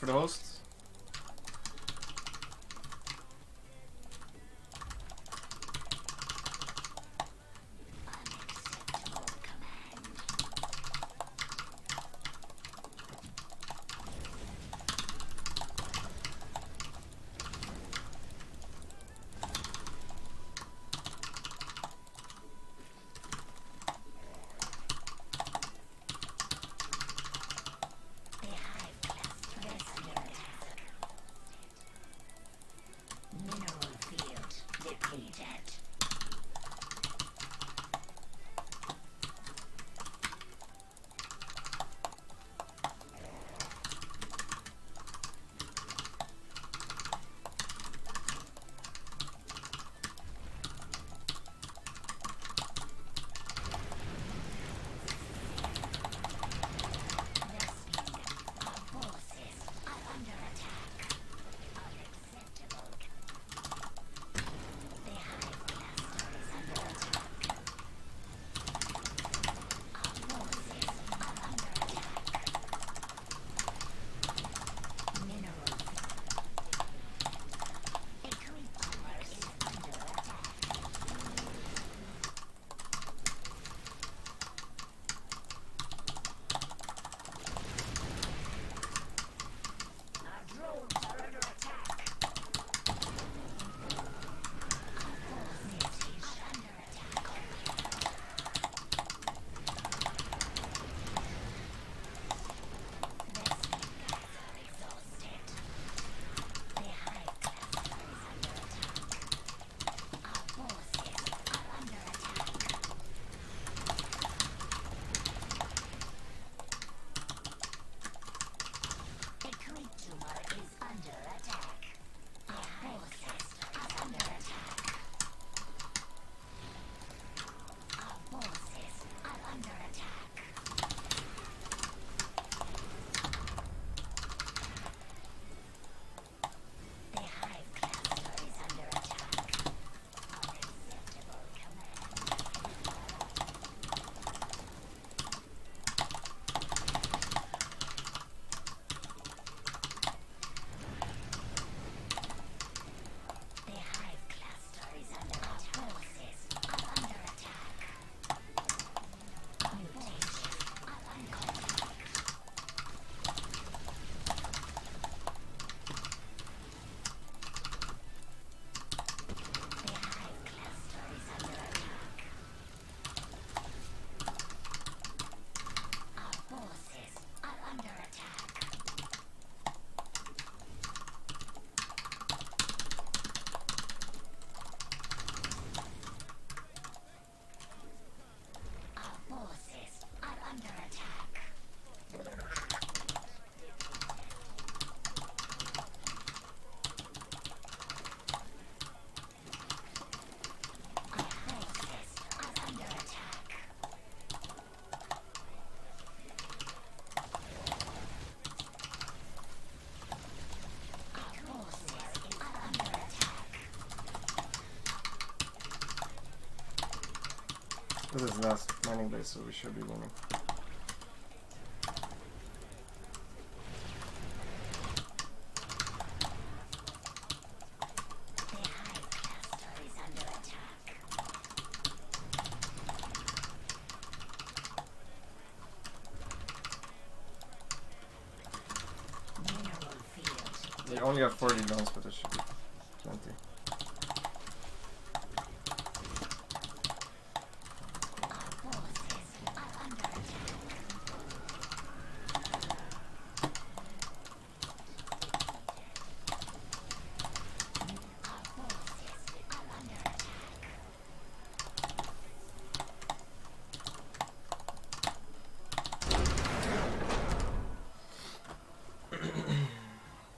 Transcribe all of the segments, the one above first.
for the host. This is the last mining base, so we should be winning. They only have 40 drones, but there should be plenty.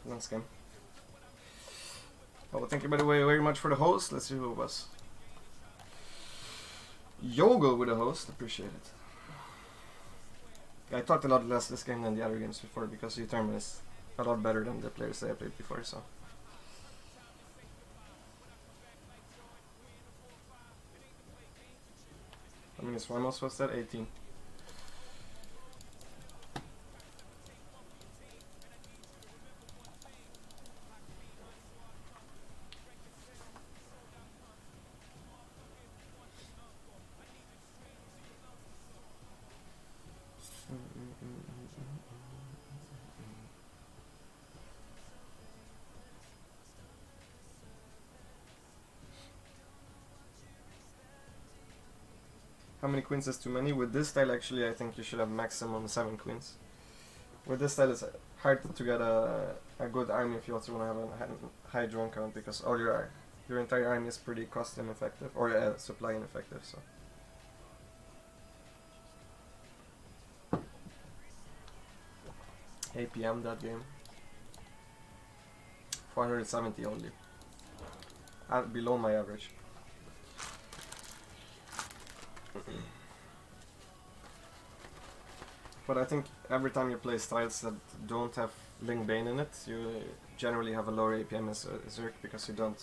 Nice game. Oh, well, thank you by the way very much for the host. Let's see who it was. Yogo with the host, appreciate it. I talked a lot less this game than the other games before because U-Tournament is a lot better than the players that I played before, so. I mean, it's almost was that 18. How many queens is too many? With this style, actually, I think you should have maximum 7 queens. With this style, it's hard to get a good army if you also want to have a high drone count, because all your entire army is pretty cost ineffective, or supply ineffective, so. APM that game. 470 only. Below my average. But I think every time you play styles that don't have Ling Bane in it, you generally have a lower APM as Zerg, because you don't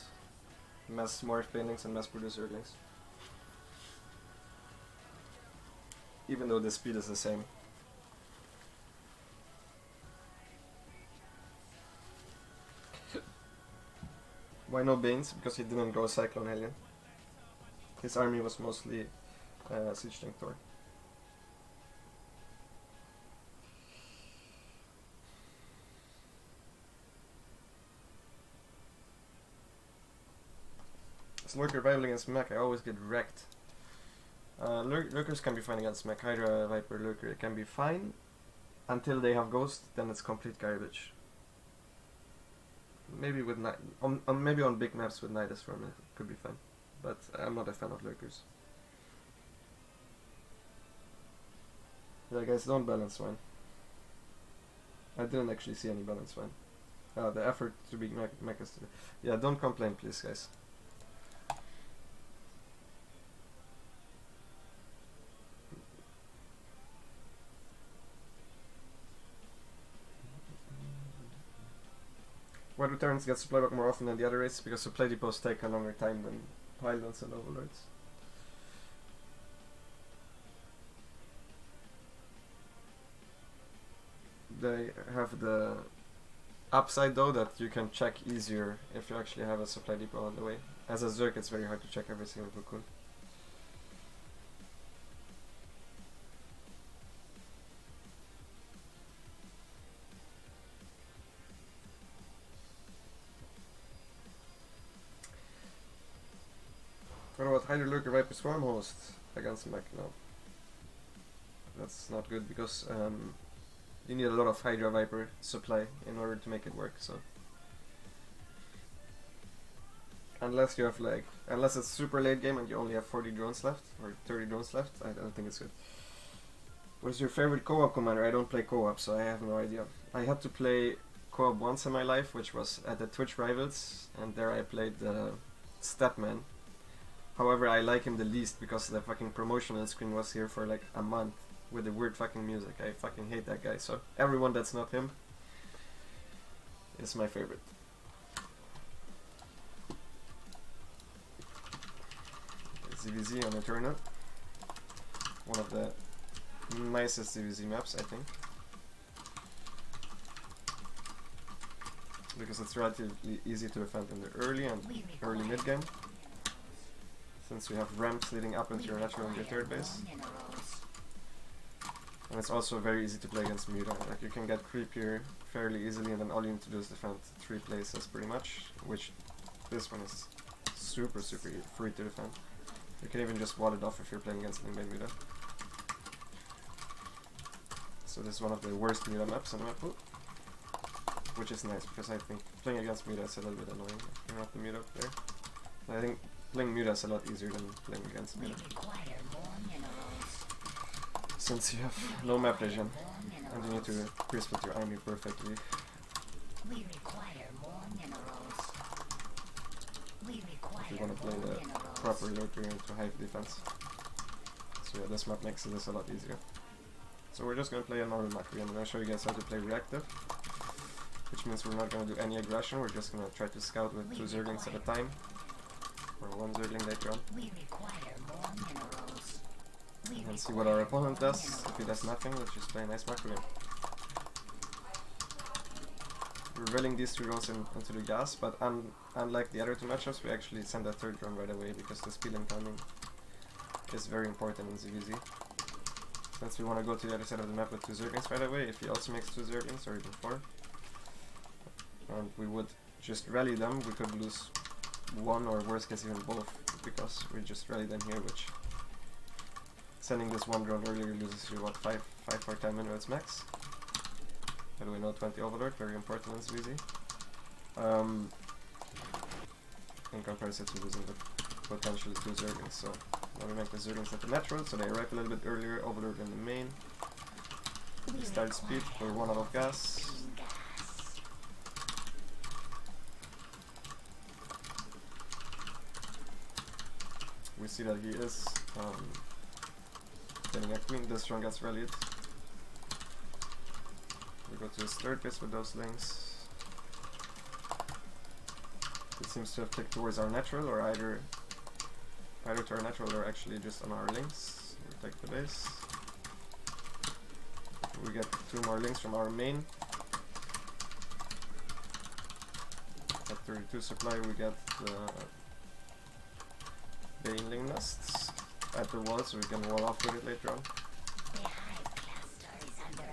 mass morph Banelings and mass produce Zerglings. Even though the speed is the same. Why no Banes? Because he didn't go Cyclone Hellion. His army was mostly Siege Tank Thor. As Lurker rival against Mech, I always get wrecked. Lurkers can be fine against Mech. Hydra, Viper, Lurker, it can be fine until they have Ghost, then it's complete garbage. Maybe with maybe on big maps with Nidus for me it could be fun, but I'm not a fan of Lurkers. Yeah, guys, don't balance swine. I didn't actually see any balance swine. The effort to be mech is. Yeah, don't complain, please, guys. Why do Terrans get supply block more often than the other races? Because supply depots take a longer time than pylons and overlords. They have the upside though that you can check easier if you actually have a supply depot on the way. As a Zerg, it's very hard to check every single cocoon. What about Hydra Lurker Viper Swarm Host against Mech? No. That's not good because you need a lot of Hydra Viper supply in order to make it work, so. Unless you have unless it's super late game and you only have 40 drones left, or 30 drones left, I don't think it's good. What is your favorite co-op commander? I don't play co-op, so I have no idea. I had to play co-op once in my life, which was at the Twitch Rivals, and there I played Statman. However, I like him the least because the fucking promotional screen was here for like a month with the weird fucking music. I fucking hate that guy, so everyone that's not him is my favorite. ZVZ on Eterna. One of the nicest ZVZ maps, I think. Because it's relatively easy to defend in the early and early mid game. Since you have ramps leading up into your natural and your third base. And it's also very easy to play against Muta. Like you can get creep here fairly easily, and then all you need to do is defend 3 places pretty much, which this one is super free to defend. You can even just wall it off if you're playing against Ling Bane Muta. So this is one of the worst Muta maps on the map pool, which is nice because I think playing against Muta is a little bit annoying if you're not the Muta player. And I think playing Muta is a lot easier than playing against Muta. Since you have no map vision and you need to pre-split your army perfectly. We require more minerals. If you want to play the proper lurker into high defense. So yeah, this map makes this a lot easier. So we're just going to play a normal map. I'm going to show you guys how to play reactive, which means we're not going to do any aggression. We're just going to try to scout with 2 Zerglings at a time, or 1 Zergling later on. We require more minerals. And see what our opponent does. If he does nothing, let's just play a nice macro game. We're rolling these 2 drones into the gas, but unlike the other 2 matchups, we actually send a 3rd drone right away because the speed and timing is very important in ZVZ. Since we want to go to the other side of the map with 2 Zerglings right away, if he also makes 2 Zerglings or even 4. And we would just rally them, we could lose 1 or worst case even both, because we just rally them here, which sending this 1 drone earlier loses you what, 5 or 10 minutes max. How do we know 20 Overlord? Very important in Sweezy. In comparison to losing the potentially 2 Zerglings. So now we make the Zerglings at the natural, so they arrive a little bit earlier, Overlord in the main. We start speed, we're 1 out of gas. We see that he is getting a queen, this drone gets rallied. We go to his 3rd base with those links. It seems to have clicked towards our natural, or either to our natural or actually just on our links. We take the base. We get 2 more links from our main. At 32 supply we get the Baneling nests at the wall, so we can wall off with it later on.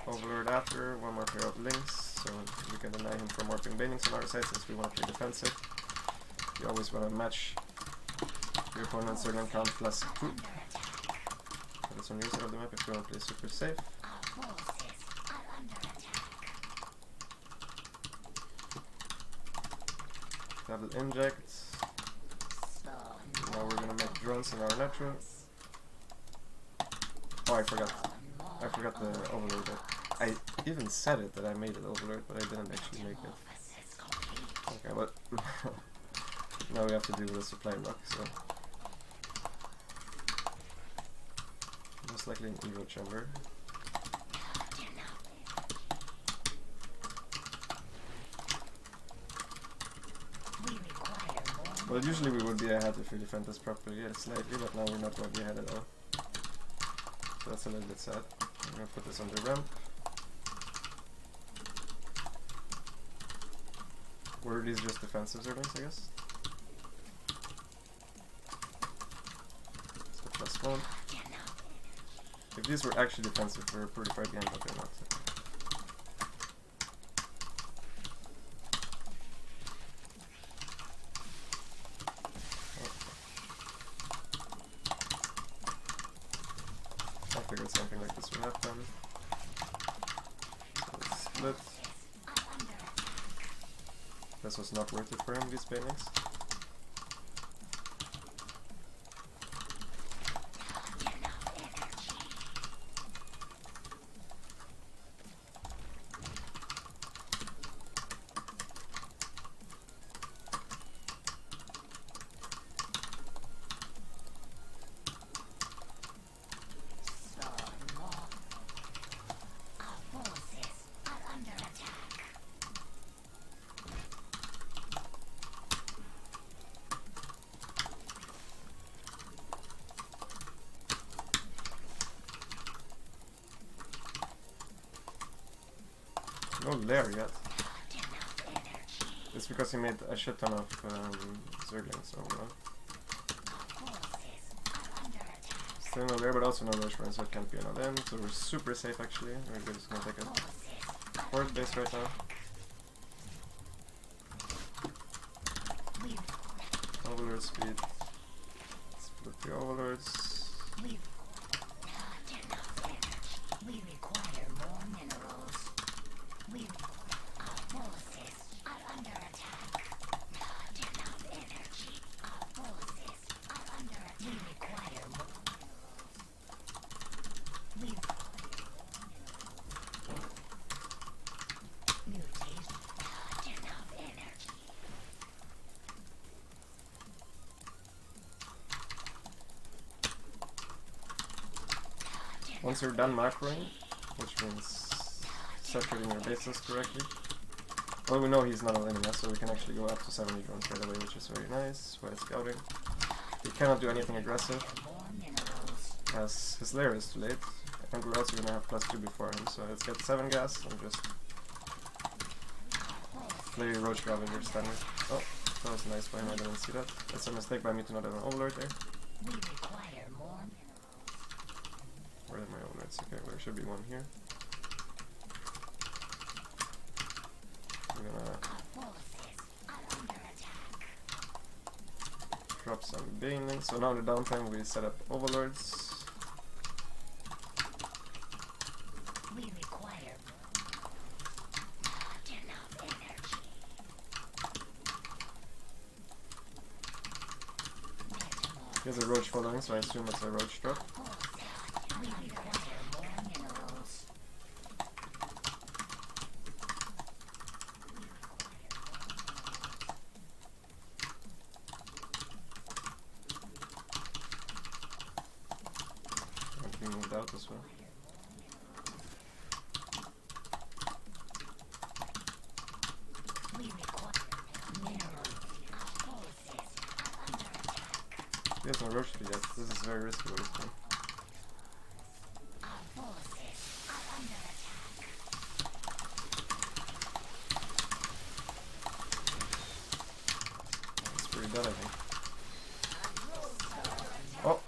Overlord after, 1 more pair of links, so we can deny him from warping Banelings on our side since we want to play defensive. You always want to match your opponent's Zergling count plus 2. That's on your side of the map if you want to play super safe. Double inject. Now we're gonna make drones in our natural. Oh, I forgot the Overlord. I even said it that I made it Overlord, but I didn't actually make it. Okay, but now we have to deal with a supply block, so most likely an Evo chamber. Well, usually we would be ahead if we defend this properly, slightly, but now we're not going to be ahead at all. So that's a little bit sad. I'm going to put this on the ramp. Were these just defensive Zerglings, I guess? So +1. If these were actually defensive, we're pretty far behind, but they're not. I figured something like this would happen. So let's split. This was not worth it for him, these Banelings. No lair yet. It's because he made a shit ton of Zerglings overall. Still no lair, but also no rush run, so it can't be another end. So we're super safe actually. We're just gonna take a 4th base right now. Overlord speed. Split the Overlords. We require more minerals. Our forces are under attack. Not enough energy. Our forces are under attack. We require more. Mutate. Not enough energy. Once you're done macroing, which means separating your bases correctly. Well, we know he's not elimining us, so we can actually go up to 70 drones right away, which is very nice while scouting. He cannot do anything aggressive, as his lair is too late, and we're also gonna have +2 before him, so let's get 7 gas and just play Roach Ravager standard. Oh, that was nice by him, I didn't see that. That's a mistake by me to not have an Overlord there. We require more minerals. Where did my Overlord That's okay, there should be one here. We're gonna drop some banelings. So now in the downtime we set up overlords. We require not enough energy. Here's a roach following, so I assume it's a roach drop. We require more minerals. And we moved out as well. We require minerals. Our forces are under attack. He has no roach to yet. This is very risky what he's doing. Our forces are under attack. It's pretty bad, I think. Oh!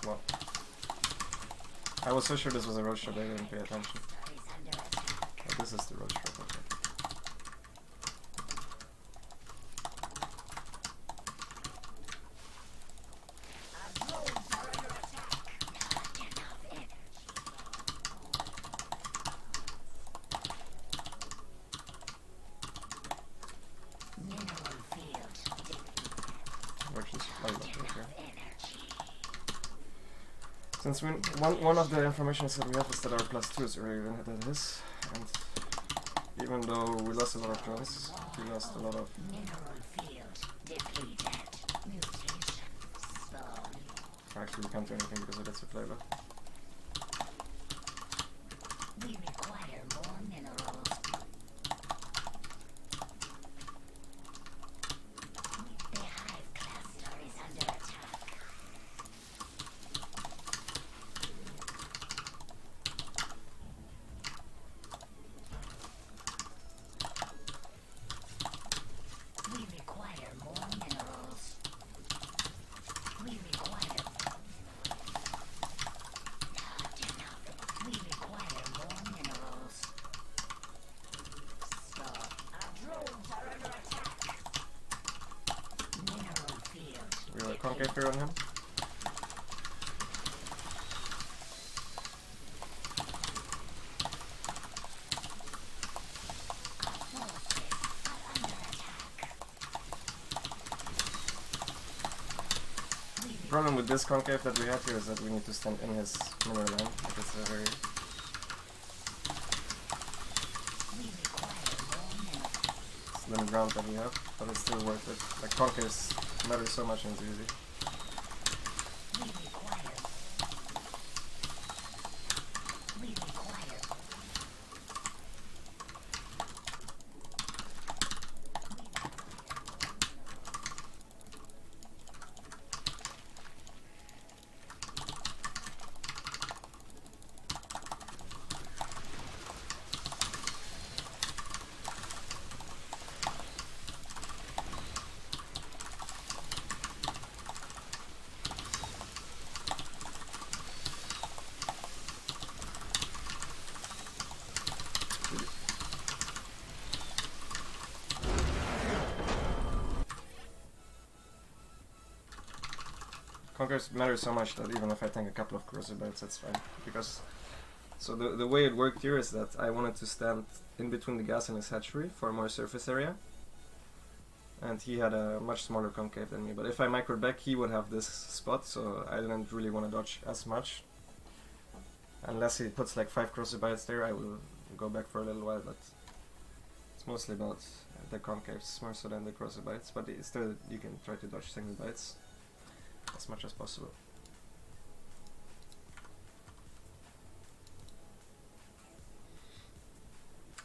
Well. I was so sure this was a roach drop, I didn't pay attention. Is under attack. Oh, this is the roach drop, okay. Not enough energy. Mineral field depleted. Roach is light up right here. Enough energy. Since one of the information that we have is that our +2 is earlier than his, and even though we lost a lot of drones, we lost a lot of. Mineral field depleted. Mutation spawn. Actually, we can't do anything because of that supply low. We require more minerals. The hive cluster is under attack. We require more minerals. We require not enough. We require more minerals. Stop. Our drones are under attack. Mineral field. We have a concave here on him. Our forces are under attack. We The problem with this concave that we have here is that we need to stand in his mineral land. Like it's a very require more minerals. slim ground that we have, but it's still worth it. Like concaves matter so much and it's easy. We require. We require. Concaves matter so much that even if I tank a couple of corrosive bites, that's fine. Because so the way it worked here is that I wanted to stand in between the gas and his hatchery for more surface area. And he had a much smaller concave than me. But if I microed back, he would have this spot, so I didn't really want to dodge as much. Unless he puts like 5 corrosive bites there, I will go back for a little while, but it's mostly about the concaves more so than the corrosive bites. But still, you can try to dodge single bites as much as possible.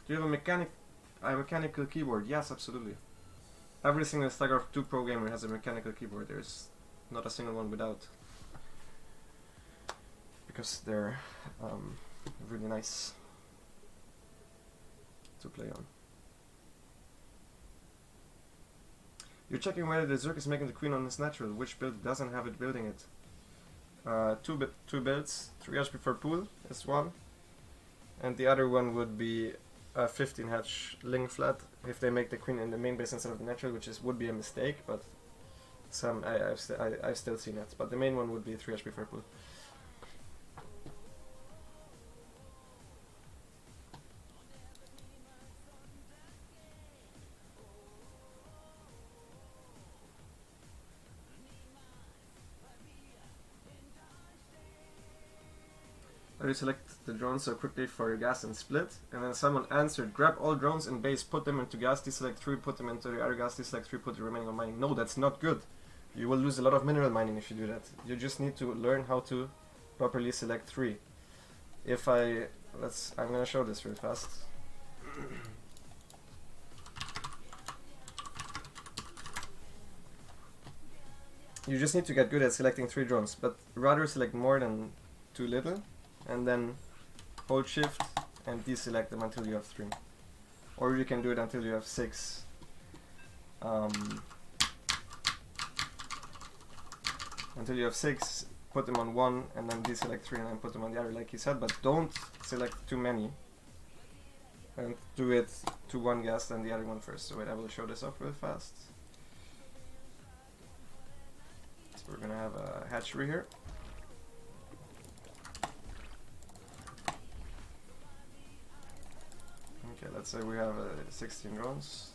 Do you have a mechanical keyboard? Yes, absolutely. Every single StarCraft 2 pro gamer has a mechanical keyboard. There's not a single one without. Because they're really nice to play on. You're checking whether the Zerg is making the queen on its natural. Which build doesn't have it building it? two builds. 3 HP for pool is one, and the other one would be a 15 hatch Ling flat if they make the queen in the main base instead of the natural, which would be a mistake, but I've still seen it. But the main one would be 3 HP for pool. I select the drones so quickly for your gas and split, and then someone answered, grab all drones in base, put them into gas, deselect 3, put them into the other gas, deselect 3, put the remaining on mining. No, that's not good. You will lose a lot of mineral mining if you do that. You just need to learn how to properly select 3. I'm gonna show this real fast. You just need to get good at selecting 3 drones, but rather select more than too little, and then hold shift and deselect them until you have 3. Or you can do it until you have 6. Until you have 6, put them on 1 and then deselect 3 and then put them on the other like he said, but don't select too many. And do it to one gas then the other one first. So wait, I will show this off real fast. So we're gonna have a hatchery here. Okay, let's say we have 16 drones.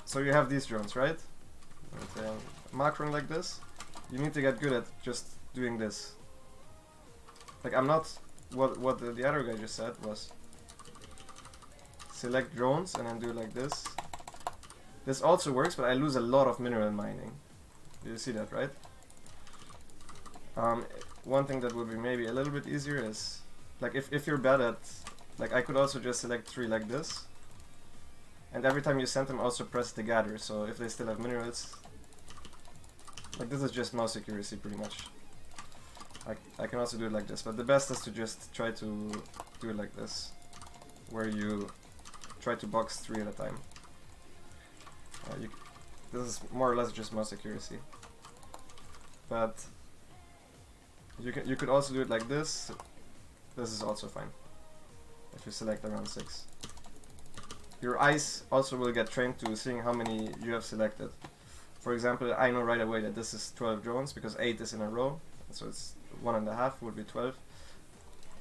So you have these drones, right? With macron like this. You need to get good at just doing this. Like I'm not. What the other guy just said was select drones and then do like this. This also works, but I lose a lot of mineral mining. Do you see that, right? One thing that would be maybe a little bit easier is, like if you're bad at, like I could also just select 3 like this, and every time you send them also press the gather, so if they still have minerals, like this is just mouse accuracy pretty much. I can also do it like this, but the best is to just try to do it like this, where you try to box 3 at a time. This is more or less just mouse accuracy, but you could also do it like this. This is also fine if you select around 6. Your eyes also will get trained to seeing how many you have selected. For example, I know right away that this is 12 drones because 8 is in a row, so it's 1.5 would be 12.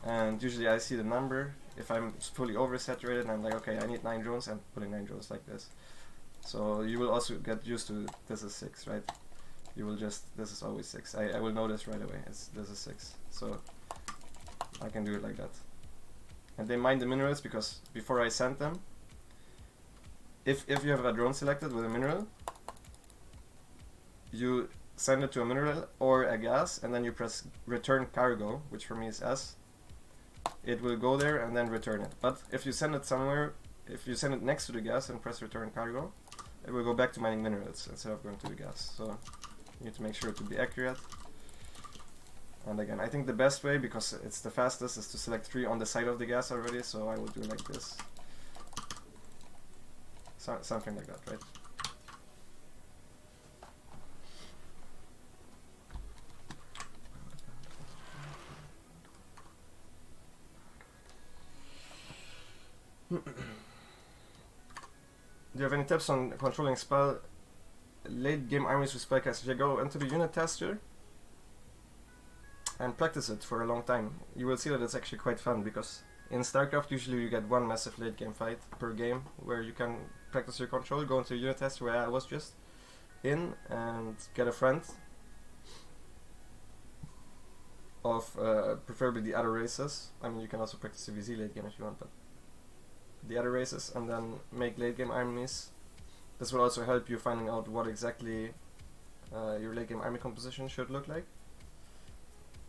And usually I see the number. If I'm fully oversaturated and I'm like, okay, I need 9 drones, I'm putting 9 drones like this. So you will also get used to this is 6, right? You will just, this is always 6. I will notice right away, this is 6. So I can do it like that. And they mine the minerals because before I send them, if you have a drone selected with a mineral, you send it to a mineral or a gas and then you press return cargo, which for me is S. It will go there and then return it. But if you send it somewhere, if you send it next to the gas and press return cargo, it will go back to mining minerals instead of going to the gas. So you need to make sure to be accurate. And again, I think the best way, because it's the fastest, is to select 3 on the side of the gas already, so I will do like this. Something like that, right? Do you have any tips on controlling spell late game armies with spellcasters? You go into the unit tester and practice it for a long time. You will see that it's actually quite fun, because in StarCraft usually you get one massive late game fight per game where you can practice your control, go into a unit tester where I was just in and get a friend of preferably the other races. I mean, you can also practice the VZ late game if you want, but the other races, and then make late game armies. This will also help you finding out what exactly your late game army composition should look like,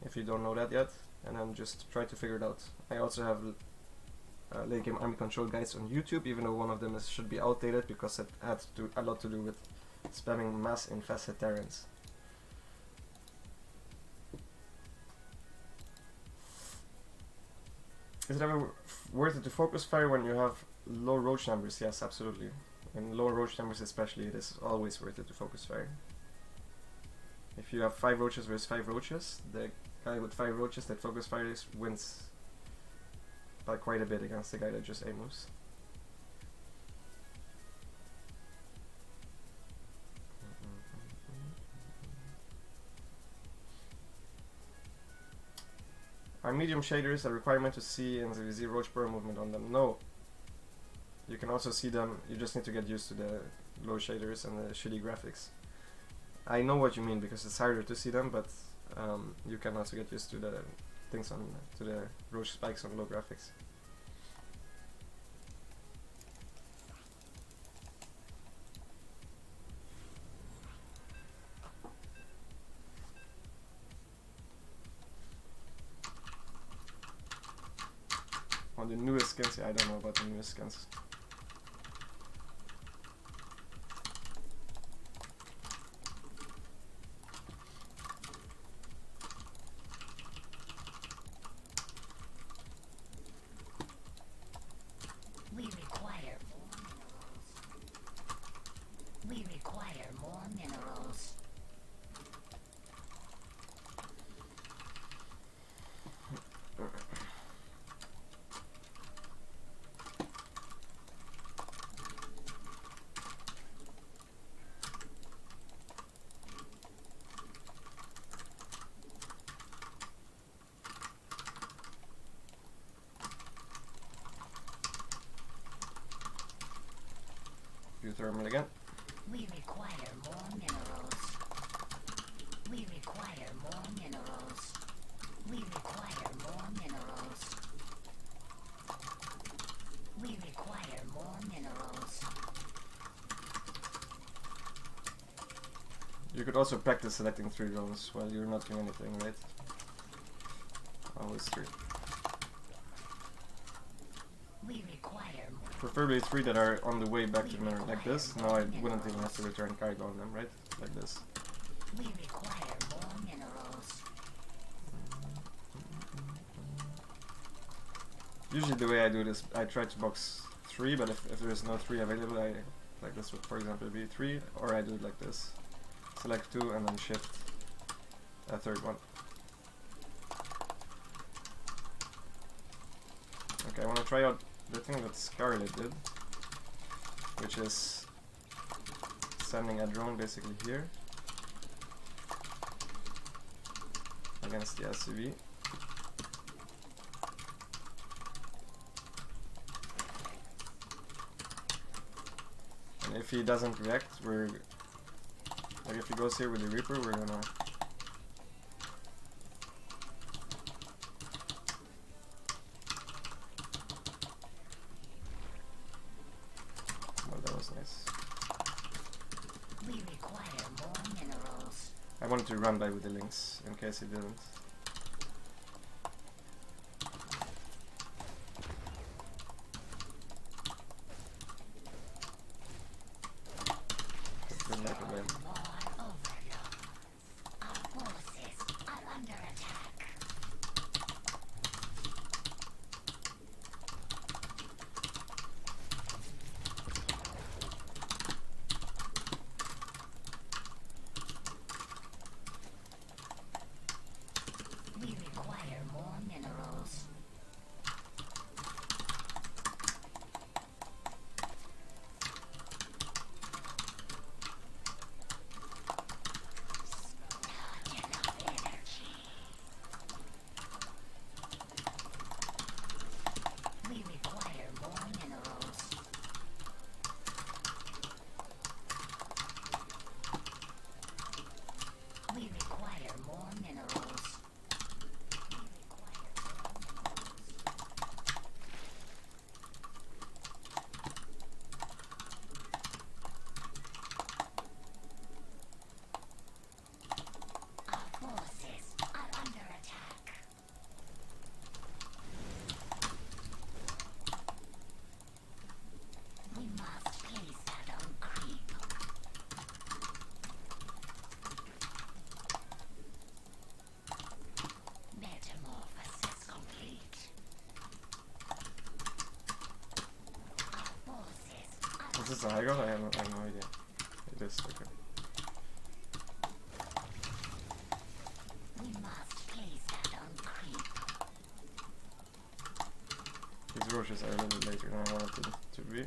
if you don't know that yet, and then just try to figure it out. I also have late game army control guides on YouTube, even though one of them should be outdated because it had a lot to do with spamming mass infested terrains. Is it ever worth it to focus fire when you have low roach numbers? Yes, absolutely. In lower roach numbers especially, it is always worth it to focus fire. If you have 5 roaches versus 5 roaches, the guy with 5 roaches that focus fires wins by quite a bit against the guy that just aim-moves. Are medium shaders a requirement to see in the Z roach burrow movement on them? No. You can also see them, you just need to get used to the low shaders and the shitty graphics. I know what you mean because it's harder to see them, but you can also get used to the things to the roach spikes on low graphics. On the newest skins, yeah, I don't know about the newest skins. We require more minerals. Thermal again. We require more minerals. We require more minerals. We require more minerals. We require more minerals. You could also practice selecting 3 drones while you're not doing anything, right? Always 3. We require more. Preferably 3 that are on the way back to the mirror, like this. Now I wouldn't even have to return cargo on them, right? Like this. We require more minerals. Usually the way I do this, I try to box 3, but if there is no 3 available, I, like this would for example be 3, or I do it like this. Select 2 and then shift a 3rd one. Okay, I want to try out the thing that Scarlet did, which is sending a drone basically here against the SCV. And if he doesn't react, we're like, if he goes here with the Reaper, we're gonna nice. We require more minerals. I wanted to run by with the links in case he didn't. Didn't make it win. Our forces are under attack. this a high ground? I have no idea. It is, okay. We must place that on creep. These roaches are a little later than I wanted to be.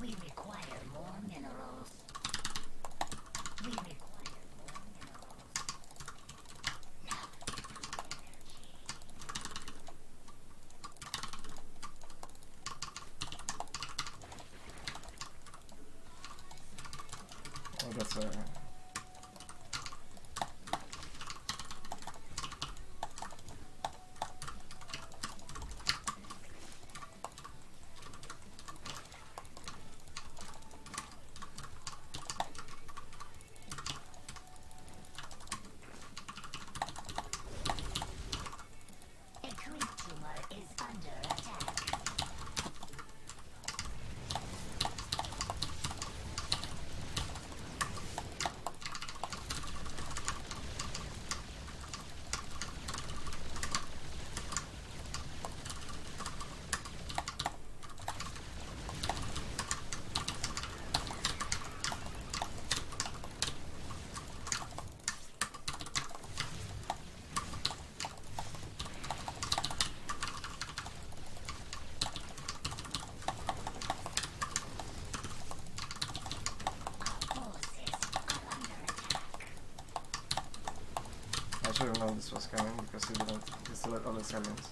We require more minerals. We require more minerals. Now, Oh, that's a... a creep tumor is under attack. I should have known this was coming because he still had all his aliens.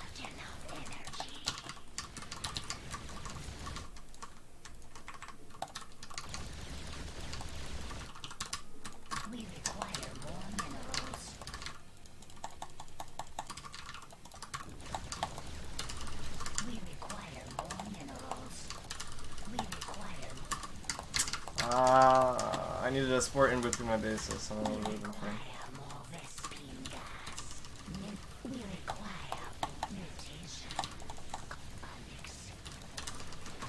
Not enough energy. We require more minerals. We require more minerals. We require I needed a sport in between my bases, so I would have been fine. more Vespine gas. We require mutation.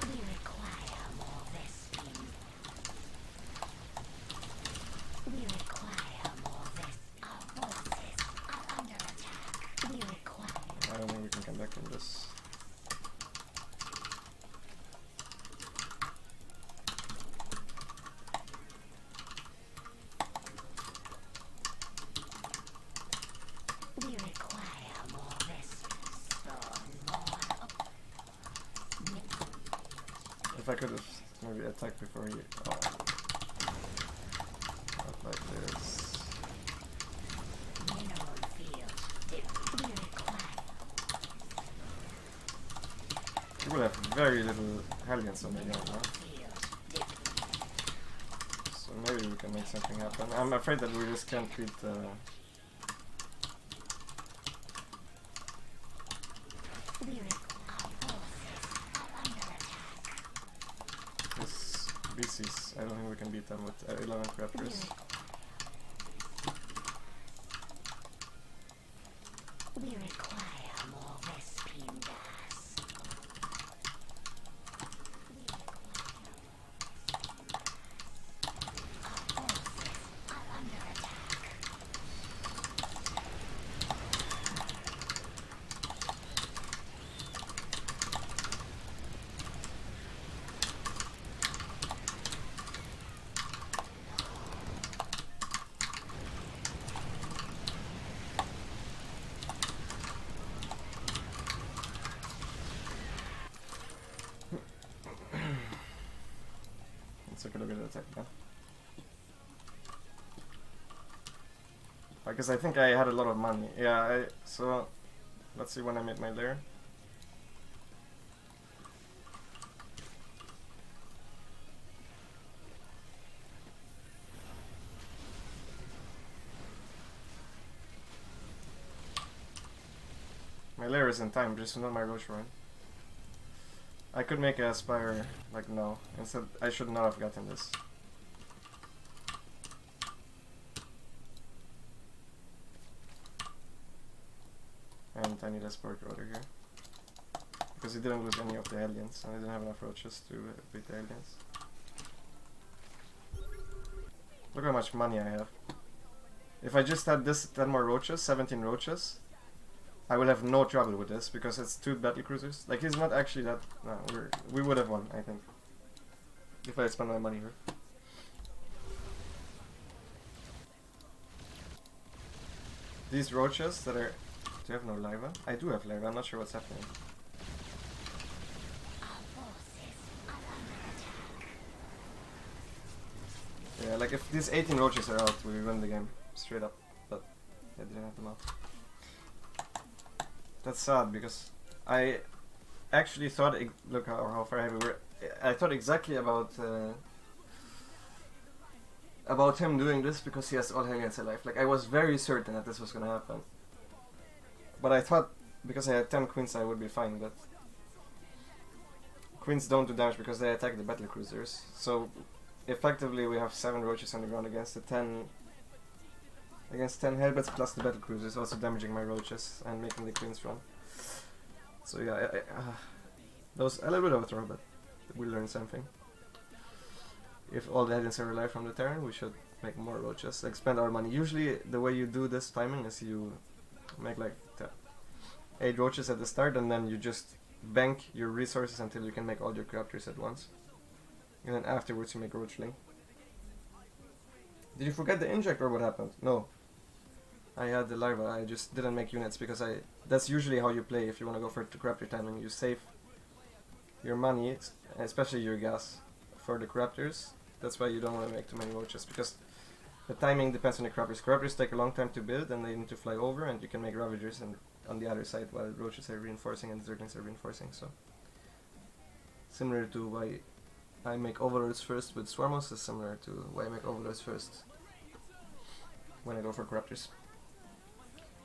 We require more Vespine. We require more Vespine. Our forces are under attack. We require. I don't think we can come back from this. We require more Vespine. If I could have maybe attacked before he... Oh. Not like this. Mineral field. We require. You will have very little Hellions on the ground now. So maybe we can make something happen. I'm afraid that we just can't beat the... This BCs. I don't think we can beat them with 11 crafters. take a look at the attack now. Because I think I had a lot of money. Yeah, so let's see when I made my lair. My lair is in time, just not my roach run. I could make a spire like no. Instead, I should not have gotten this. And I need a spark rotor here. Because he didn't lose any of the aliens, and I didn't have enough roaches to beat the aliens. Look how much money I have. If I just had this 10 more roaches, 17 roaches, I will have no trouble with this, because it's 2 battlecruisers. Like, he's not actually that... No, we would have won, I think. If I had spent my money here. These roaches that are... Do you have no lava? I do have lava, I'm not sure what's happening. Yeah, like if these 18 roaches are out, we win the game. Straight up. But I didn't have them out. That's sad, because I actually thought... Look how far ahead we were. I thought exactly about him doing this because he has all Hellions alive. Like, I was very certain that this was gonna happen. But I thought, because I had 10 queens, I would be fine, but... Queens don't do damage because they attack the battlecruisers. So, effectively we have 7 roaches on the ground against the 10... Against 10 Hellbats plus the battlecruisers, also damaging my roaches and making the queens run. So yeah, that was a little bit of a throw, but we learned something. If all the aliens are alive from the Terran, we should make more roaches, like spend our money. Usually the way you do this timing is you make like 8 roaches at the start, and then you just bank your resources until you can make all your corruptors at once. And then afterwards you make roachling. Did you forget the inject or what happened? No. I had the larva, I just didn't make units because that's usually how you play if you want to go for the corruptor timing. You save your money, especially your gas, for the corruptors. That's why you don't want to make too many roaches, because the timing depends on the corruptors. Corruptors take a long time to build and they need to fly over, and you can make ravagers and on the other side while roaches are reinforcing and zerglings are reinforcing. So similar to why I make overlords first with swarmos is similar to why I make overlords first when I go for corruptors.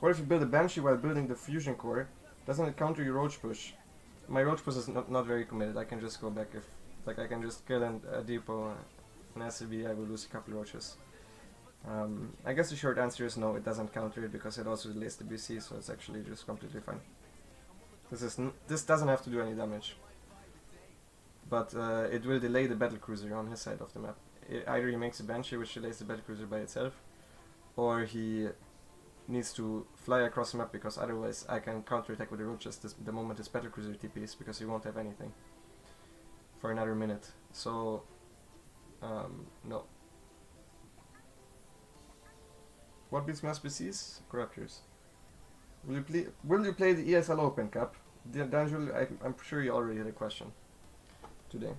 What if you build a banshee while building the fusion core? Doesn't it counter your roach push? My roach push is not very committed. I can just go back if, like, I can just kill a depot, an SCV, I will lose a couple roaches. I guess the short answer is no, it doesn't counter it because it also delays the BC, so it's actually just completely fine. This doesn't have to do any damage, but it will delay the battlecruiser on his side of the map. Either he makes a banshee which delays the battlecruiser by itself, or he needs to fly across the map, because otherwise I can counterattack with the roaches the moment his battlecruiser TPs, because he won't have anything for another minute. So no. What beats mass BCs? Corruptors. Will you play the ESL Open Cup? D'Angelo, I'm sure you already had a question today.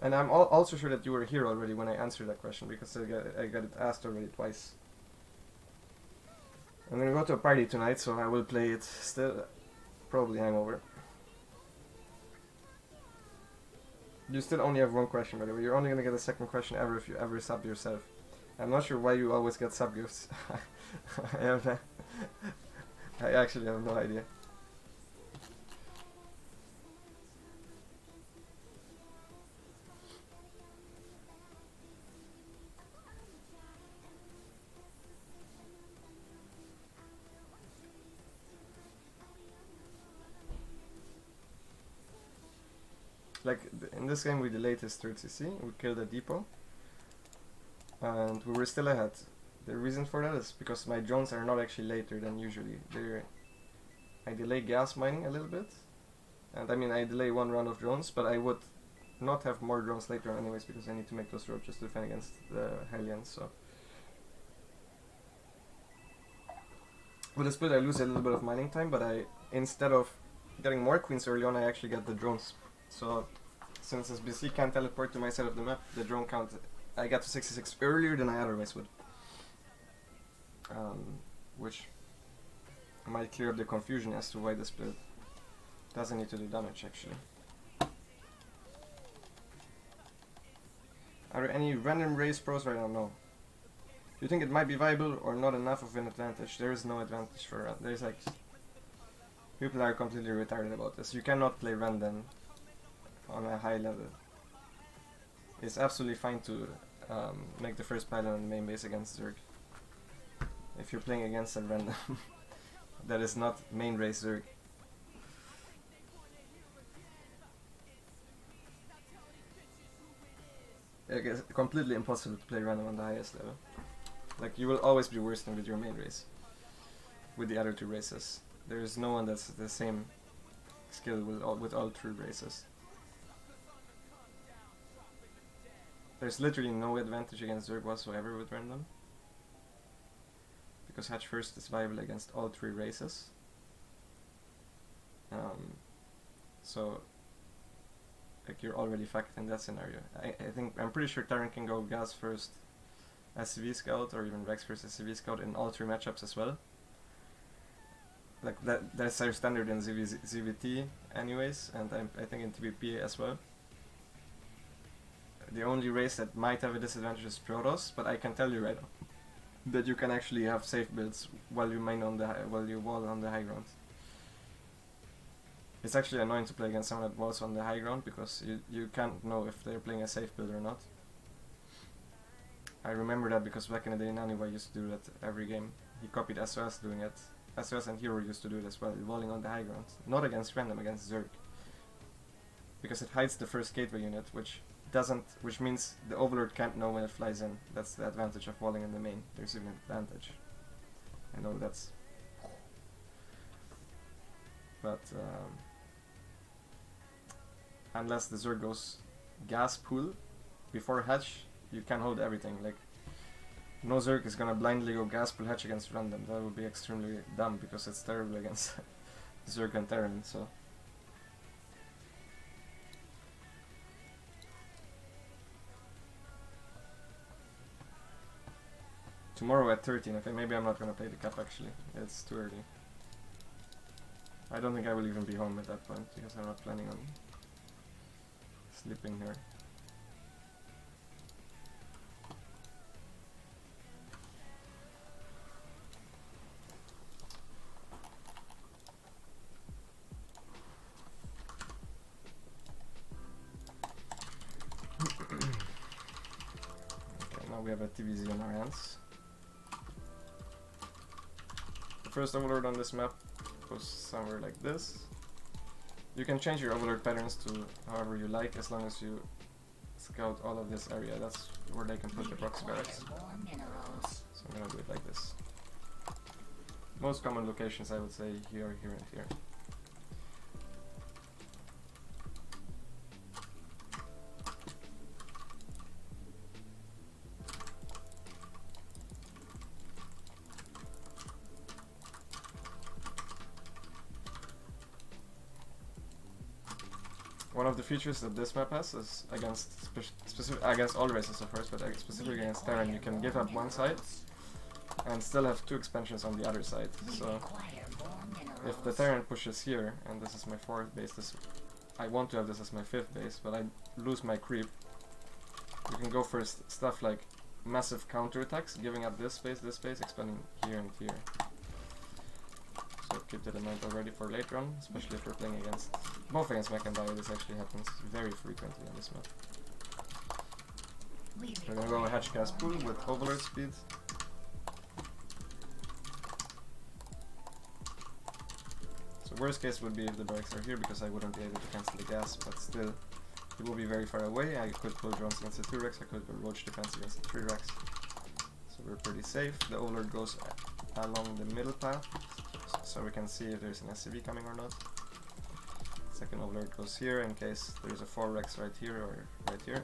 And I'm also sure that you were here already when I answered that question, because I got it asked already twice. I'm gonna go to a party tonight, so I will play it still, probably hangover. You still only have one question, by the way. You're only gonna get a second question ever if you ever sub yourself. I'm not sure why you always get sub gifts. I actually have no idea. Like, in this game we delayed his 3rd CC, we killed a depot, and we were still ahead. The reason for that is because my drones are not actually later than usually. I delay gas mining a little bit, and I mean I delay 1 round of drones, but I would not have more drones later on anyways, because I need to make those roaches to defend against the Hellions, so. With the split I lose a little bit of mining time, but instead of getting more queens early on, I actually get the drones. So Since SBC can't teleport to my side of the map, the drone count, I got to 66 earlier than I otherwise would. Which might clear up the confusion as to why this build doesn't need to do damage actually. Are there any random race pros right now? No. Do you think it might be viable or not enough of an advantage? There is no advantage for there's like people are completely retarded about this. You cannot play random on a high level. It's absolutely fine to make the first pylon on the main base against Zerg. If you're playing against a random that is not main race Zerg. It's completely impossible to play random on the highest level. Like, you will always be worse than with your main race. With the other two races. There is no one that's the same skill with all three races. There's literally no advantage against Zerg whatsoever with random. Because Hatch First is viable against all three races. So like you're already fucked in that scenario. I'm pretty sure Terran can go Gas first SCV Scout or even Rex first SCV Scout in all three matchups as well. Like that's their standard in ZVT anyways, and I think in TBP as well. The only race that might have a disadvantage is Protoss, but I can tell you right now that you can actually have safe builds while you mine on the while you wall on the high ground. It's actually annoying to play against someone that walls on the high ground because you can't know if they're playing a safe build or not. I remember that because back in the day Naniwa used to do that every game. He copied SOS doing it. SOS and Hero used to do it as well, walling on the high ground. Not against random, against Zerg. Because it hides the first gateway unit, which means the Overlord can't know when it flies in. That's the advantage of walling in the main. There's even an advantage. I know that's... But unless the Zerg goes gas pool before hatch, you can hold everything. Like, no Zerg is gonna blindly go gas pool hatch against random. That would be extremely dumb because it's terrible against Zerg and Terran. So tomorrow at 13. Okay, maybe I'm not gonna play the cap actually. It's too early. I don't think I will even be home at that point because I'm not planning on sleeping here. Okay, now we have a TVZ in our hands. The first Overlord on this map goes somewhere like this. You can change your Overlord patterns to however you like as long as you scout all of this area. That's where they can put the proxy barracks. So I'm gonna do it like this. Most common locations I would say here, here and here. One of the features that this map has is against all races of course, but specifically against Terran, you can give up one side and still have two expansions on the other side. So if the Terran pushes here, and this is my 4th base, I want to have this as my 5th base, but I lose my creep. You can go for stuff like massive counterattacks, giving up this space, expanding here and here. So keep that in mind already for later on, especially if we're playing against both against Mech and Bio. This actually happens very frequently on this map. We're gonna go hatch gas pool with Overlord speed. So worst case would be if the barracks are here because I wouldn't be able to cancel the gas, but still it will be very far away. I could go drones against the 2 Rex, I could go roach defense against the 3 Rex. So we're pretty safe. The Overlord goes along the middle path, so we can see if there's an SCV coming or not. Second Overlord goes here in case there's a 4 Rex right here or right here.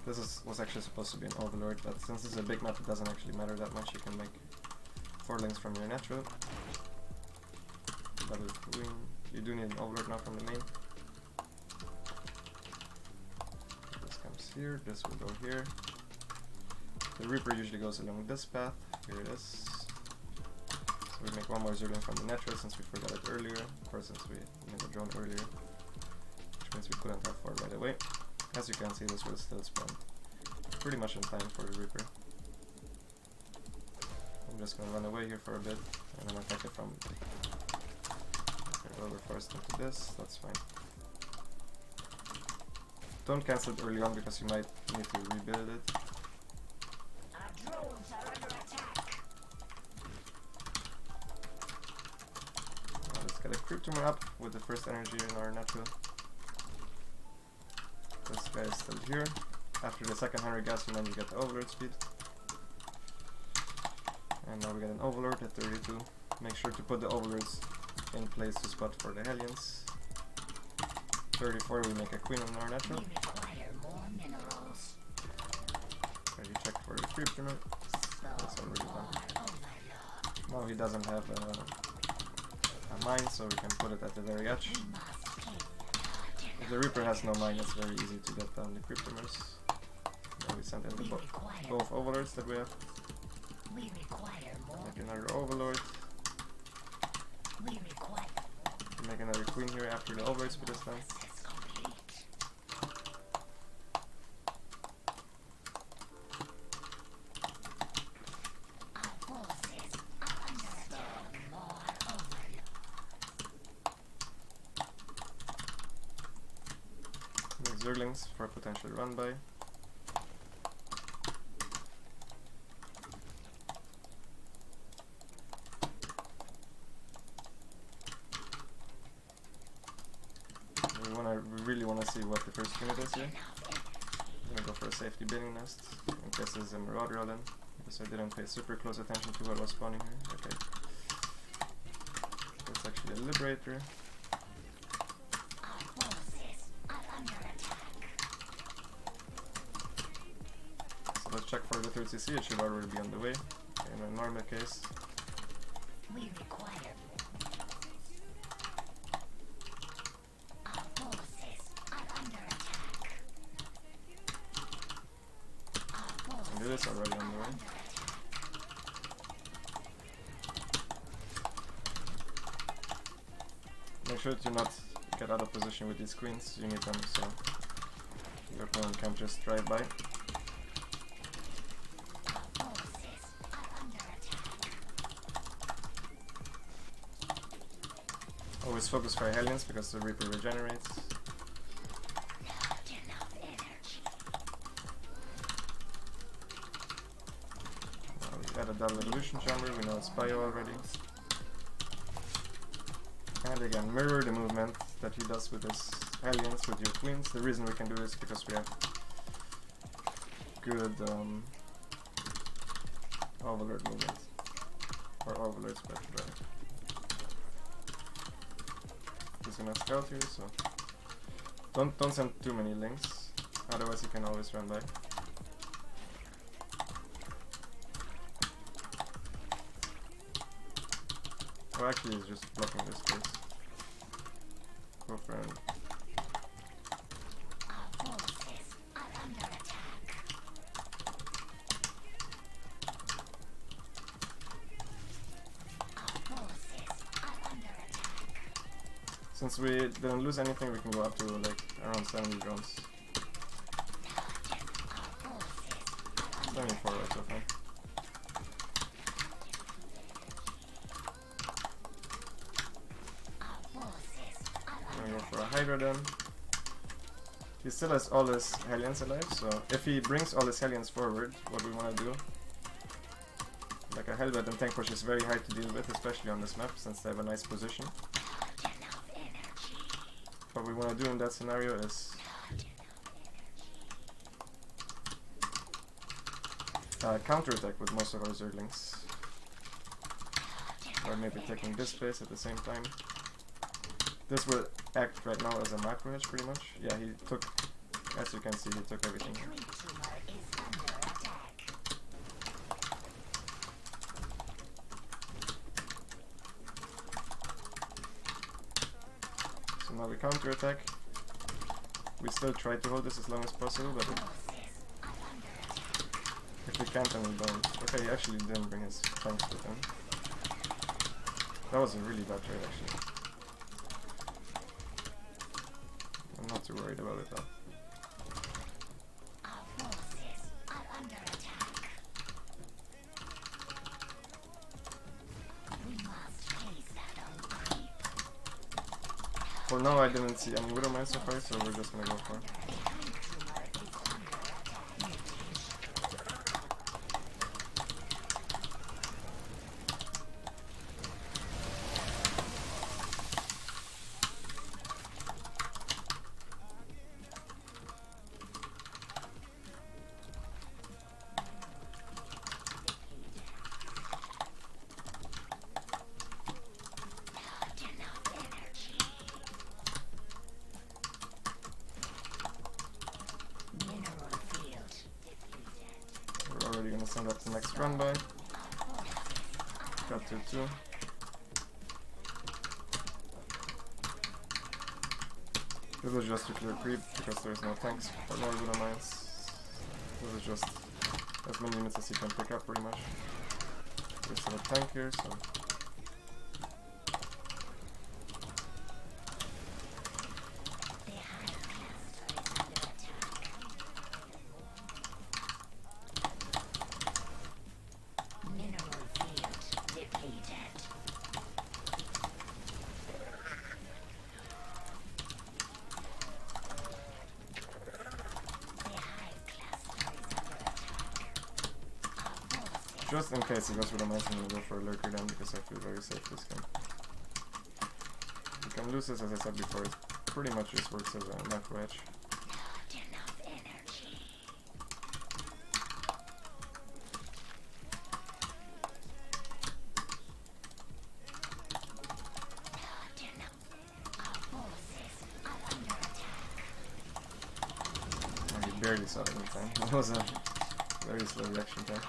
This was actually supposed to be an Overlord, but since this is a big map it doesn't actually matter that much. You can make 4 links from your natural. Double queen. You do need an overlord now from the main. This comes here, this will go here. The Reaper usually goes along this path. Here it is. So we make one more Zergling from the natural since we forgot it earlier, or since we made a drone earlier. Which means we couldn't have 4 right away. As you can see, this will still spawn pretty much in time for the Reaper. I'm just gonna run away here for a bit and then attack it from over first into this, that's fine. Don't cancel it early on because you might need to rebuild it. Our drones are under attack. Now let's get a creep tumor up with the first energy in our natural. This guy is still here. After the second 100 gas, and then you get the overlord speed. And now we get an overlord at 32. Make sure to put the overlords in place to spot for the Hellions. 34, we make a queen on our natural. We require more minerals. Already checked for the creep tumor. That's already done. Now he doesn't have a mine, so we can put it at the very edge. If the Reaper has no mine, it's very easy to get down the creep tumors. Now we send in the both overlords that we have. We require more. Make another overlord. We require Make another queen here after the overlord speed is done. process complete. Our forces are under attack. More overlords. Make Zerglings for a potential run by. We really want to see what the first unit is here. I'm gonna go for a safety building nest in case there's a marauder then, because I didn't pay super close attention to what was spawning here. Okay. That's actually a liberator. Our forces are under attack. So let's check for the 3cc, it should already be on the way. In a normal case. We require. Our forces are under attack. Our forces And it is already on the way. under attack. Make sure to not get out of position with these queens, you need them so your opponent can't just drive by. Our forces are under attack. Always focus for Hellions because the Reaper regenerates. Not enough energy. Now we got a double evolution chamber, we know it's bio already. And again, mirror the movement that he does with his Hellions, with your queens. The reason we can do this is because we have good overlord movement. Or overlords, but he's gonna scout here, so don't send too many links, otherwise he can always run by. Or actually he's just blocking this space. Go for him. Our forces are under attack. Our forces are under attack. Since we didn't lose anything, we can go up to like around 70 drones. Our forces are under 74 right so far. Our forces are I'm gonna go for a Hydra then. He still has all his Hellions alive, so if he brings all his Hellions forward, what we want to do, like a Hellbat and tank push is very hard to deal with, especially on this map, since they have a nice position. not enough energy. What we want to do in that scenario is counterattack with most of our Zerglings. Or maybe taking this space at the same time. This will act right now as a macro hedge pretty much. Yeah, he took, as you can see, he took everything. Creep tumor is under attack. now we counter attack. We still try to hold this as long as possible, but if we can't, then we don't. Okay, he actually didn't bring his tanks with him. That was a really bad trade, actually. I'm not too worried about it though. For now, I didn't see any Widow Mine so far, so we're just gonna go for it. Already gonna send up the next run by. Got 2-2. This was just to clear creep because there's no tanks or no Widow Mines. This is just as many units as you can pick up pretty much. There's still a tank here, so just in case he goes with a mines, I'm gonna go for a lurker then because I feel very safe this game. You can lose this, as I said before, it pretty much just works as a macro edge. I barely saw it in time. That was a very slow reaction time.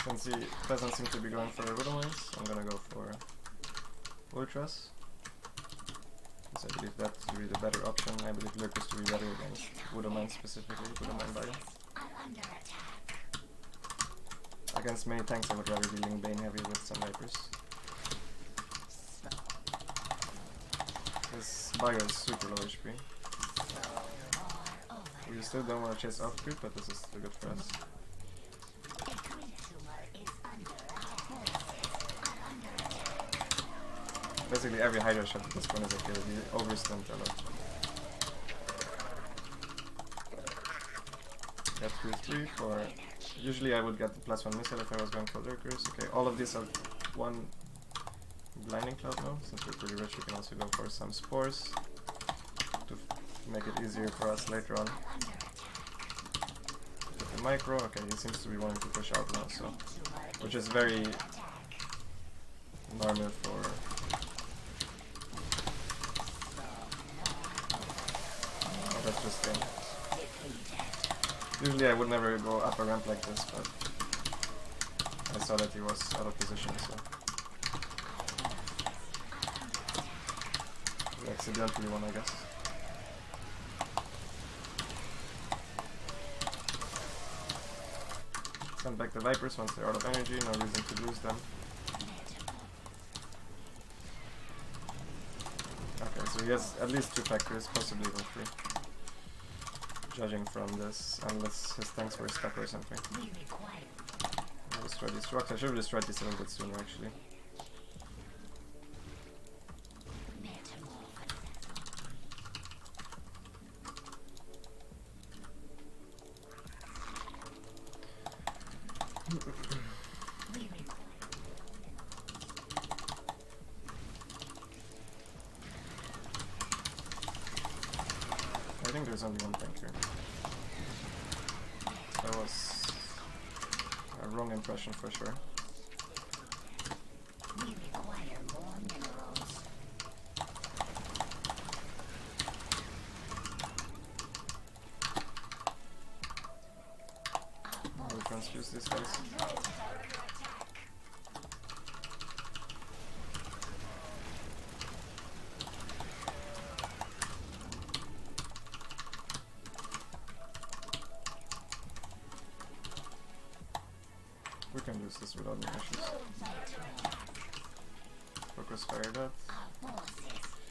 Since he doesn't seem to be going for Widow Mines, I'm gonna go for Ultras. Because I believe that to be the better option. I believe Lurkers to be better against Widow Mines specifically, Widow Mine Bio. Against many tanks I would rather be Ling Bane heavy with some Vipers. This Bio is super low HP. We still don't want to chase off creep, but this is still good for us. Basically every Hydra shot at this point is a kill, we overstunned a lot. Get 3-3 for... Usually I would get the +1 missile if I was going for lurkers. Okay, all of these have one blinding cloud now. Since we're pretty rich, we can also go for some spores to make it easier for us later on. Get the micro, okay, he seems to be wanting to push out now, so... Which is very normal for... That's just game. Usually I would never go up a ramp like this, but I saw that he was out of position, so we accidentally won, I guess. Send back the Vipers once they're out of energy, no reason to lose them. Okay, so he has at least 2 factors, possibly even 3. Judging from this, unless his tanks were stuck or something. I'll destroy these rocks. I should have destroyed these a little bit sooner, actually. We require I think there's only one tank here. That was a wrong impression for sure. we require more minerals. We'll transfuse these guys. We can lose this without any issues. Focus fire that. Our forces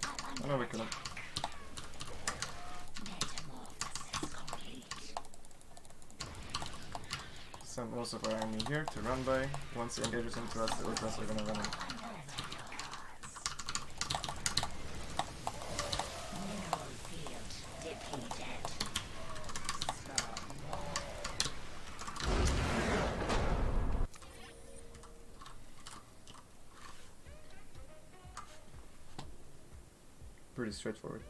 are Oh no, we couldn't. metamorphosis complete. Send most of our army here to run by. Once the engagers into us, the ultras are gonna run in. Mineral field depleted. Pretty straightforward.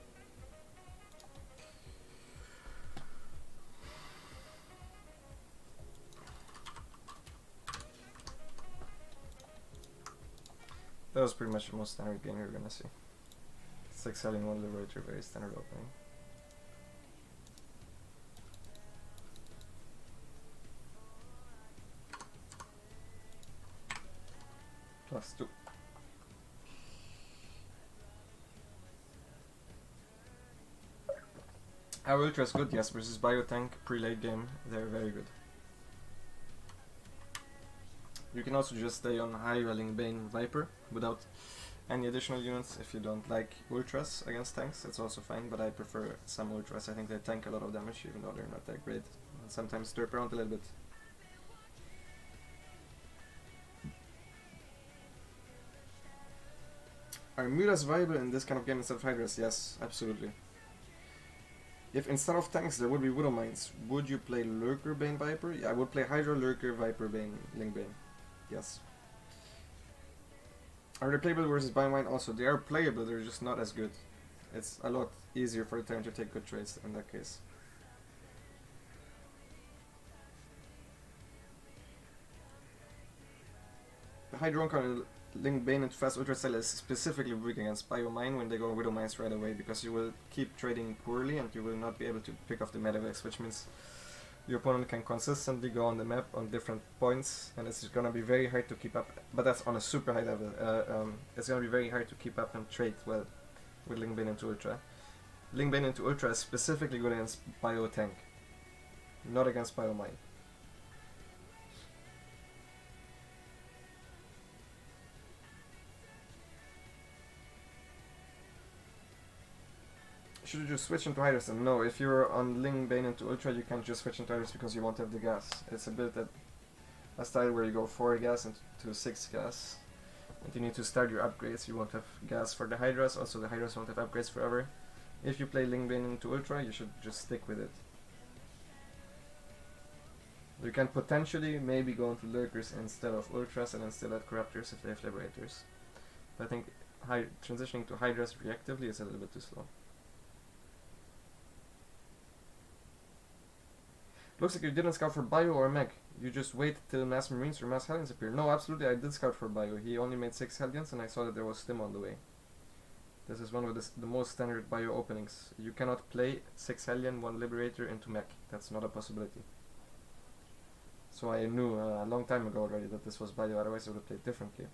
That was pretty much the most standard game you're gonna see. 6 selling 1 liberator, very standard opening. +2. Our ultra is good, yes, versus Biotank pre-late game, they're very good. You can also just stay on high Relling Bane Viper without any additional units if you don't like ultras against tanks, it's also fine, but I prefer some ultras. I think they tank a lot of damage even though they're not that great. And sometimes derp around a little bit. Are Mulas viable in this kind of game instead of Hydras? Yes, absolutely. If instead of tanks there would be Widow Mines, would you play Lurker Bane Viper? Yeah, I would play Hydra, Lurker, Viper, Bane, Link Bane. Yes. Are they playable versus Biomine? Also, they are playable, they're just not as good. It's a lot easier for the turn to take good trades in that case. The Hydron can link Bane into fast Ultra Cell is specifically weak against Biomine when they go Widow Mines right away, because you will keep trading poorly and you will not be able to pick off the Medivacs, which means your opponent can consistently go on the map on different points, and it's gonna be very hard to keep up. But that's on a super high level. It's gonna be very hard to keep up and trade well with Link Bane into Ultra. Link Bane into Ultra is specifically good against Bio Tank, not against Biomine. Should you just switch into Hydras? And no, if you're on Ling Bane into Ultra, you can't just switch into Hydras because you won't have the gas. It's a bit that a style where you go 4 gas into 6 gas. And you need to start your upgrades. You won't have gas for the Hydras, also the Hydras won't have upgrades forever. If you play Ling Bane into Ultra, you should just stick with it. You can potentially maybe go into Lurkers instead of Ultras and then still add Corruptors if they have Liberators. But I think transitioning to Hydras reactively is a little bit too slow. Looks like you didn't scout for Bio or Mech. You just wait till Mass Marines or Mass Hellions appear. No, absolutely, I did scout for Bio. He only made 6 Hellions and I saw that there was Stim on the way. This is one of the most standard Bio openings. You cannot play 6 Hellion, 1 Liberator into Mech. That's not a possibility. So I knew a long time ago already that this was Bio, otherwise I would have played differently.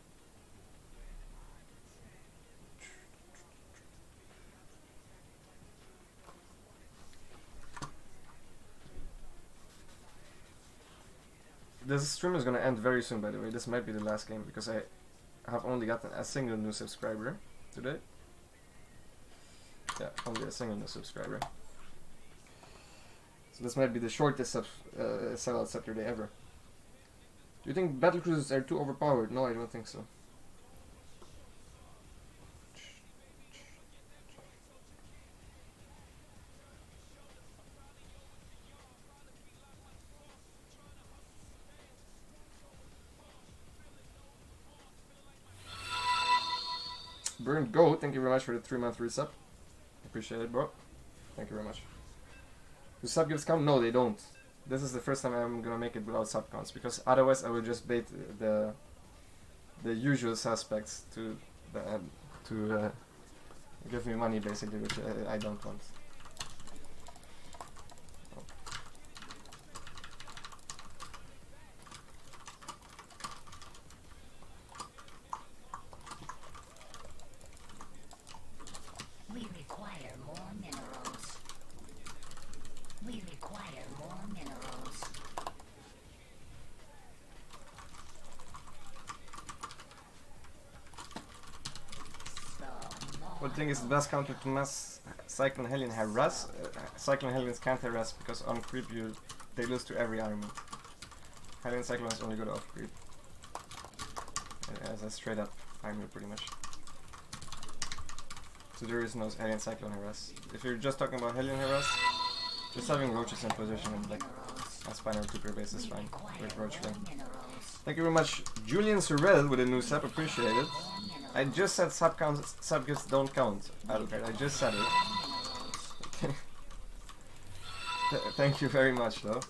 This stream is gonna end very soon, by the way. This might be the last game because I have only gotten a single new subscriber today. Yeah, only a single new subscriber. So this might be the shortest sellout Saturday ever. Do you think battle cruisers are too overpowered? No, I don't think so. Burn Go, thank you very much for the 3-month resub. Appreciate it, bro. Thank you very much. Do sub gifts count? No, they don't. This is the first time I'm gonna make it without sub counts, because otherwise I would just bait the usual suspects to give me money, basically, which I don't want. We require more minerals. We require more minerals. What do you think is the best counter to mass Cyclone Hellion harass? Cyclone Hellions can't harass because on creep they lose to every army. Hellion Cyclones only go to off creep. As a straight up army, pretty much. So there is no Hellion Cyclone harass. If you're just talking about Hellion harass, just having roaches in position and like a spinal tuber base is fine with roach ring. Thank you very much, Julian Sorrell, with a new sub. Appreciate it. I just said sub gifts don't count. Alucard, I just said it. Thank you very much, though.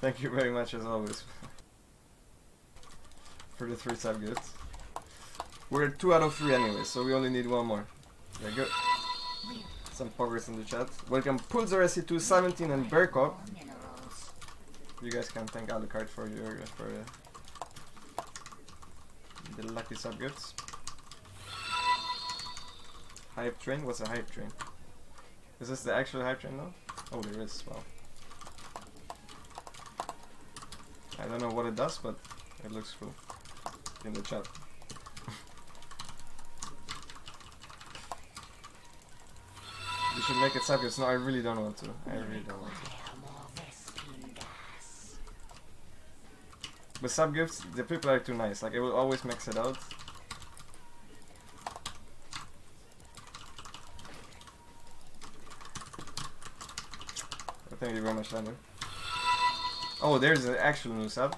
Thank you very much, as always, for the 3 sub gifts. We're at 2 out of 3 anyway, so we only need 1 more. Yeah, good. Some progress in the chat. Welcome Pulsar SC2, 17 and Berkop. You guys can thank Alucard for the lucky sub gifts. Hype train? What's a hype train? Is this the actual hype train now? Oh, there is. Wow. I don't know what it does, but it looks cool in the chat. You should make it sub gifts. No, I really don't want to. I really don't want to. But sub gifts, the people are too nice. Like, it will always max it out. Thank you very much, Lambo. Oh, there's an actual new sub.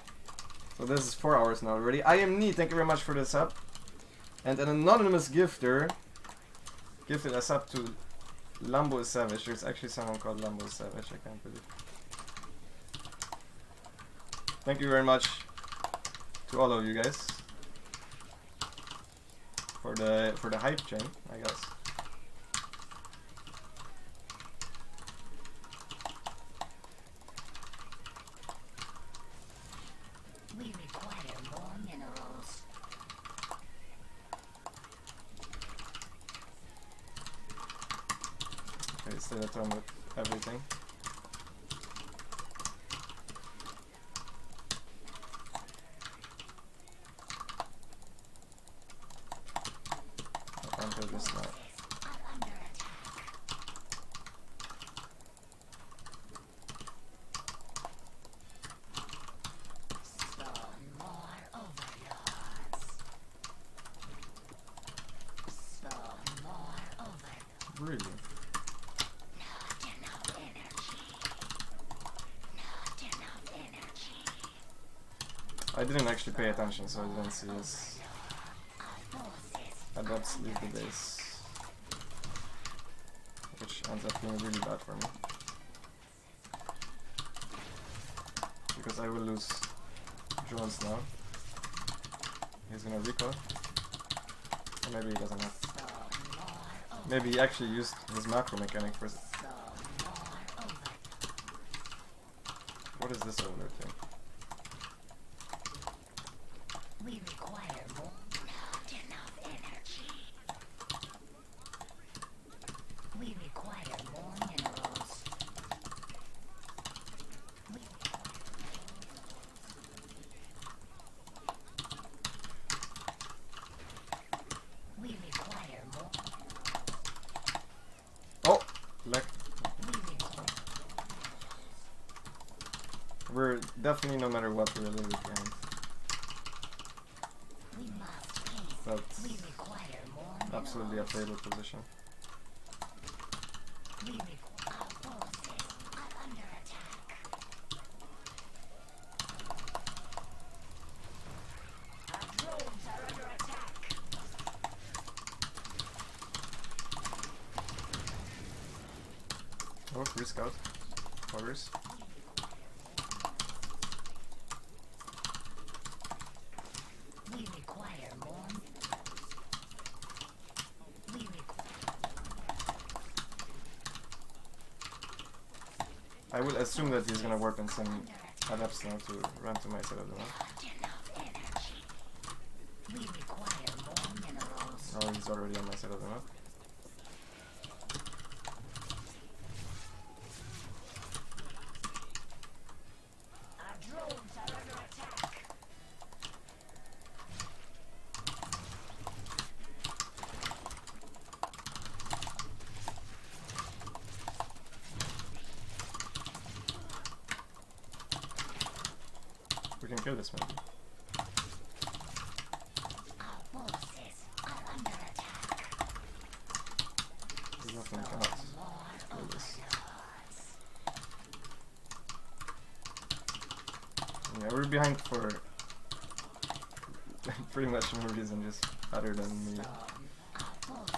So this is 4 hours now already. I am Neat, thank you very much for the sub. And an anonymous gifter gifted a sub to Lambo is Savage. There's actually someone called Lambo is Savage, I can't believe. Thank you very much to all of you guys for the hype chain, I guess. We require more minerals. Okay, stay at home with everything. I can't do this now. Really? I didn't actually pay attention, so I didn't see his adepts leave the base, which ends up being really bad for me, because I will lose drones now. He's gonna recoil, or maybe he doesn't have. Maybe he actually used his macro mechanic for. What is this overload thing? We require more. Not enough energy. We require more minerals. We require more. Oh, lag. We're definitely, no matter what, we're a little bit behind. That's absolutely a fatal position. Our forces are under attack. Our drones are under attack. Free scout. Orders. We require more. We require. I will assume that he's gonna warp and send adapts now to run to my side of the map. Not enough energy. We require more minerals. Oh, he's already on my side of the map. Our drones are under attack. We can kill this man. Our forces are under attack. There's nothing we cannot More kill this. overlords. Yeah, we're behind for pretty much no reason, just other than me Our forces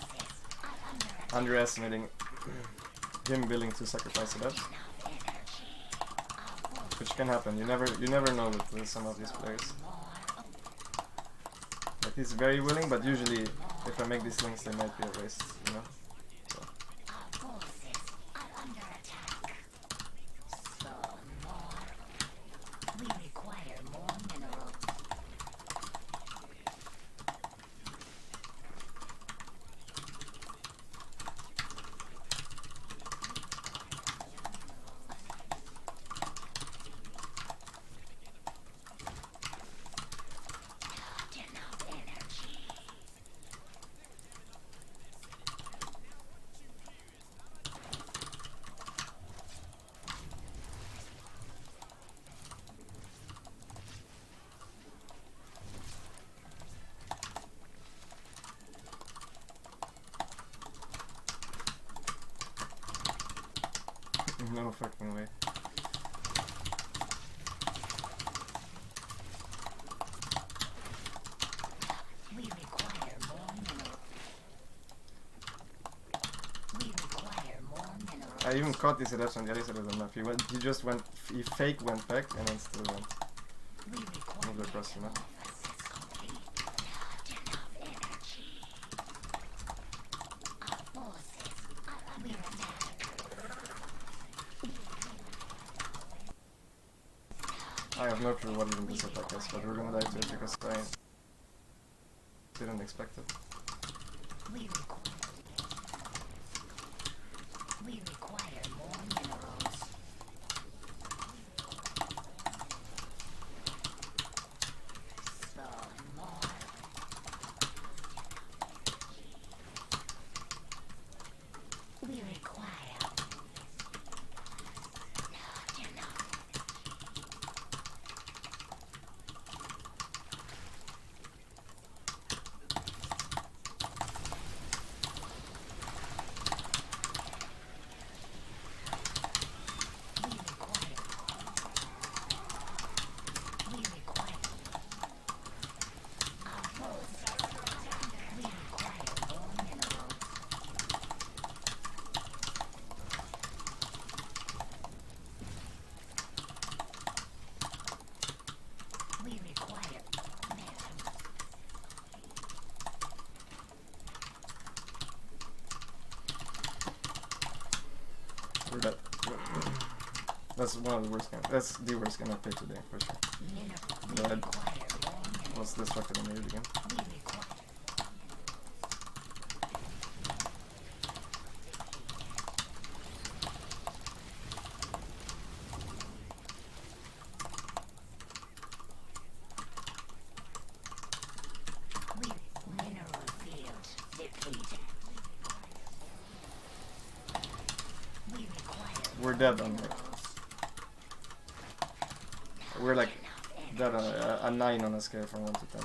are under attack. underestimating him willing to sacrifice adapts. Enough energy. Our forces Which can happen. You never know with some of these players. Like he's very willing, but usually if I make these links, they might be a waste, you know. So Our forces are under attack. Spawn more. We require more minerals. Not enough energy. no fucking way. We require more minerals. We require more minerals. I even caught these adapts on the other side of the map. He just went, he fake went back and then still went. We require Moved across the map. metamorphosis complete. Not enough energy. Our forces are under attack. I have no clue what even this attack is, but we're gonna die to it because I didn't expect it. We require more minerals. Spawn more. We require not enough. We require our forces. We require more minerals. We require metal. We're dead. That's one of the worst games. That's the worst game I played today, for sure. We Go ahead. require more minerals. Was destructive and made it again. We require mineral field depleted. We require We're dead on like, minerals. we're like Enough dead on energy. a 9 on a scale from 1 to 10.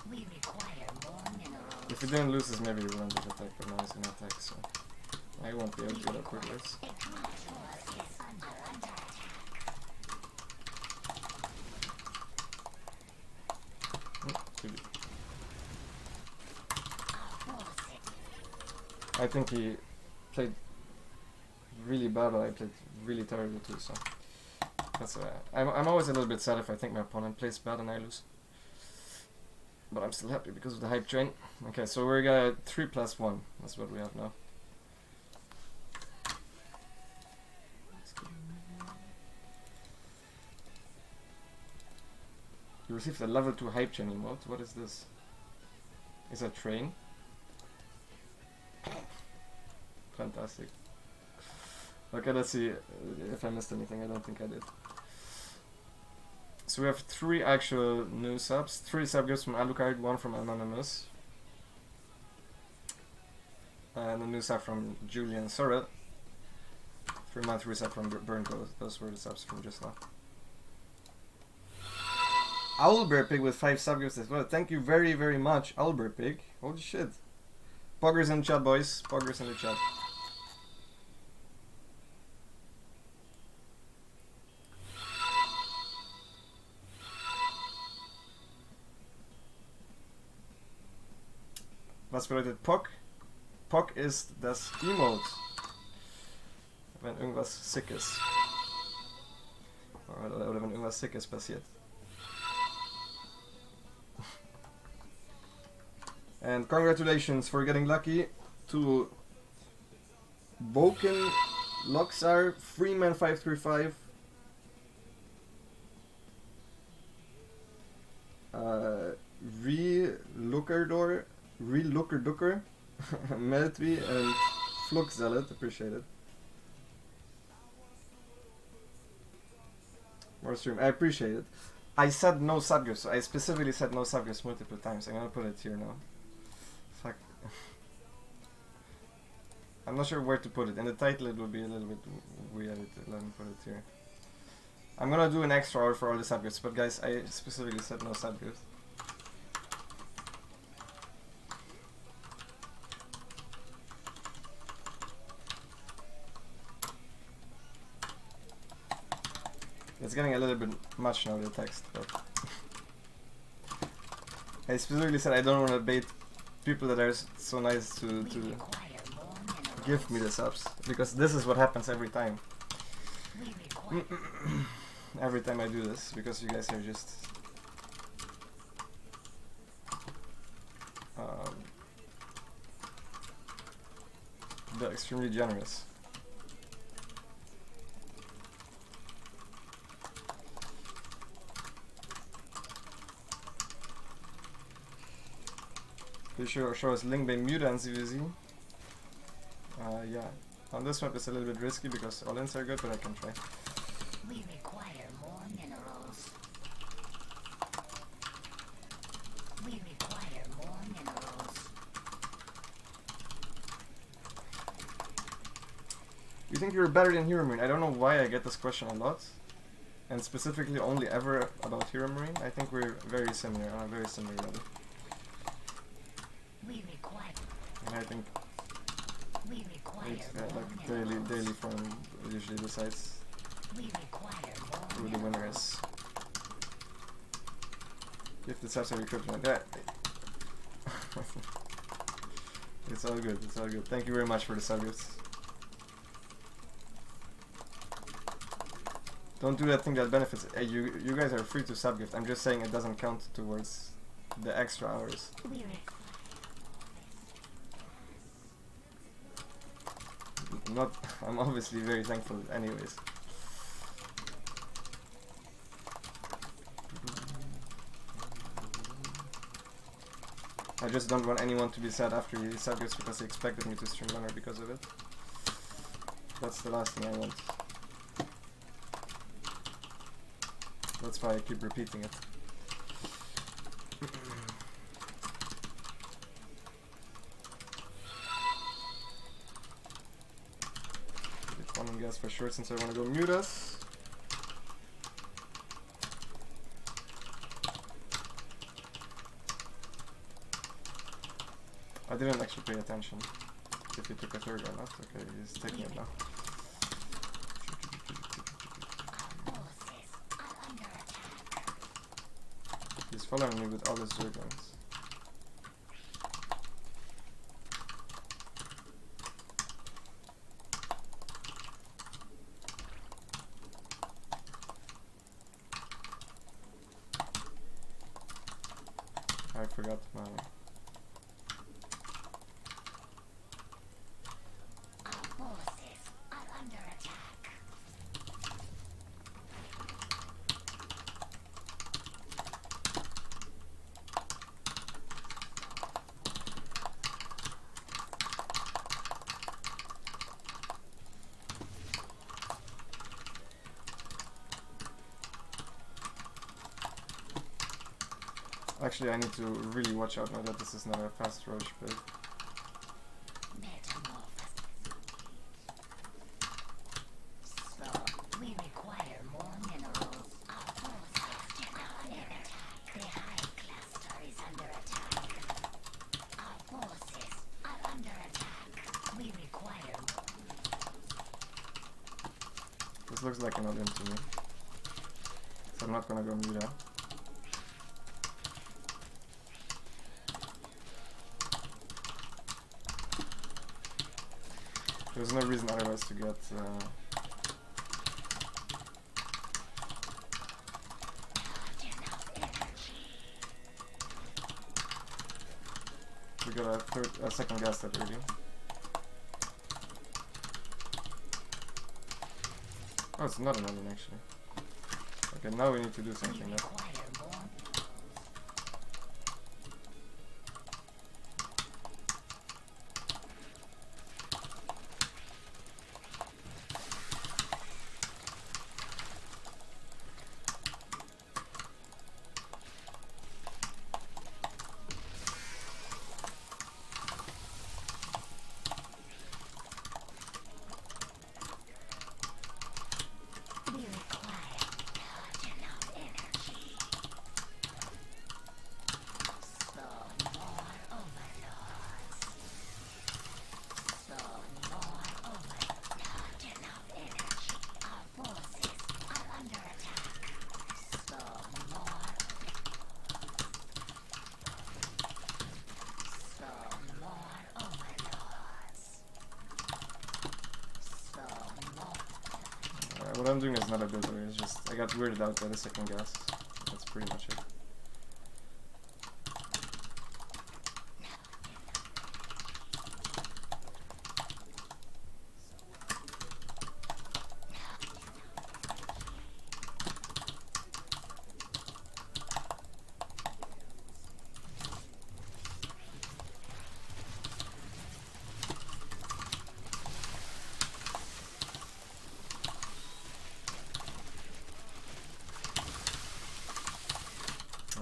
We require more minerals. If he didn't lose this, maybe he wouldn't have attacked, but now he's gonna attack, so I won't be able to get up with this. Our forces are under attack. I think he played really bad, but I played really terrible too. So that's I'm always a little bit sad if I think my opponent plays bad and I lose. But I'm still happy because of the hype train. Okay, so we're got 3+1. That's what we have now. You received a level 2 hype chain emote. What is this? Is that train? Fantastic. Okay, let's see if I missed anything. I don't think I did. So we have 3 actual new subs. 3 sub gifts from Alucard, 1 from Anonymous. And a new sub from Julian Sorrel. 3-month reset from Burnco. Those were the subs from just now. Owlbear Pig with 5 sub gifts as well. Thank you very, very much, Owlbear Pig. Holy shit. Poggers in the chat, boys. Poggers in the chat. Was bedeutet Pock? Pock ist das Emote, wenn irgendwas sick ist. Oder wenn irgendwas Sickes passiert. And congratulations for getting lucky to Boken, Loxar, Freeman535, Relookerdor, Relookerducker, Meltby, and Fluxzealot. Appreciate it. More stream. I appreciate it. I said no subgifts. I specifically said no subgifts multiple times. I'm gonna put it here now. Fuck. I'm not sure where to put it. In the title it would be a little bit weird. Let me put it here. I'm gonna do an extra hour for all the subgifts, but guys, I specifically said no subgifts. It's getting a little bit much now, the text, but I specifically said I don't want to bait people that are so nice to give me the subs, because this is what happens every time. Every time I do this, because you guys are just they're extremely generous. Please show us Lingbei Muta and CVZ. Yeah. On this map it's a little bit risky because all-ins are good, but I can try. We require more minerals. We require more minerals. You think you're better than Hero Marine? I don't know why I get this question a lot. And specifically only ever about Hero Marine. I think we're very similar, on a very similar level. We require. And I think We require like daily form usually decides We require more who the winner is. If the subs are equipped like that. It's all good, it's all good. Thank you very much for the subs. Don't do that thing that benefits. Hey, you guys are free to subgift. I'm just saying it doesn't count towards the extra hours. We require. Not, I'm obviously very thankful anyways. I just don't want anyone to be sad after he subgifts because he expected me to stream longer because of it. That's the last thing I want. That's why I keep repeating it. Quantum gas for sure since I want to go mute us. I didn't actually pay attention if he took a third or not. Okay, he's taking it now. He's following me with all his Zerglings. forgot my... Our forces are under attack. Actually, I need to really watch out now that this is not a fast rush build. So, we require more minerals. Our forces cannot attack. The high cluster is under attack. Our forces are under attack. We require more. This looks like an audience to me. So I'm not gonna go mute out. There's no reason otherwise to get we got a second gas that early. Oh, it's not another one actually. Okay, now we need to do something there. What I'm doing is not a build, it's just I got weirded out by the second gas. That's pretty much it.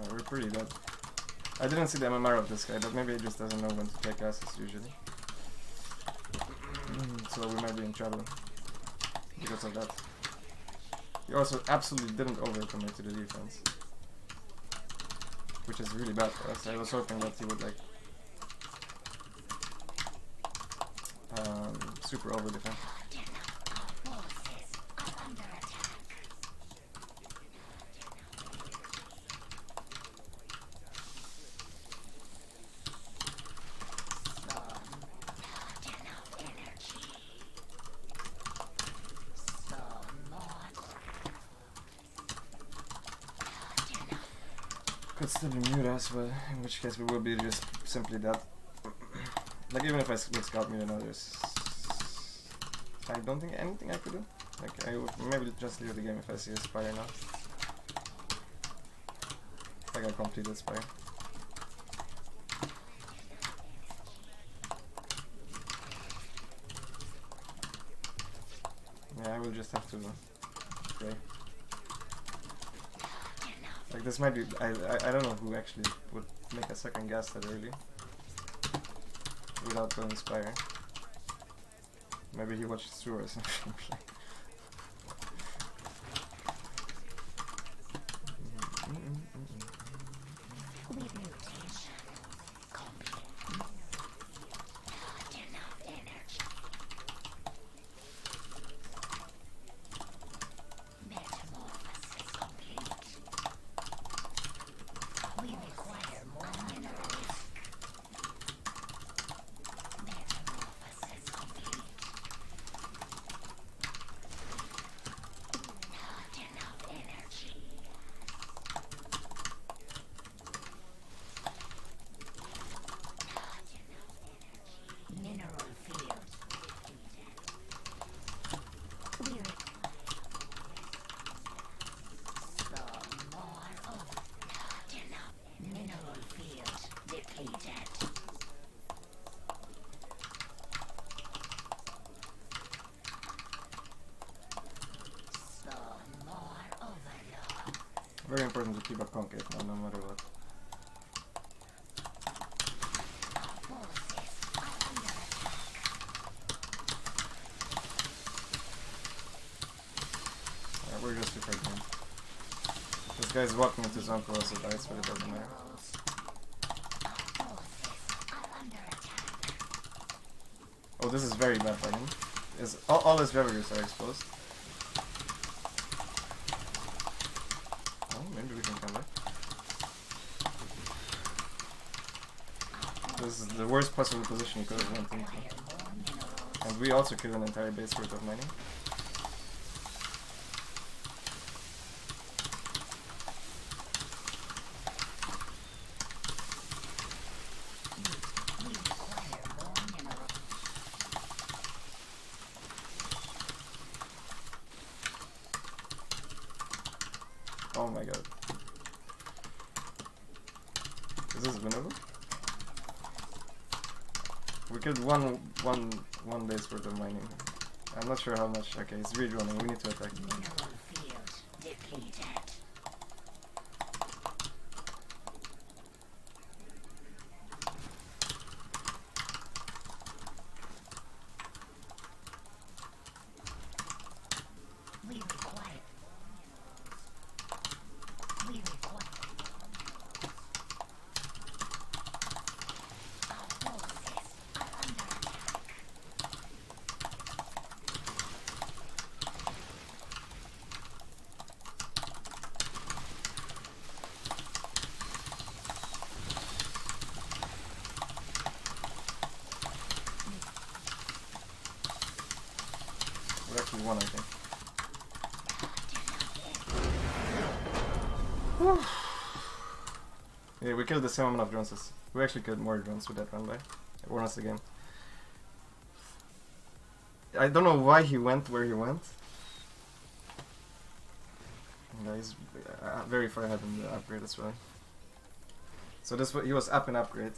We're pretty dead. I didn't see the MMR of this guy, but maybe he just doesn't know when to take gases usually. So we might be in trouble because of that. He also absolutely didn't overcommit to the defense, which is really bad for us. I was hoping that he would like super over defend. Could still be mute us, but in which case we will be just simply dead. Like even if I would scout mute and others, I don't think anything I could do. Like I would maybe just leave the game if I see a Spire now. Like I completed Spire. Yeah, I will just have to pray. Like this might be, I don't know who actually would make a second gas that early without going Spire. Maybe he watched through or something. important to keep a concave now, no matter what. We're just too far behind. This guy's walking into his own corrosive bites, but it doesn't matter. Oh, this is very bad for him. All his revivers are exposed. Oh, maybe we can come back. This is the worst possible position he could have went into. And we also killed an entire base worth of mining. Oh my god. Is this winnable? We killed one base worth of mining. I'm not sure how much. Okay, it's rerunning. We need to attack. We actually won, I think. Yeah, we killed the same amount of drones as... We actually killed more drones with that run by. It won us the game. I don't know why he went where he went. Yeah, he's very far ahead in the upgrade as well. So this he was up in upgrade.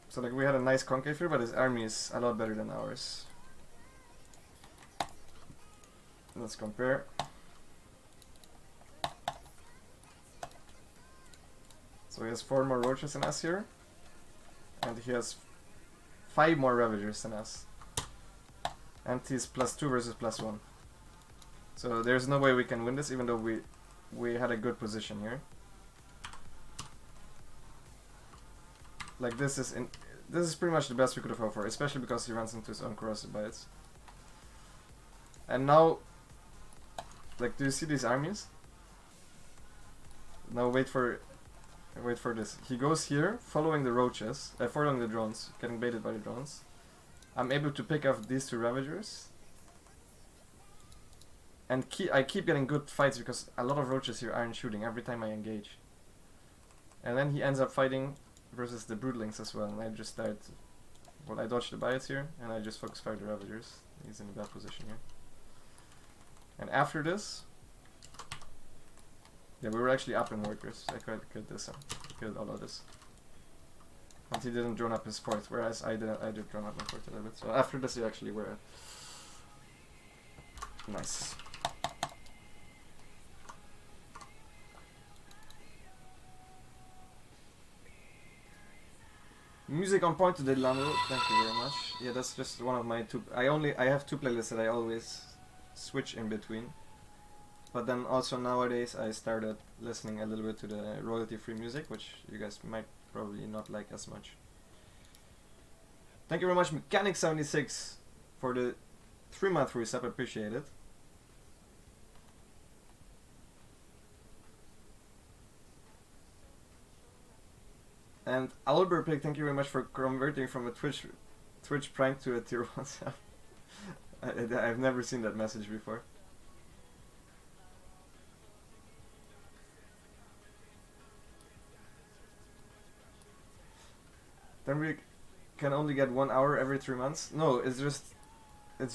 So like we had a nice concave here, but his army is a lot better than ours. Let's compare. So he has 4 more roaches than us here, and he has 5 more ravagers than us. And he's +2 versus +1. So there's no way we can win this, even though we had a good position here. Like this is pretty much the best we could have hoped for, especially because he runs into his own corrosive bites. And now, like, do you see these armies? Now wait for this. He goes here, following the roaches, following the drones, getting baited by the drones. I'm able to pick off these 2 ravagers. And I keep getting good fights because a lot of roaches here aren't shooting every time I engage. And then he ends up fighting versus the broodlings as well, and I just died. Well, I dodged the bites here, and I just focus fire the ravagers. He's in a bad position here. And after this, yeah, we were actually up in workers. I could kill this, killed all of this. And he didn't drone up his 4th, whereas I did drone up my 4th a little bit. So after this, we actually were nice. Music on point today, Lambo. Thank you very much. Yeah, that's just one of my 2. I have 2 playlists that I always switch in between. But then also nowadays I started listening a little bit to the royalty-free music, which you guys might probably not like as much. Thank you very much, Mechanic76, for the 3-month resub. I appreciate it. And Alberpig, thank you very much for converting from a Twitch Prime to a tier 1 sub. I've never seen that message before. Then we can only get 1 hour every 3 months. No, it's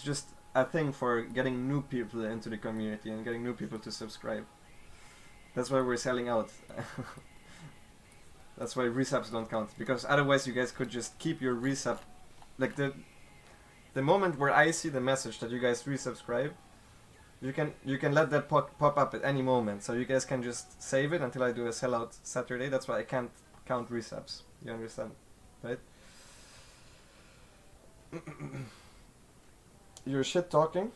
just a thing for getting new people into the community and getting new people to subscribe. That's why we're selling out. That's why resubs don't count, because otherwise you guys could just keep your resub like the moment where I see the message that you guys resubscribe, you can let that pop up at any moment, so you guys can just save it until I do a sellout Saturday. That's why I can't count resubs. You understand, right? You're shit talking.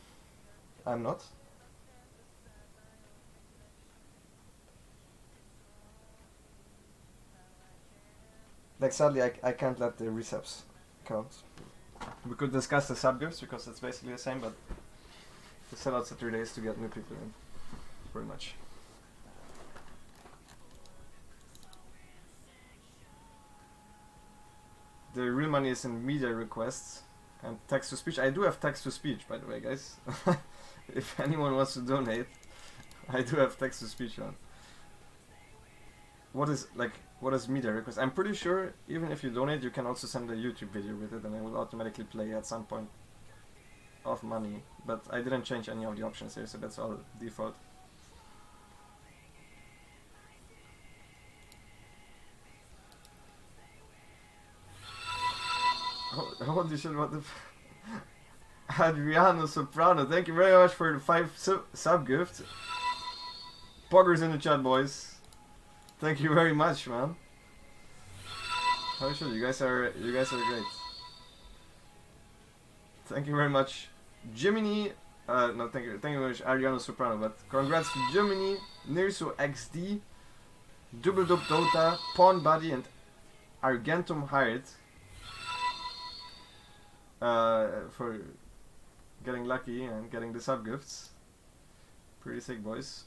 I'm not. Like sadly, I can't let the resubs count. We could discuss the subgifts because it's basically the same, but the sellout Saturday is to get new people in, pretty much. The real money is in media requests and text to speech. I do have text to speech, by the way, guys. If anyone wants to donate, I do have text to speech on. What is media request? I'm pretty sure even if you donate, you can also send a YouTube video with it, and it will automatically play at some point of money. But I didn't change any of the options here, so that's all default. Holy shit! What the? Adriano Soprano, thank you very much for the 5 sub gift. Poggers in the chat, boys. Thank you very much, man. Holy shit, you guys are great. Thank you very much, Jiminy. No, thank you very much, Ariano Soprano. But congrats to Jiminy, Nirso XD, Double Dub Dota, Pawn Buddy, and Argentum Hired for getting lucky and getting the sub gifts. Pretty sick, boys.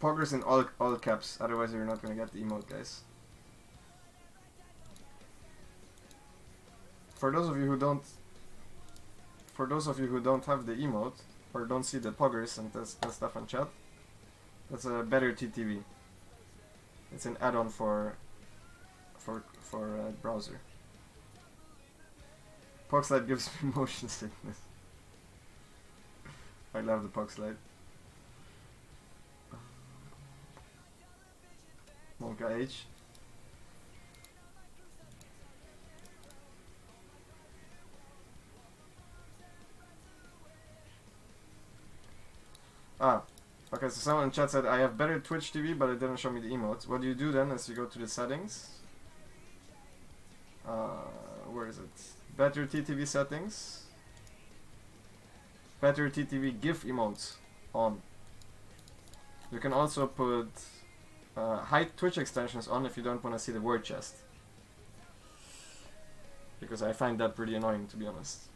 Poggers in all caps, otherwise you're not gonna get the emote, guys. For those of you who don't have the emote or don't see the poggers and that stuff on chat, that's a better TTV. It's an add-on for browser. Pogslide gives me motion sickness. I love the Pogslide. Monka H. Okay, so someone in chat said I have better Twitch TV, but it didn't show me the emotes. What do you do then is you go to the settings. Where is it? Better TTV settings. Better TTV GIF emotes on. You can also put hide Twitch extensions on if you don't want to see the word chest. Because I find that pretty annoying, to be honest.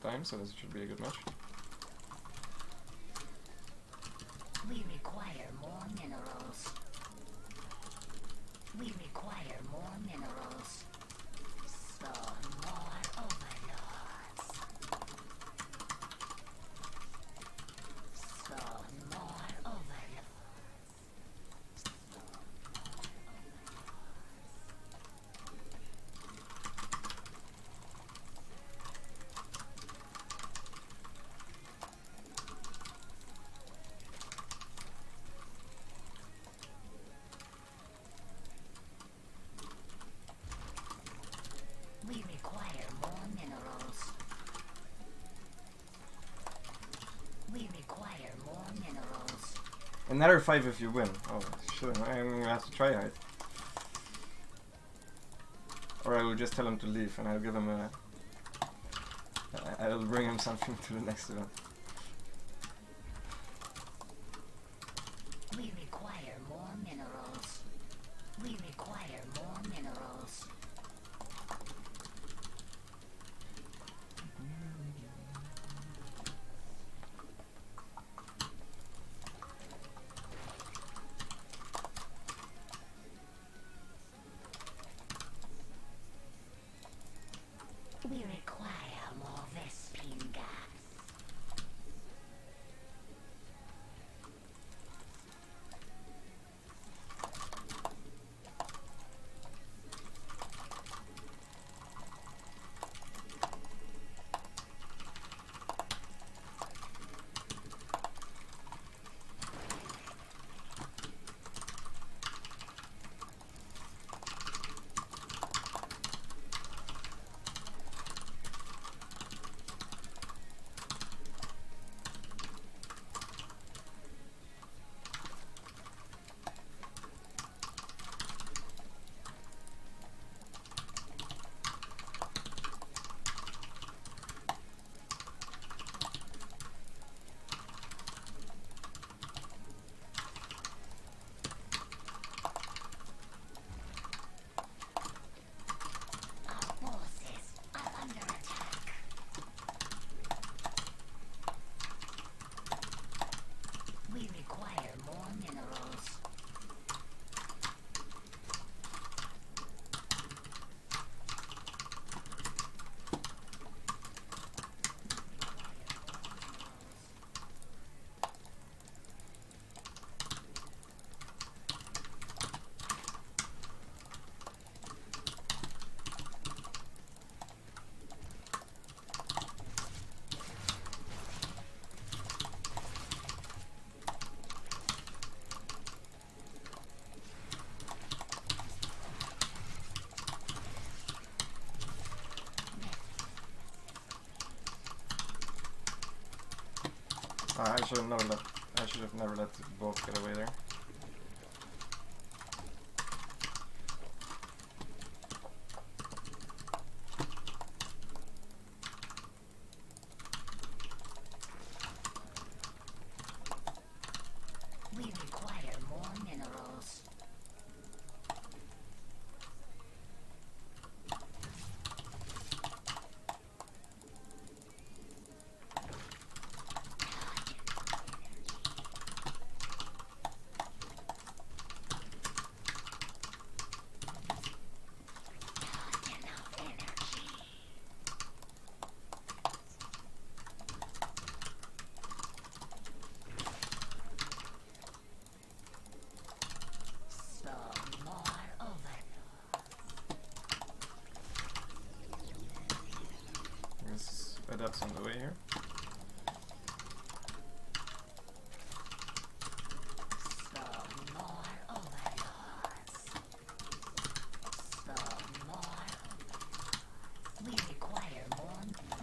Time, so this should be a good match. We require more minerals. We require more minerals. Spawn more overlords. Spawn more overlords. We require more minerals. We require more minerals. Another 5 if you win. Oh shit, I'm gonna have to try hard. Or I will just tell him to leave and I'll give him a... I'll bring him something to the next event. We require more minerals. We require more minerals. I should have never let. I should have never let both get away there. We require more minerals. That's on the way here. We require more.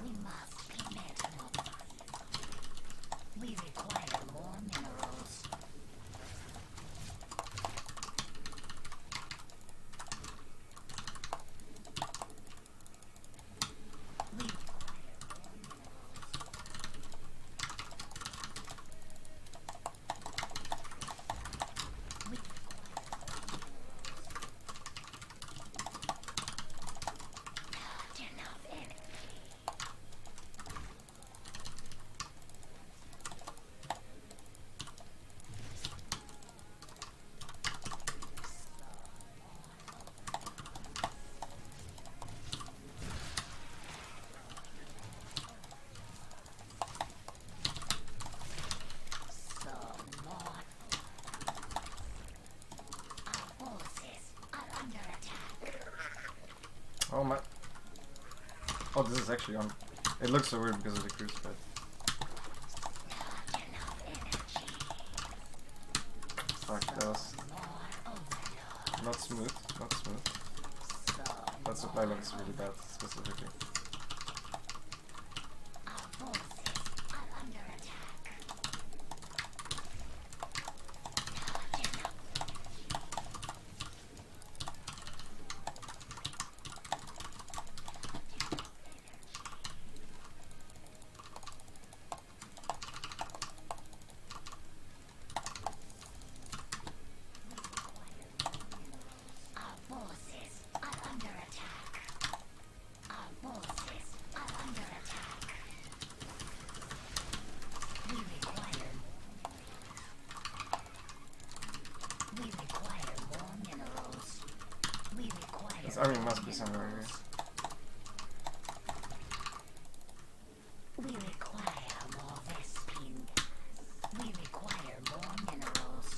We must commit more. We require more minerals. Oh my. Oh, this is actually on. It looks so weird because of the cruise pad. Fuck, that was not smooth, not smooth. That supply looks really bad, specifically. This army must be somewhere here. We require more Vespine gas. We require more minerals.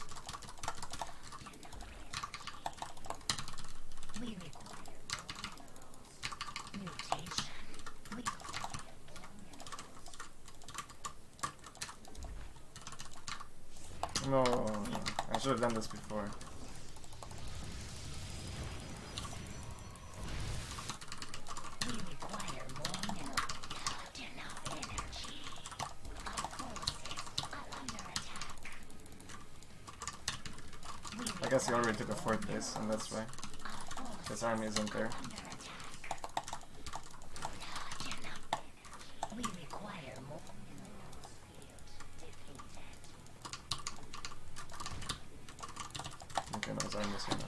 We require more minerals. Mutation. We require more minerals. No, I should have done this before. I guess he already took a fort base, and that's why his army isn't there. Okay, no, his army is here now.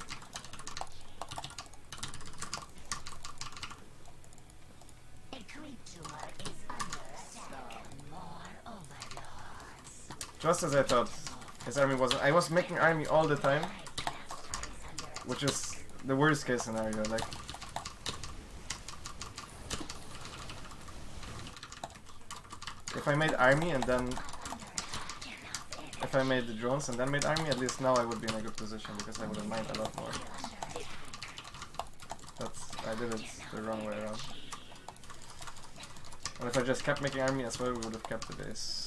Just as I thought, his army wasn't. I was making army all the time, which is the worst case scenario. Like, if I made army and then if I made the drones and then made army, at least now I would be in a good position because I would have mined a lot more. I did it the wrong way around. And if I just kept making army as well, we would have kept the base.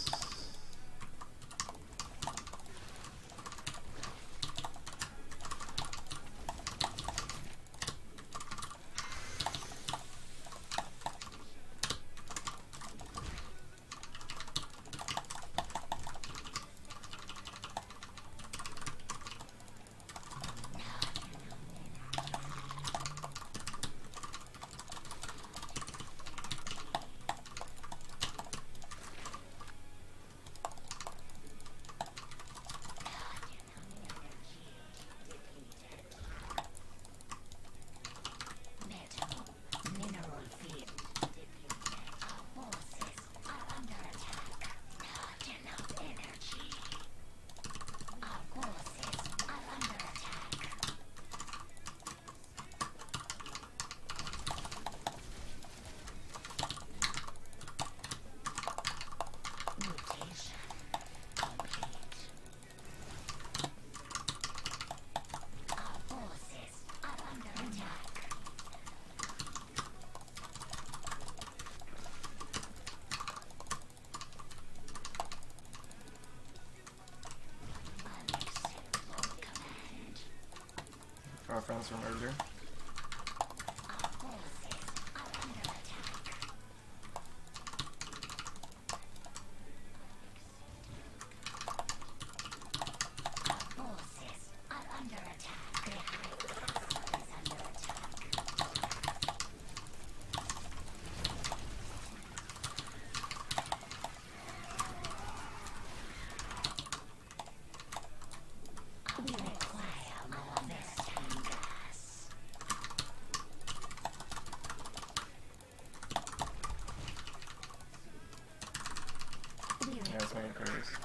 our friends from earlier. Yeah, it's making crazy.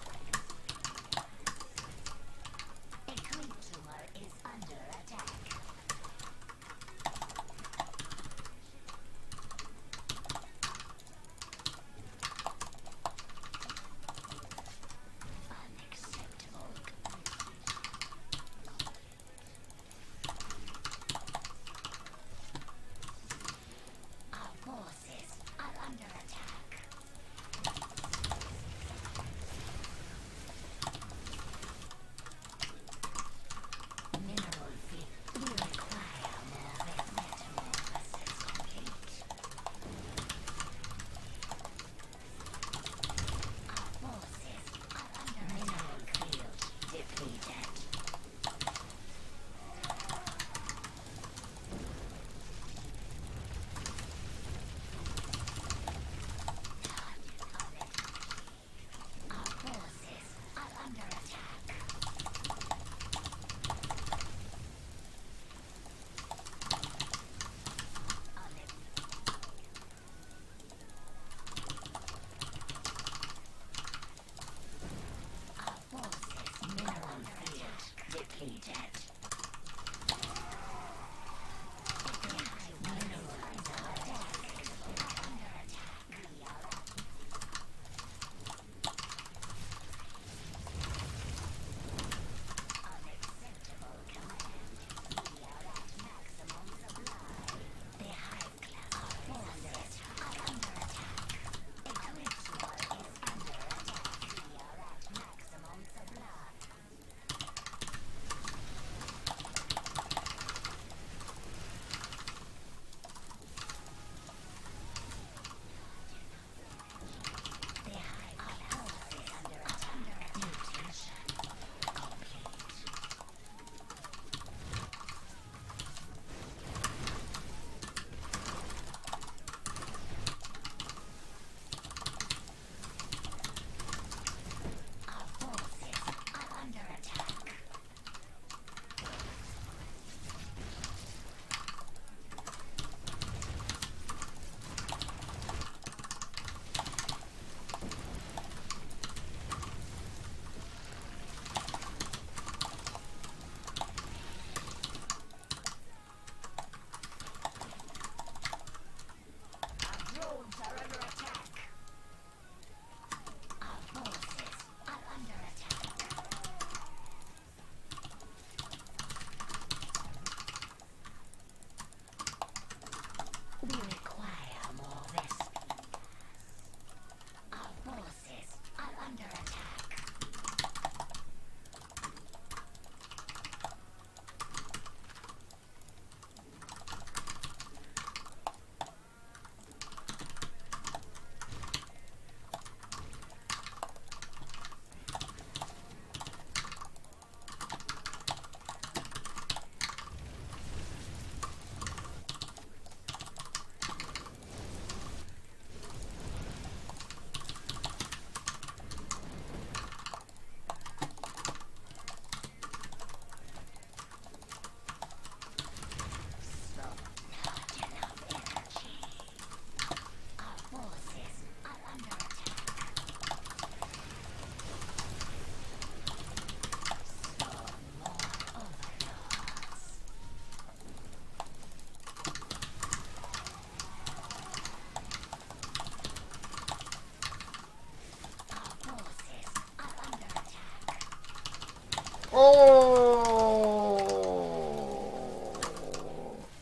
Oh!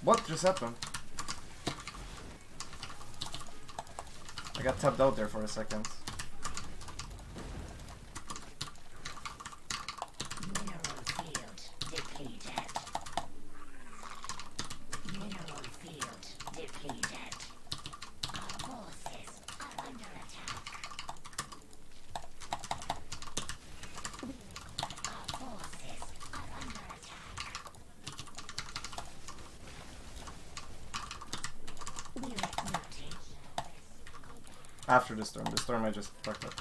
What just happened? I got tapped out there for a second. After the storm. The storm I just fucked up.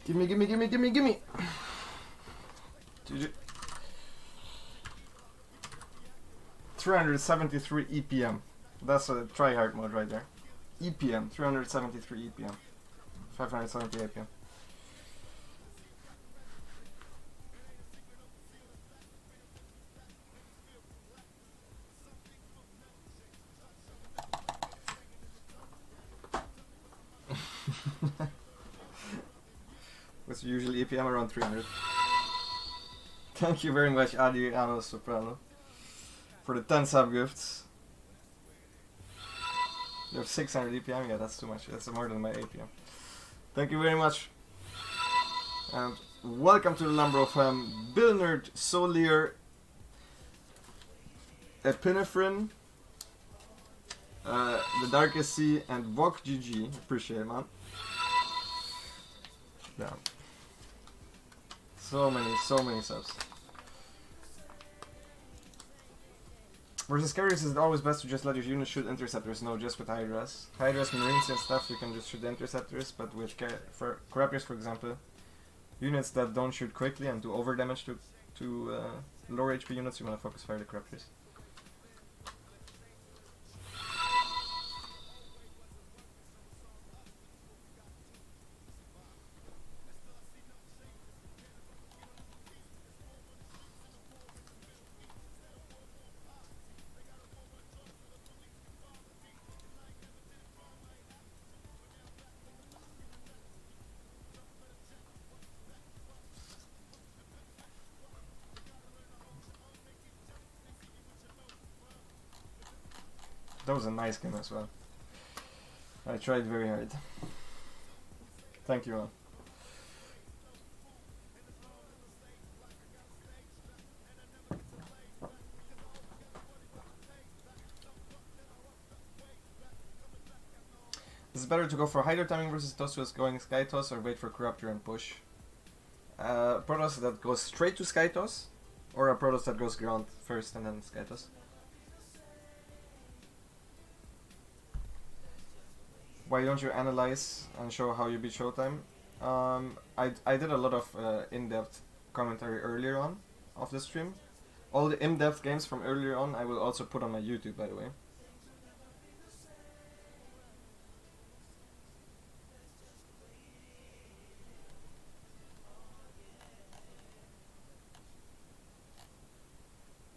Gimme, gimme, gimme, gimme, gimme! GG. 373 EPM. That's a tryhard mode right there. EPM, 373 EPM. 570 APM. It's usually EPM around 300. Thank you very much, Adriano Soprano, for the 10 sub gifts. You have 600 EPM? Yeah, that's too much. That's more than my APM. Thank you very much. And welcome to the Lambo fam. Bill Nerd, Solier, Epinephrine, The Darkest Sea, and Vok GG. Appreciate it, man. Yeah. So many subs. Versus carriers, is it always best to just let your unit shoot interceptors? No, just with Hydras. Hydras, Marines and stuff, you can just shoot the interceptors, but with for Corruptors, for example, units that don't shoot quickly and do over damage to lower HP units, you want to focus fire the Corruptors. That was a nice game as well. I tried very hard. Thank you all. Is it better to go for Hydro timing versus Toss going Sky Toss or wait for Corruptor and push? Protoss that goes straight to Sky Toss or a Protoss that goes ground first and then Sky Toss? Why don't you analyze and show how you beat Showtime? I did a lot of in-depth commentary earlier on of the stream. All the in-depth games from earlier on I will also put on my YouTube, by the way.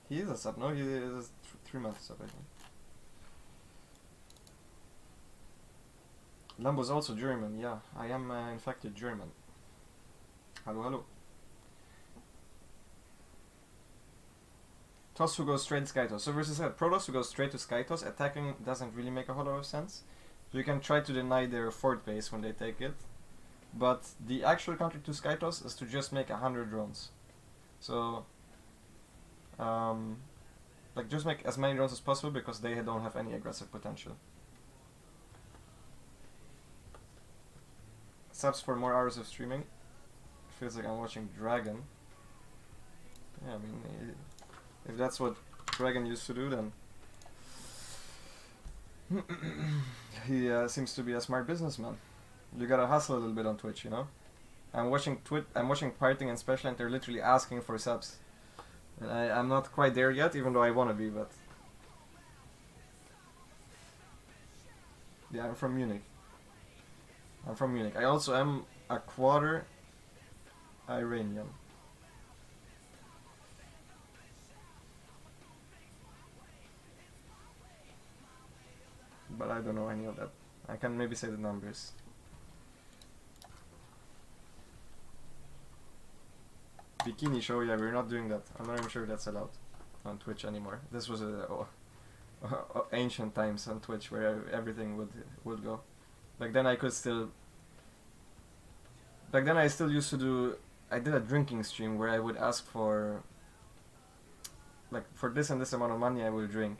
He is a sub, no? He is a 3-month sub, I think. Lambo's also German, yeah. I am in fact a German. Hello, hello. Toss who goes straight Sky Toss. So versus that, Protoss who goes straight to Sky Toss, attacking doesn't really make a whole lot of sense. So you can try to deny their fort base when they take it. But the actual counter to Sky Toss is to just make 100 drones. So, like just make as many drones as possible because they don't have any aggressive potential. Subs for more hours of streaming. Feels like I'm watching Dragon. Yeah, I mean, if that's what Dragon used to do, then he seems to be a smart businessman. You gotta hustle a little bit on Twitch, you know? I'm watching Parting and Special, and they're literally asking for subs. And I'm not quite there yet, even though I want to be, but... Yeah, I'm from Munich. I also am a quarter Iranian. But I don't know any of that. I can maybe say the numbers. Bikini show, yeah, we're not doing that. I'm not even sure that's allowed on Twitch anymore. This was ancient times on Twitch where everything would go. Back then I still used to do... I did a drinking stream where I would ask for... Like, for this and this amount of money I will drink.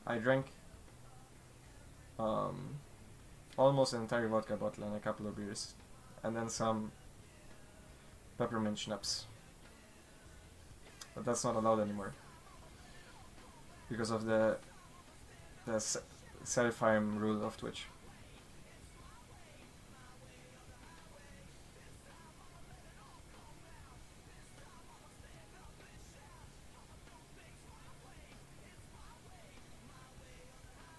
I drank... almost an entire vodka bottle and a couple of beers. And then some peppermint schnapps. But that's not allowed anymore. Because of the self-harm rule of Twitch.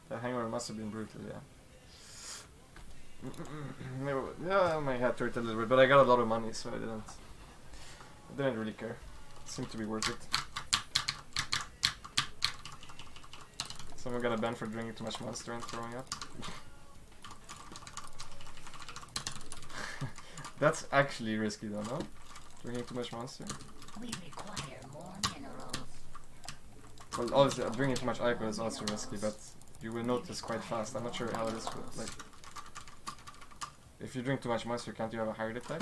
The hangover must have been brutal, yeah. Yeah, my head hurt a little bit, but I got a lot of money, so I didn't really care. It seemed to be worth it. Someone got a ban for drinking too much Monster and throwing up. That's actually risky though, no? Drinking too much Monster? We require more minerals. Well, obviously, drinking too much alcohol is also risky, but you will notice quite fast. I'm not sure how it is, but like... If you drink too much Monster, can't you have a heart attack?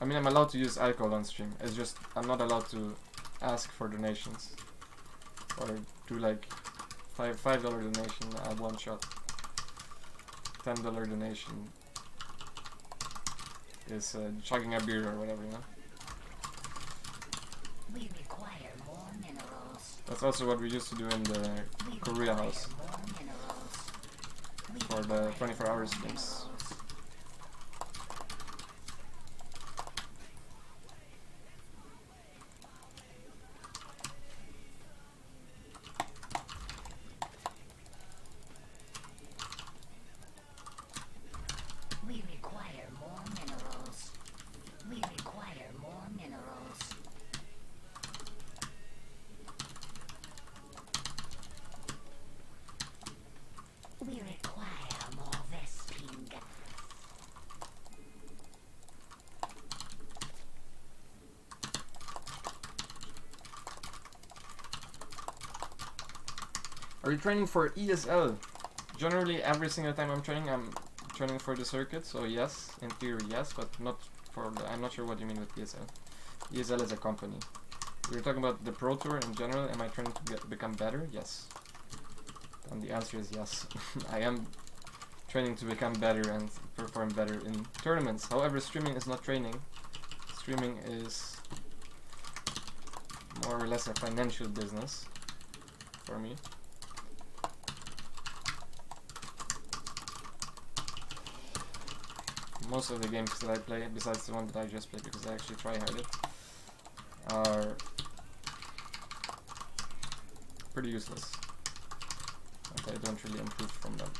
I mean, I'm allowed to use alcohol on stream. It's just, I'm not allowed to ask for donations. Or do like $5 donation at one shot. $10 donation is chugging a beer or whatever, you know? We require more minerals. That's also what we used to do in the Korea house. For the 24-hour streams. We require more minerals. We require more minerals. We require more Vespine gas. Are you training for ESL? Generally, every single time I'm training for the circuit, so yes, in theory yes, but not for the... I'm not sure what you mean with ESL. ESL is a company. You're talking about the Pro Tour in general, am I training to become better? Yes. And the answer is yes. I am training to become better and perform better in tournaments. However, streaming is not training. Streaming is more or less a financial business for me. Most of the games that I play, besides the one that I just played because I actually tryharded, are pretty useless. And I don't really improve from them.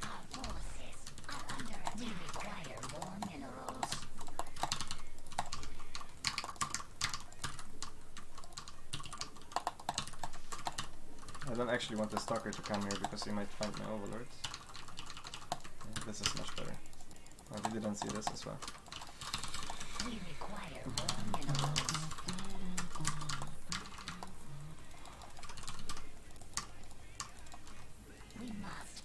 Our forces are under attack. We require more minerals. I don't actually want the stalker to come here because he might find my overlords. Yeah, this is much better. I didn't see this as well. We require more minerals. We must.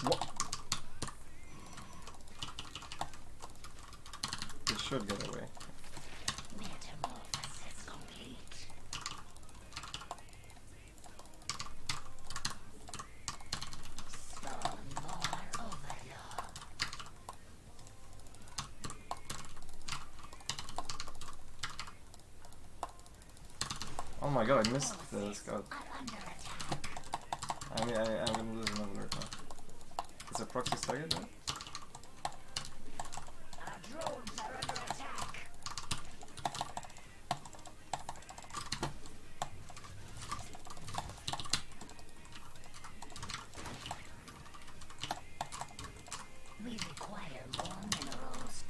What? It should get away. Metamorphosis complete. my god, I missed the scout. I mean, I'm gonna lose another alert now. It's a proxy target now? Our drones are under attack. We require more minerals.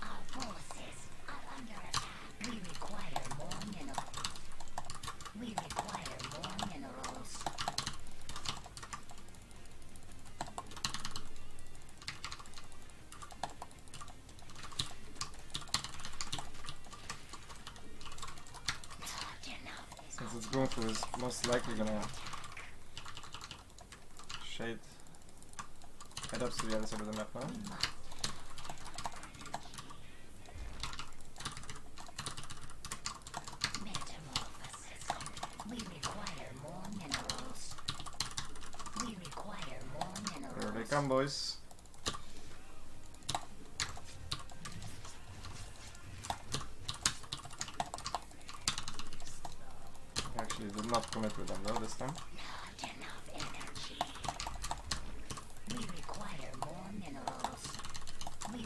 Our forces are under attack. We require more minerals. We require more minerals. Not enough. Since it's going for his, most likely gonna shade head up to the other side of the map now. Metamorphosis. We require more minerals. We require more minerals. Here they come, boys. Actually did not commit with them though this time. Not enough energy. We require more minerals. We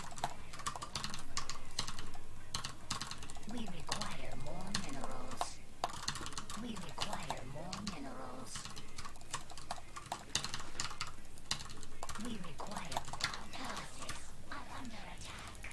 require more minerals. We require more minerals. We require our forces are under attack.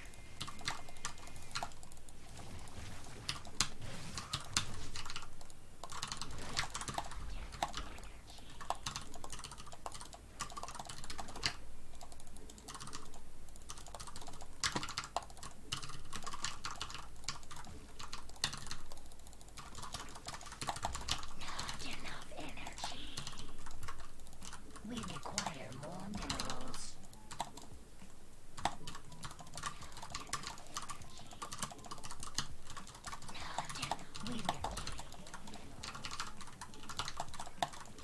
Not enough energy. We require more minerals. We require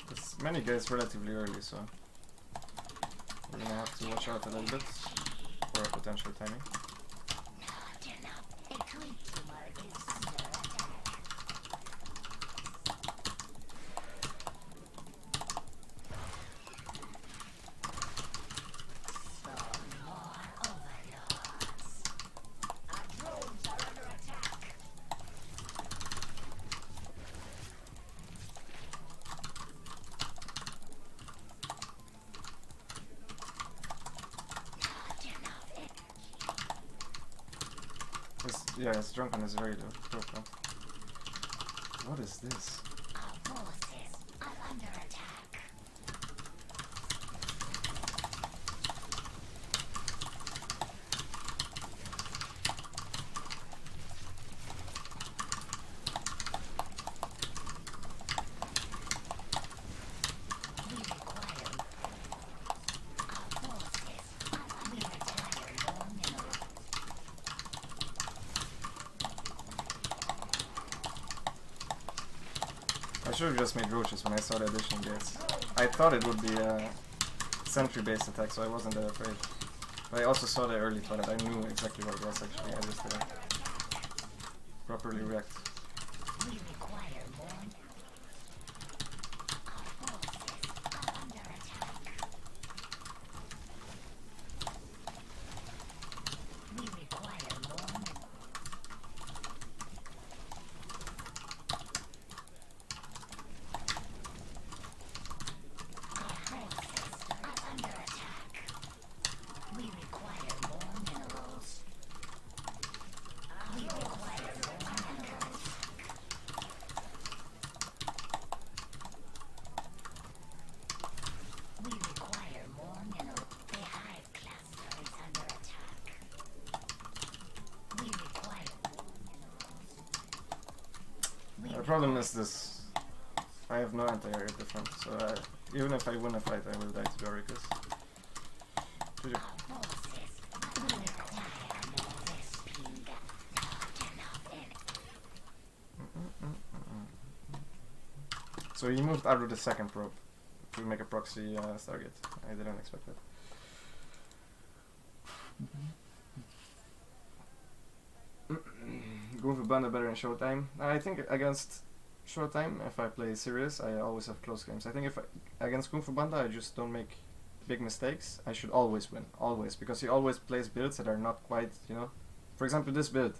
This many guys relatively early, so we're gonna have to watch out a little bit for a potential timing. not enough. A tweet tumor is under attack. Spawn more overlords. Our drones are under attack. Not enough energy. Yeah, his drunken is very low. Profile. What is this? Our forces are under attack. We require our forces. We require more minerals. I should have just made roaches when I saw the additional gates. I thought it would be a sentry-based attack, so I wasn't that afraid. But I also saw the early toilet. I knew exactly what it was actually. I just didn't properly react. We require more. Our forces are under attack. We require more. Our forces are under attack. We require more minerals. We require more minerals. We require more minerals. The hive cluster is under attack. We require more minerals. The problem is this. I have no anti-air defense, so even if I win a fight, I will die to Doricus. Our forces. We require more Vesping. Not enough energy. So he moved out of the second probe to make a proxy Stargate. I didn't expect that. Going for Banda better in showtime. I think against short time, if I play serious, I always have close games. I think if against Kung Fu Banda, I just don't make big mistakes. I should always win, always, because he always plays builds that are not quite, you know. For example, this build.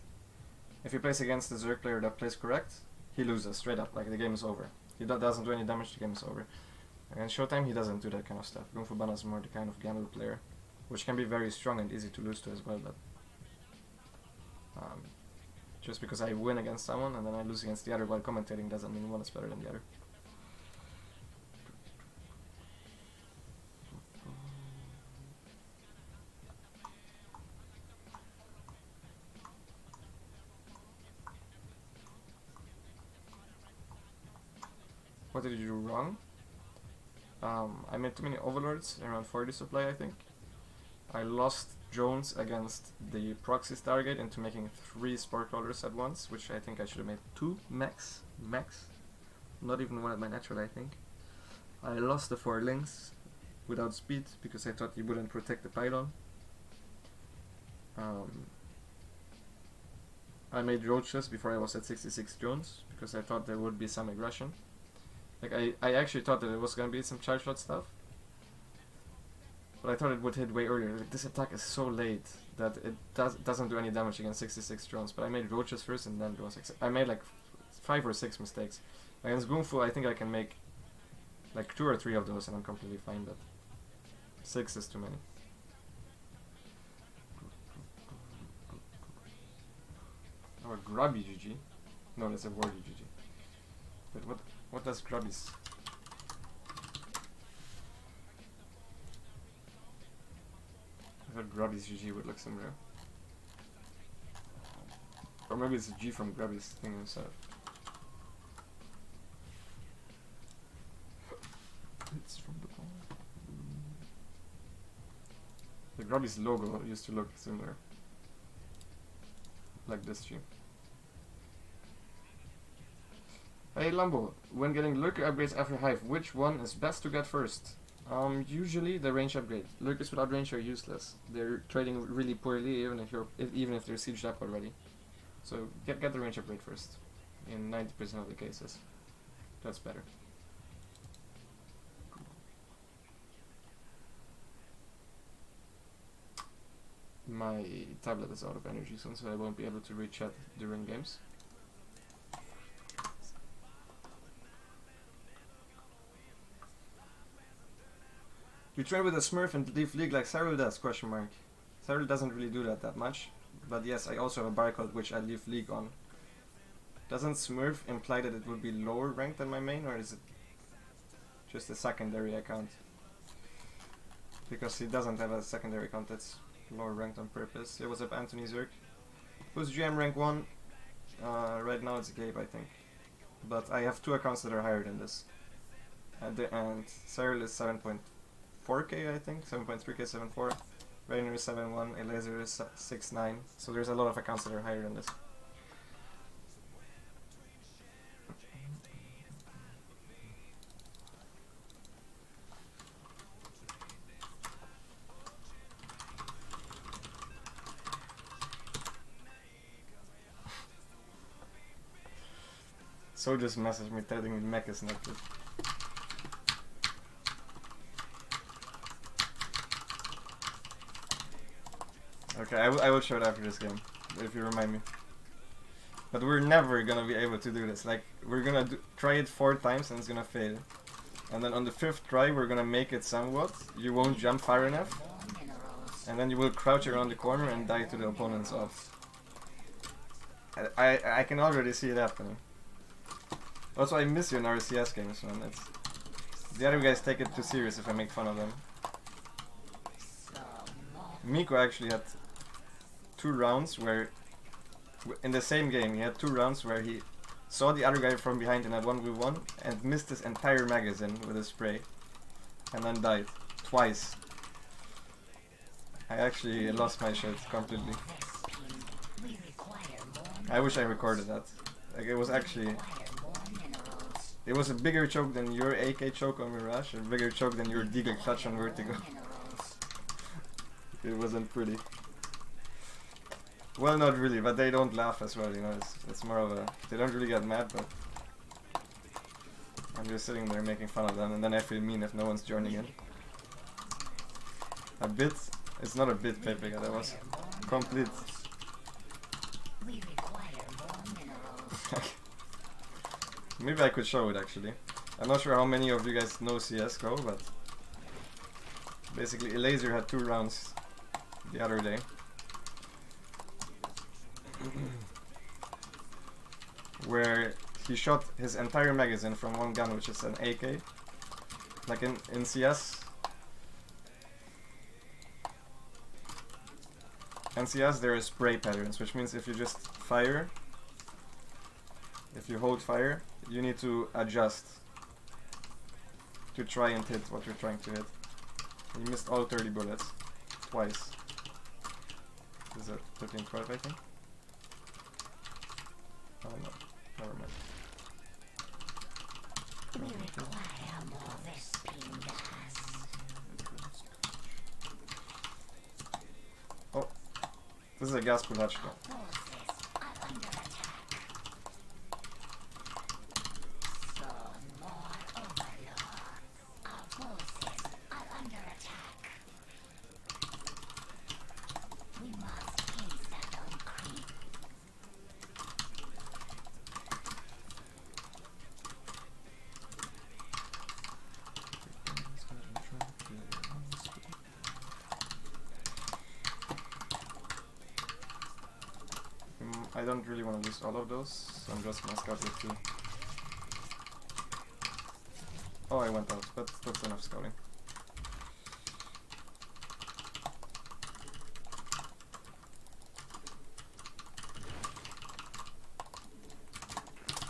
If he plays against the Zerg player that plays correct, he loses straight up. Like the game is over. He doesn't do any damage. The game is over. Against Showtime, he doesn't do that kind of stuff. Kung Fu Banda is more the kind of gamble player, which can be very strong and easy to lose to as well. But just because I win against someone and then I lose against the other while commentating doesn't mean one is better than the other. What did you do wrong? I made too many overlords, around 40 supply I think. I lost drones against the proxy Stargate into making 3 spore crawlers at once, which I think I should have made 2 max. Not even one at my natural, I think. I lost the 4 links without speed because I thought he wouldn't protect the pylon. I made roaches before I was at 66 drones because I thought there would be some aggression. Like I actually thought that it was gonna be some charge shot stuff, but I thought it would hit way earlier. Like, this attack is so late that it doesn't do any damage against 66 drones. But I made roaches first and then drones. I made like 5 or 6 mistakes. Against Goonfu, I think I can make like 2 or 3 of those and I'm completely fine. But 6 is too many. Or Grubby GG. No, that's a Wardy GG. But what does Grubby's? I thought Grubby's GG would look similar. Or maybe it's a G from Grubby's thing himself. It's from the ball. The Grubby's logo used to look similar. Like this G. Hey Lambo, when getting lurker upgrades after Hive, which one is best to get first? Usually the range upgrade. Lurkers without range are useless. They're trading really poorly even if they're sieged up already. So get the range upgrade first. In 90% of the cases. That's better. My tablet is out of energy soon, so I won't be able to read chat during games. You train with a Smurf and leave League like Cyril does? Question mark. Cyril doesn't really do that much, but yes, I also have a barcode which I leave League on. Doesn't Smurf imply that it would be lower ranked than my main, or is it just a secondary account? Because he doesn't have a secondary account that's lower ranked on purpose. Hey, what's up, Anthony Zerk? Who's GM rank 1? Right now it's Gabe, I think. But I have 2 accounts that are higher than this. And Cyril is 7.4k, I think. 7.3k, 7.4. Rainer is 7.1. Elazer is 6.9. So there's a lot of accounts that are higher than this. So just messaged me telling me mech is not good. Okay, I will show it after this game, if you remind me. But we're never gonna be able to do this. Like, we're gonna try it 4 times and it's gonna fail. And then on the 5th try we're gonna make it somewhat. You won't jump far enough. And then you will crouch around the corner and die to the opponent's off. I can already see it happening. Also, I miss you in RCS games, man. The other guys take it too serious if I make fun of them. Miko actually had 2 rounds where, in the same game, he had 2 rounds where he saw the other guy from behind in a 1v1 and missed his entire magazine with a spray. And then died. Twice. I actually lost my shit completely. I wish I recorded that. Like, it was actually... It was a bigger choke than your AK choke on Mirage, a bigger choke than your Deagle clutch on Vertigo. It wasn't pretty. Well, not really, but they don't laugh as well, you know, it's more of a... They don't really get mad, but... I'm just sitting there making fun of them, and then I feel mean if no one's joining in. A bit? It's not a bit, Pepe, that was complete. We require more minerals. Maybe I could show it actually. I'm not sure how many of you guys know CSGO, but basically Elaser had 2 rounds the other day. Where he shot his entire magazine from one gun, which is an AK. Like in CS. In CS there are spray patterns, which means if you just fire, if you hold fire, you need to adjust to try and hit what you're trying to hit. You missed all 30 bullets. Twice. This is a 13-12, I think. Oh no, never mind. We require more Vespine gas. Oh, this is a gas production. Forces are under attack. So more overlords. Our forces are under attack. We must face that on creep. I don't really want to lose all of those, so I'm just gonna scout with 2. Oh, I went out, but that's enough scouting.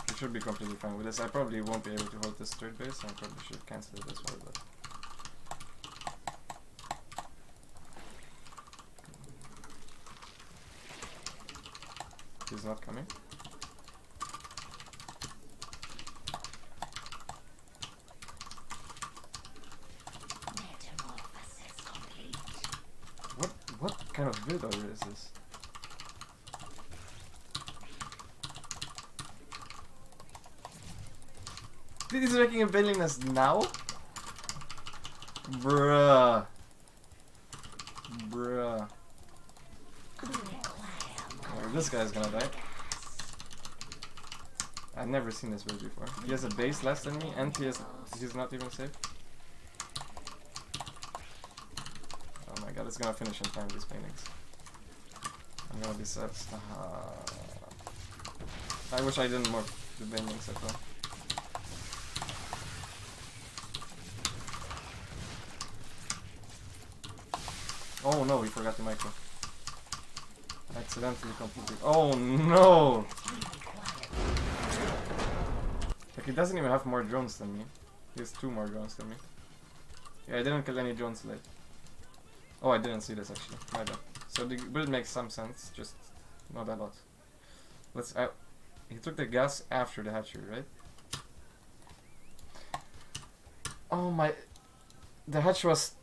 I should be completely fine with this. I probably won't be able to hold this 3rd base, I probably should cancel it as well, but... He's not coming. Metamorphosis complete. What kind of build order is this? Dude, he's making a building nest now? Bruh. Bruh. Oh, this guy's gonna die. I've never seen this build before. He has a base less than me, and he's not even safe. Oh my god, it's gonna finish in time, these paintings. I'm gonna be sad. I wish I didn't morph the paintings at all. Oh no, we forgot the micro. Accidentally completed. Oh no! Like, he doesn't even have more drones than me. He has 2 more drones than me. Yeah, I didn't kill any drones late. Oh, I didn't see this actually. My bad. So the build makes some sense, just not a lot. Let's. He took the gas after the hatchery, right? Oh my! The hatch was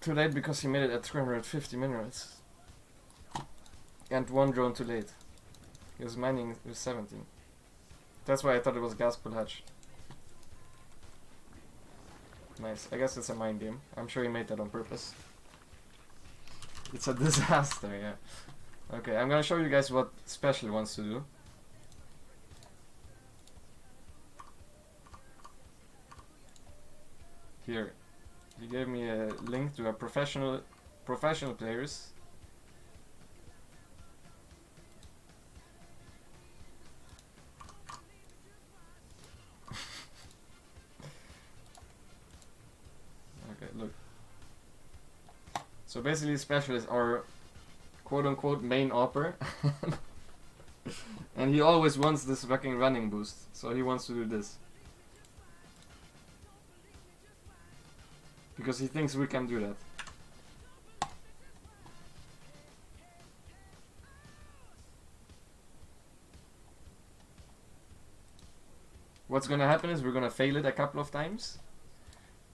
too late because he made it at 350 minerals. And 1 drone too late. He was mining with 17. That's why I thought it was gas pull hatch. Nice. I guess it's a mind game. I'm sure he made that on purpose. It's a disaster, yeah. Okay, I'm gonna show you guys what Special wants to do. Here. He gave me a link to a professional players. Okay, look. So basically Special is our quote-unquote main opper. And he always wants this fucking running boost. So he wants to do this. Because he thinks we can do that. What's gonna happen is we're gonna fail it a couple of times.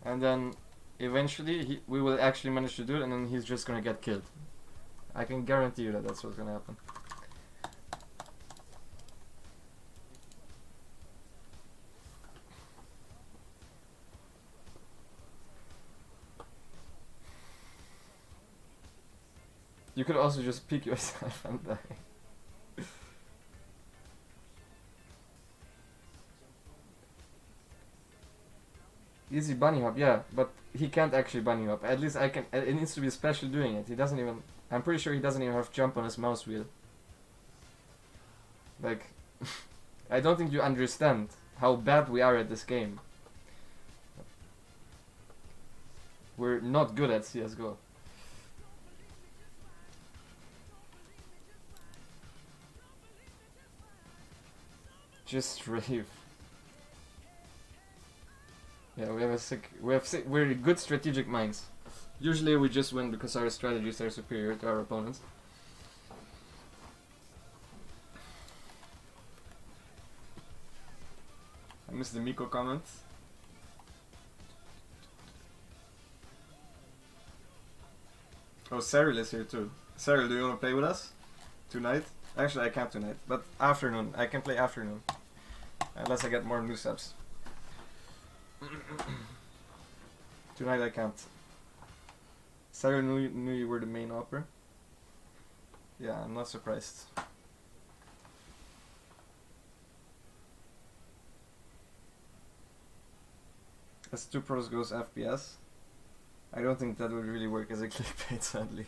And then eventually we will actually manage to do it, and then he's just gonna get killed. I can guarantee you that that's what's gonna happen. You could also just pick yourself and die. Easy bunny hop, yeah, but he can't actually bunny hop. At least I can. It needs to be special doing it. He doesn't even. I'm pretty sure he doesn't even have jump on his mouse wheel. Like, I don't think you understand how bad we are at this game. We're not good at CSGO. Just rave. Yeah, we're good strategic minds. Usually we just win because our strategies are superior to our opponents. I missed the Miko comment. Oh, Cyril is here too. Cyril, do you want to play with us tonight? Actually, I can't tonight, but afternoon. I can play afternoon. Unless I get more new subs. Tonight I can't. Cyril knew you were the main opera. Yeah, I'm not surprised. As 2 pros goes FPS, I don't think that would really work as a clickbait, sadly.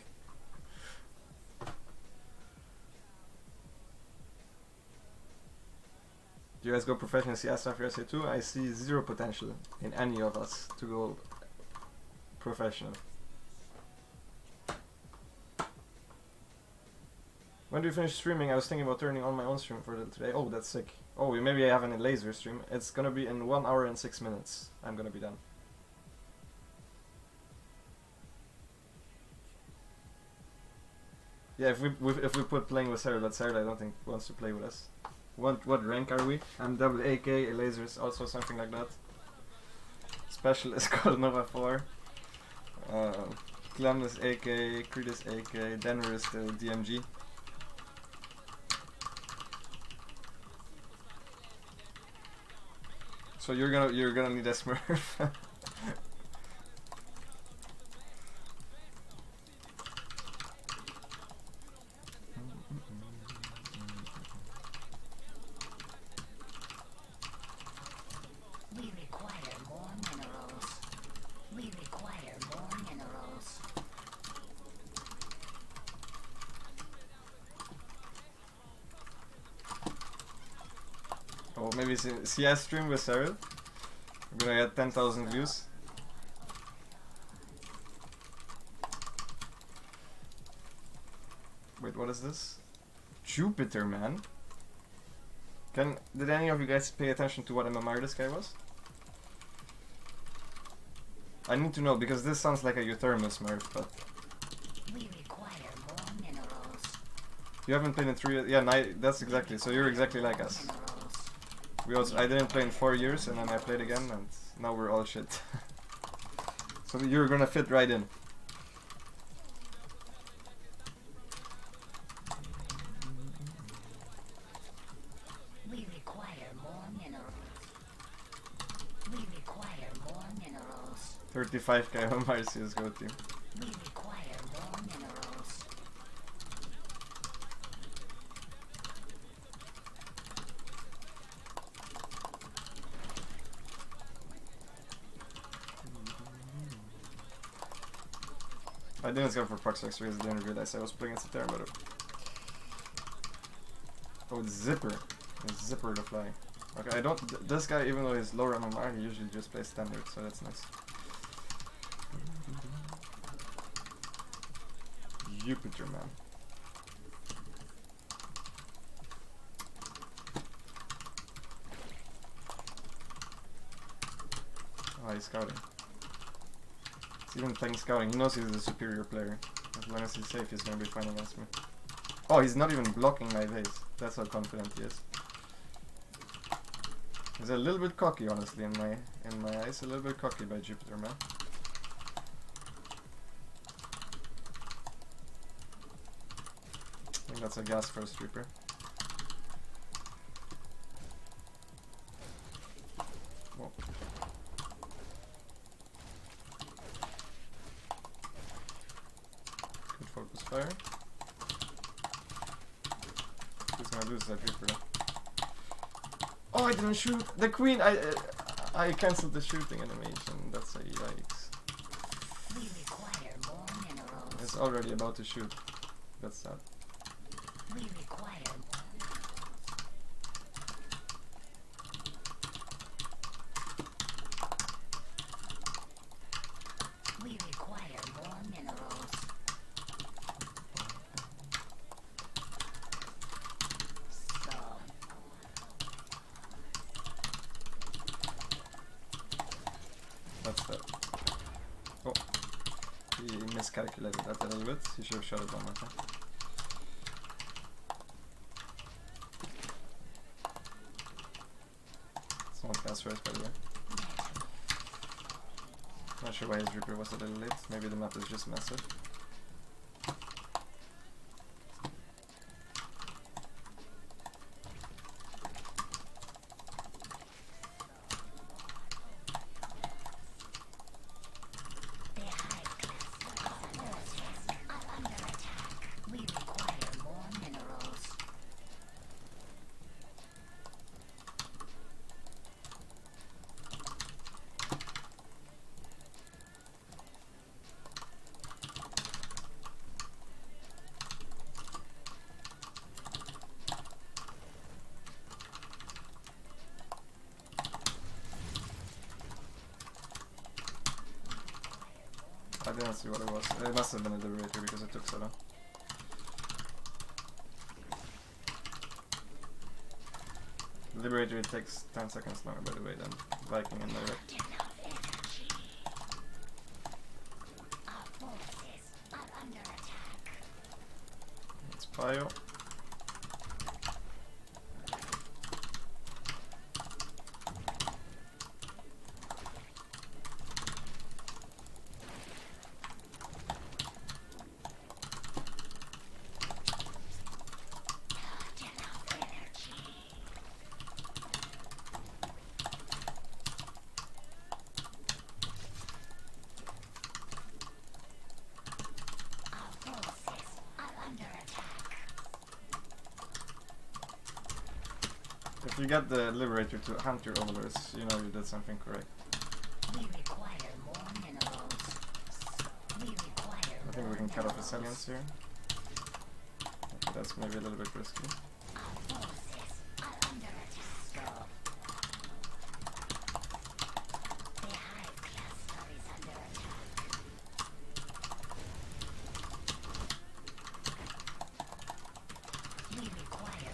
Do you guys go professional CS after SA2? I see zero potential in any of us to go professional. When do you finish streaming? I was thinking about turning on my own stream for today. Oh, that's sick. Oh, maybe I have a laser stream. It's gonna be in 1 hour and 6 minutes. I'm gonna be done. Yeah, if we put playing with Sarah, but Sarah I don't think wants to play with us. What rank are we? I'm double AK, a laser is also something like that. Special is called Nova 4. Clem is AK, Creed is AK, Denver is the DMG. So you're gonna need a Smurf. We require more minerals. We require more minerals. Oh, maybe CS stream with Sarah. We're gonna get 10,000 views. Wait, what is this? Jupiter, man. Did any of you guys pay attention to what MMR this guy was? I need to know because this sounds like a Euthermal Smurf, but We require more minerals. you haven't played in 3 years. Yeah, that's exactly. So you're exactly like us. I didn't play in 4 years, and then I played again, and now we're all shit. So you're gonna fit right in. We require more minerals. We require more minerals. 35k on my CSGO team. We require more minerals. I didn't go for Prox X because I didn't realize I was playing against the Terminator. Oh, it's Zipper. It's Zipper the fly. Okay, this guy, even though he's lower MMR, he usually just plays standard, so that's nice. Jupiter, man. Oh, he's scouting. He's even playing scouting. He knows he's the superior player. As long as he's safe, he's gonna be fine against me. Oh, he's not even blocking my base. That's how confident he is. He's a little bit cocky, honestly, in my eyes. A little bit cocky by Jupiter, man. I think that's a gas first Reaper. Whoa. Good focus fire. gonna lose that Reaper though. Oh, I didn't shoot the queen. I cancelled the shooting animation. That's a yikes. We require more minerals. It's already about to shoot. That's sad. We require more minerals. We require more minerals. So That's that. Oh, he miscalculated that a little bit. He should have shot it one more time. Someone cast first, by the way. Not sure why his Reaper was a little late. Maybe the map is just massive. the high cluster of forces are under attack. We require more minerals. I didn't see what it was. It must have been a Liberator because it took so long. Liberator, it takes 10 seconds longer, by the way, than Viking and Direct. Enough energy. Our forces are under attack. It's Pio. Not enough energy. Our forces are under attack. If you get the Liberator to hunt your overlords, you know you did something correct. We require more minerals. We require I think we can cut off his Hellions here. Okay, that's maybe a little bit risky. Our forces are under attack. The hive cluster is under attack. We require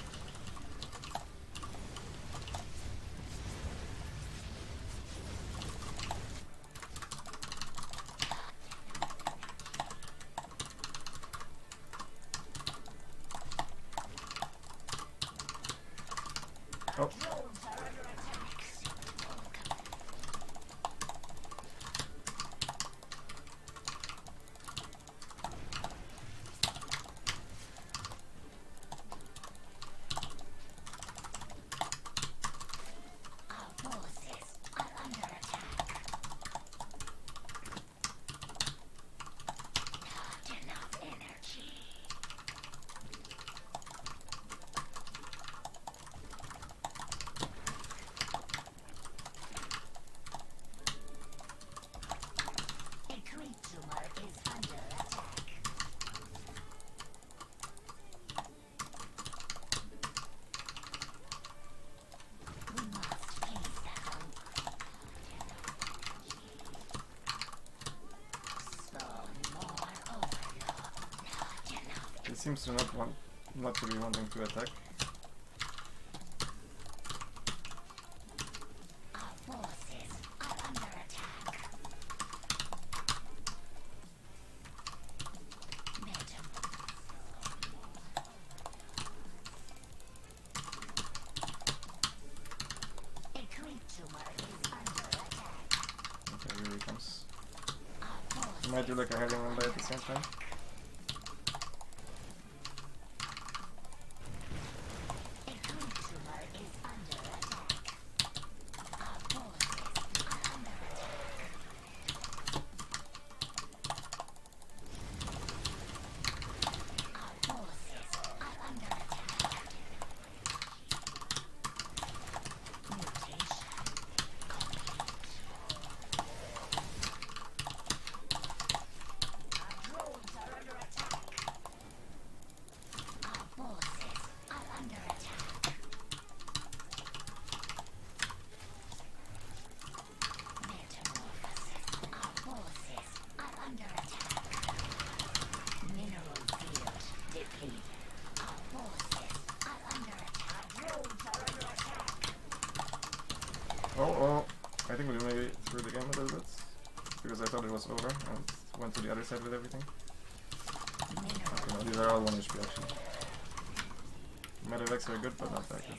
Oh, drones are under attack. Our forces are under attack. Not enough energy. A great tumor is under attack. We must face that hunger. Spawn more overload. Not enough. he seems to not to be wanting to attack. Our forces are under attack. Metam. A great tumor is under attack. Okay, here he comes. Our forces He might do like a Hellion one by at the same time. A great tumor is under attack. Our forces are under attack. Our forces are under attack. was over and went to the other side with everything. Okay, no, these are all 1 HP actually. Medevacs are good, but not that good.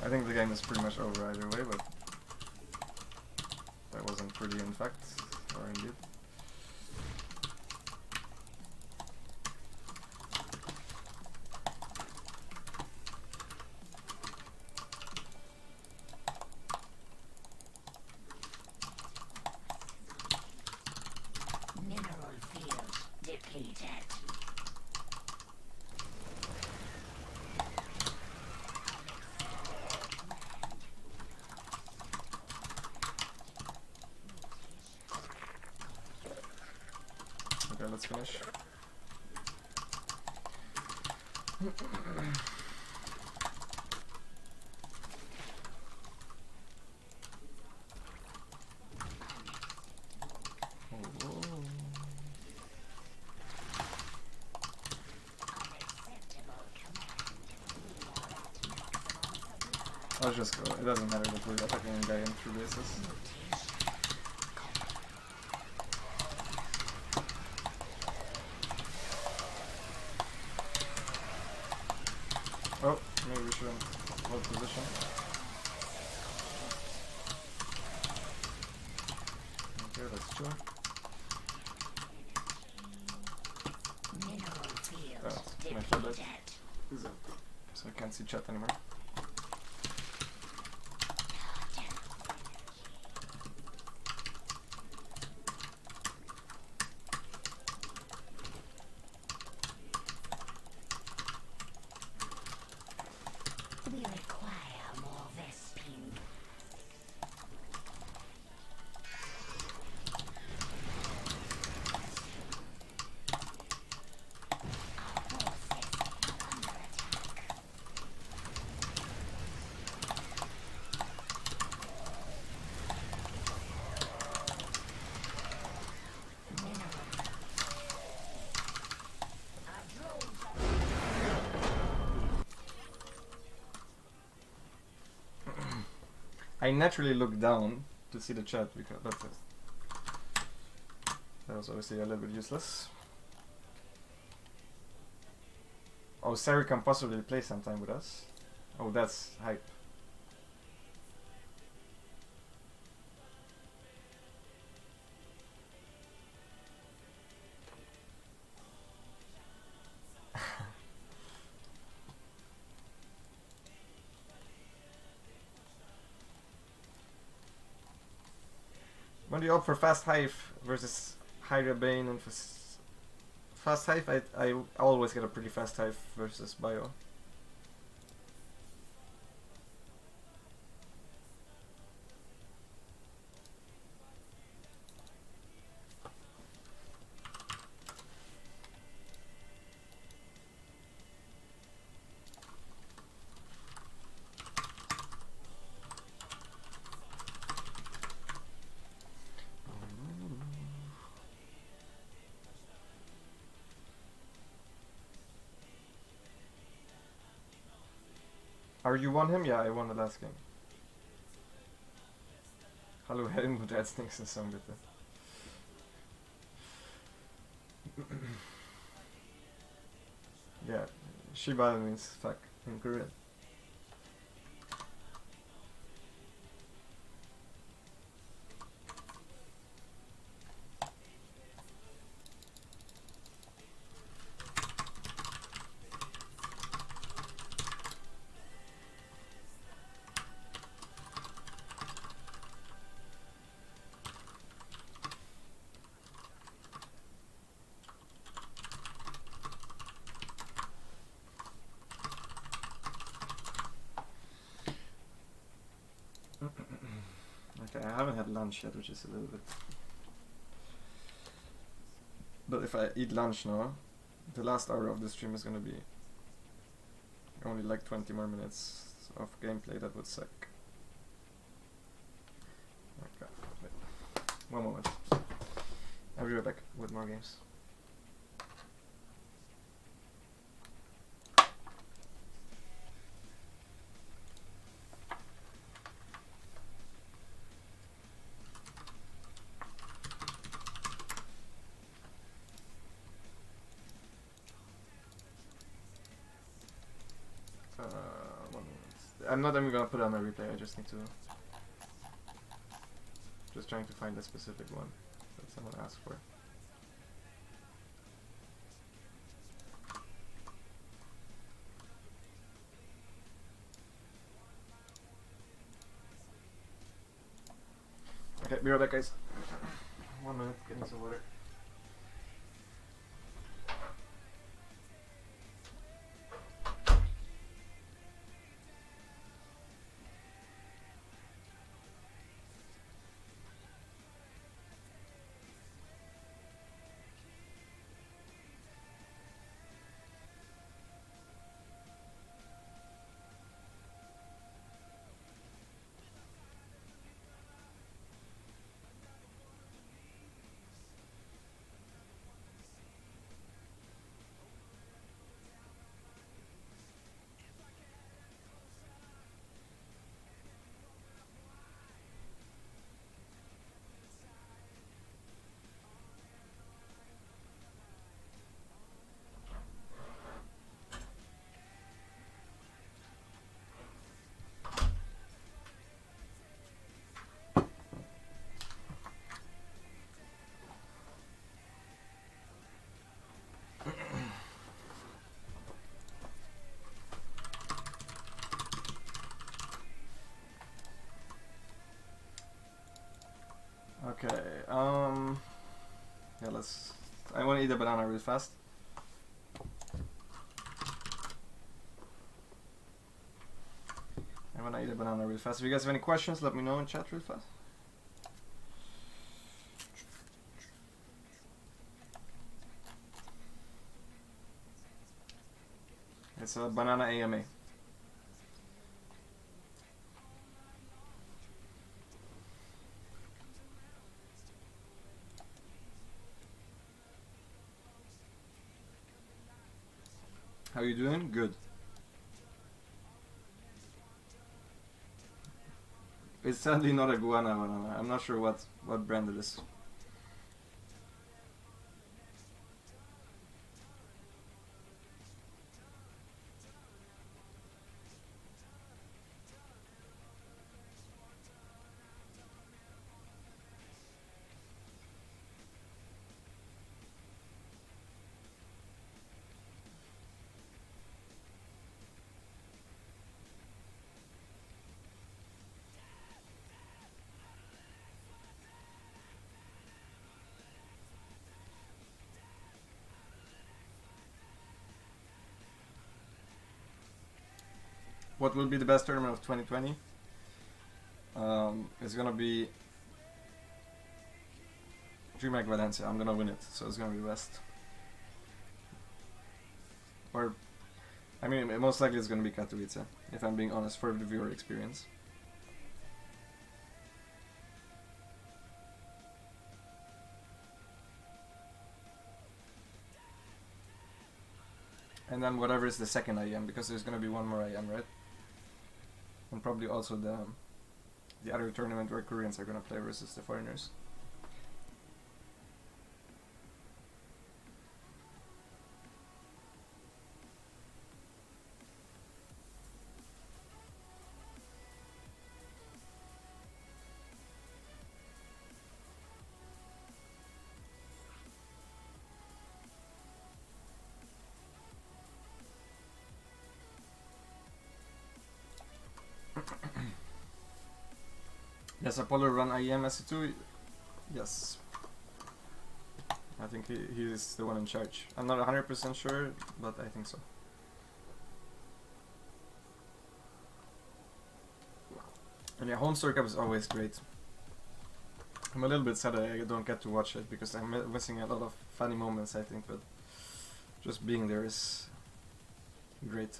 I think the game is pretty much over either way, but that wasn't pretty in fact, or indeed. Mineral field depleted. Okay, let's finish. I'll just go. It doesn't matter that we're attacking a guy in 2 bases. Oh, maybe we shouldn't hold position. Okay, let's chill. Mineral field Oh, my depleted. favorite. So I can't see chat anymore. We require more Vespine. Our forces are under attack. Mineral. Our drones are I naturally look down to see the chat because that was obviously a little bit useless. Oh, Sari can possibly play sometime with us. Oh, that's hype. When do you opt for fast hive versus Hydra Bane and Fast Hive. I always get a pretty fast Hive versus Bio. Are you won him? Yeah, I won the last game. Hallo Helmut, als nächstes Song bitte. Yeah, Shiba means fuck in Korean. Okay, I haven't had lunch yet, which is a little bit. But if I eat lunch now, the last hour of the stream is gonna be only like 20 more minutes of gameplay. That would suck. Okay, wait. One moment. I'll be right back with more games. One minute. I'm not even gonna put it on my replay. I just need to. Just trying to find a specific one that someone asked for. Okay, be right back, guys. 1 minute, getting some water. Okay, yeah, let's. I want to eat a banana real fast. I want to eat a banana real fast. If you guys have any questions, let me know in chat real fast. It's a banana AMA. How you doing? Good. It's sadly not a guana banana. I'm not sure what brand it is. What will be the best tournament of 2020? It's gonna be DreamHack Valencia. I'm gonna win it, so it's gonna be best. Or, I mean, most likely it's gonna be Katowice, if I'm being honest, for the viewer experience. And then whatever is the second IM, because there's gonna be one more IM, right? And probably also the other tournament where Koreans are gonna play versus the foreigners. Does Apollo run IEM SC2? Yes. I think he is the one in charge. I'm not 100% sure, but I think so. And yeah, Homestar Cup is always great. I'm a little bit sad I don't get to watch it because I'm missing a lot of funny moments, I think, but just being there is great.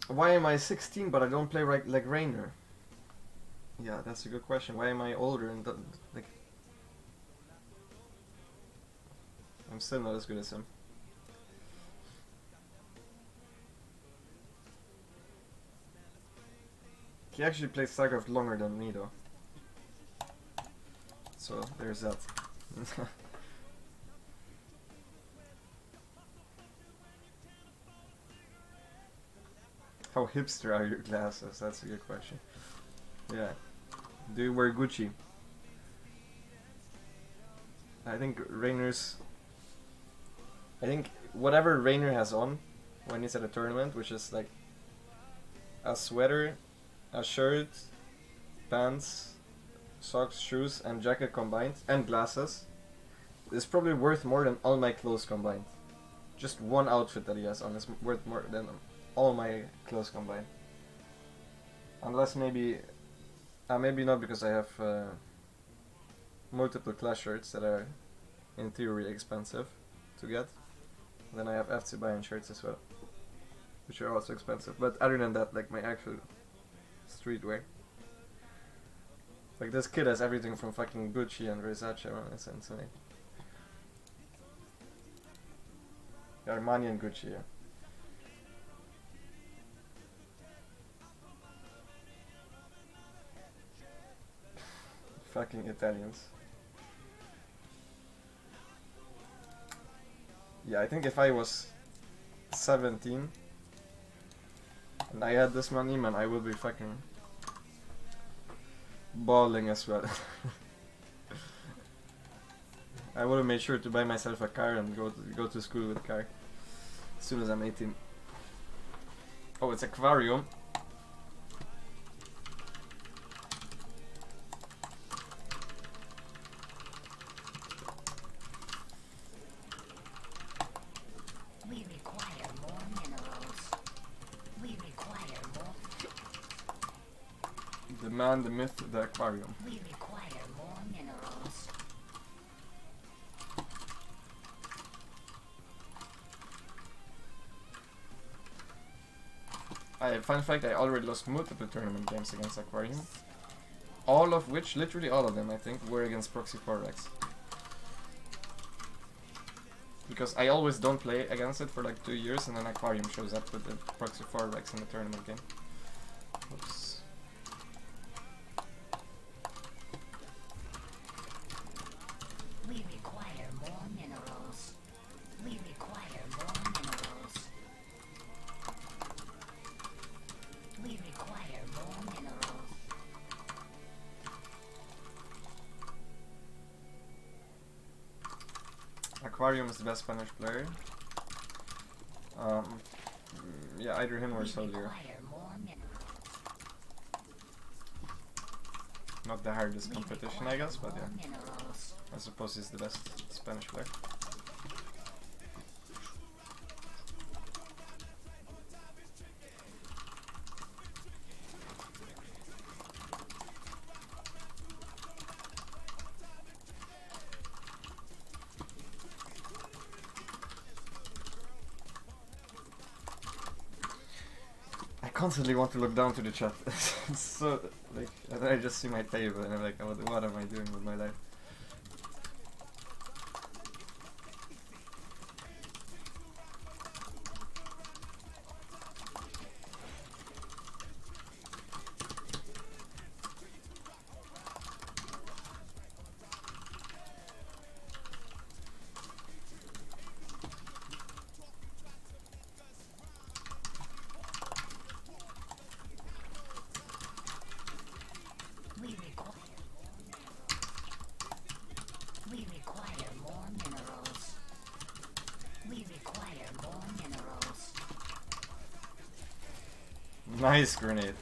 Why am I 16 but I don't play like Rainer? Yeah, that's a good question. Why am I older and like I'm still not as good as him. He actually plays StarCraft longer than me though. So there's that. How hipster are your glasses? That's a good question. Yeah. Do you wear Gucci? I think whatever Rainer has on when he's at a tournament, which is like a sweater, a shirt, pants, socks, shoes, and jacket combined, and glasses, is probably worth more than all my clothes combined. Just one outfit that he has on is worth more than all my clothes combined. Unless maybe not, because I have multiple class shirts that are in theory expensive to get. Then I have FC Bayern shirts as well, which are also expensive. But other than that, like my actual streetwear. Like this kid has everything from fucking Gucci and Versace, man. It's insane. Armani and Gucci, yeah. Fucking Italians. Yeah, I think if I was 17 and I had this money, man, I would be fucking balling as well. I would have made sure to buy myself a car and go to school with a car as soon as I'm 18. Oh, it's aquarium. We require more minerals. We require more. The man, the myth, the aquarium. We require more minerals. Fun fact, I already lost multiple tournament games against Aquarium. All of which, literally all of them, I think, were against Proxy 4Rex. Because I always don't play against it for like 2 years, and then Aquarium shows up with the Proxy 4Rex in the tournament game. Oops. We require more minerals. We require more minerals. We require more minerals. Aquarium is the best Spanish player. Yeah, either him or Soldier. Not the hardest competition, I guess, but yeah. I suppose he's the best Spanish player. I constantly want to look down to the chat. It's so like, and then I just see my table and I'm like, what am I doing with my life? Nice grenade.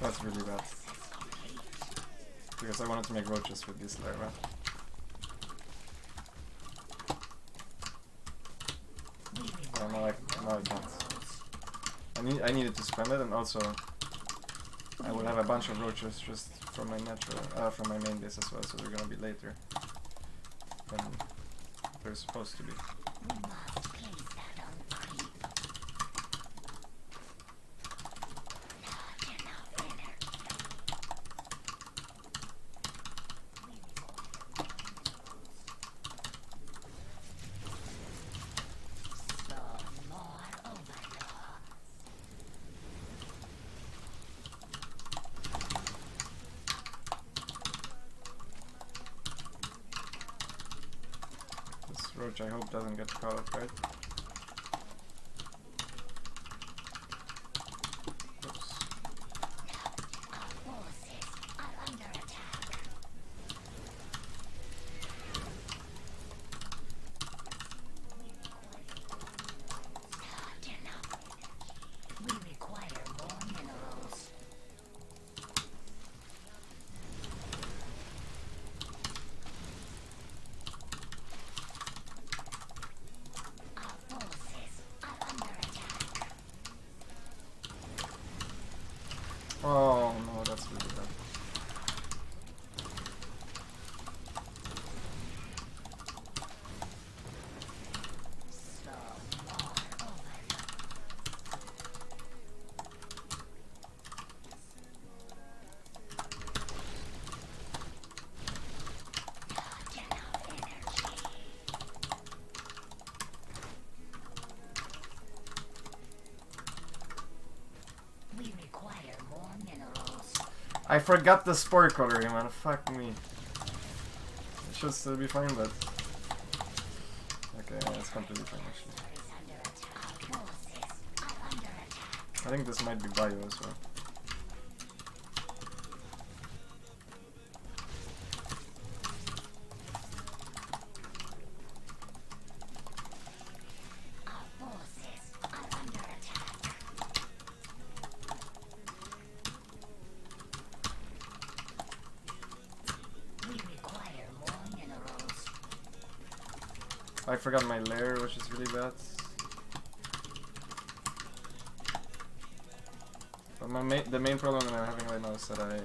That's really bad. Because I wanted to make roaches with this larva. Oh, now I can't. I needed to spend it, and also I will have a bunch of roaches just from my from my main base as well, so they're gonna be later than they're supposed to be. Roach, I hope, doesn't get caught up, right? Oops. Oh no, that's really bad. I forgot the spore color, man. Fuck me. It should still be fine, but okay, yeah, it's completely fine actually. I think this might be bio as well. I forgot my lair, which is really bad. But the main problem that I'm having right now is that I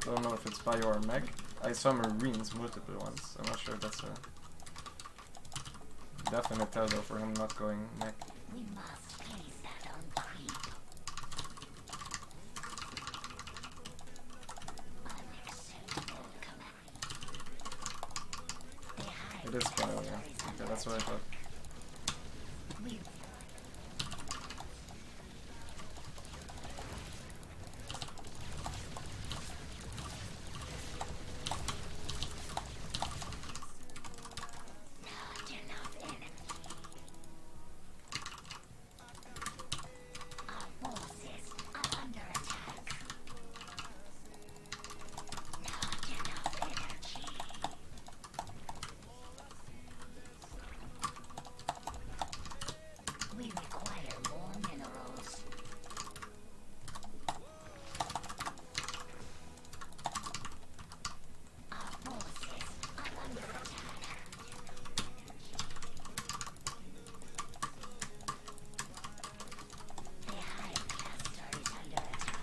don't know if it's bio or mech. I saw Marines multiple ones. I'm not sure if that's a definite tell though for him not going mech. We must place that on creep. Unacceptable command. They hide It is bio, yeah. Okay, that's what I thought. We not enough enemy. Our forces are under attack. Not enough energy. We require more minerals. Our forces are under attack. The hive cluster is under attack.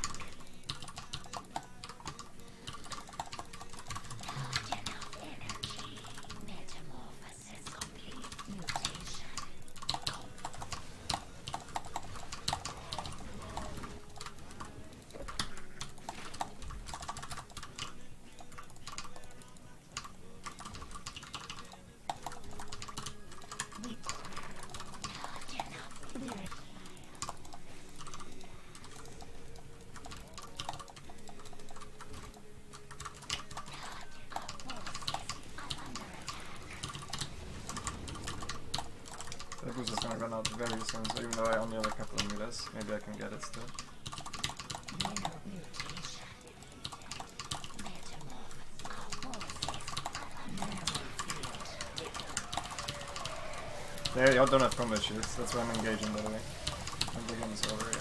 Not enough energy. Metamorphosis complete. Mutation. We not enough. We our forces are under attack. That boost is gonna run out very soon, so even though I only have a couple of mulas, maybe I can get it still. Mineral mutation. Metamorph. Our forces are under field. There, y'all don't have combat shields, that's why I'm engaging by the way. And the game is over, yeah.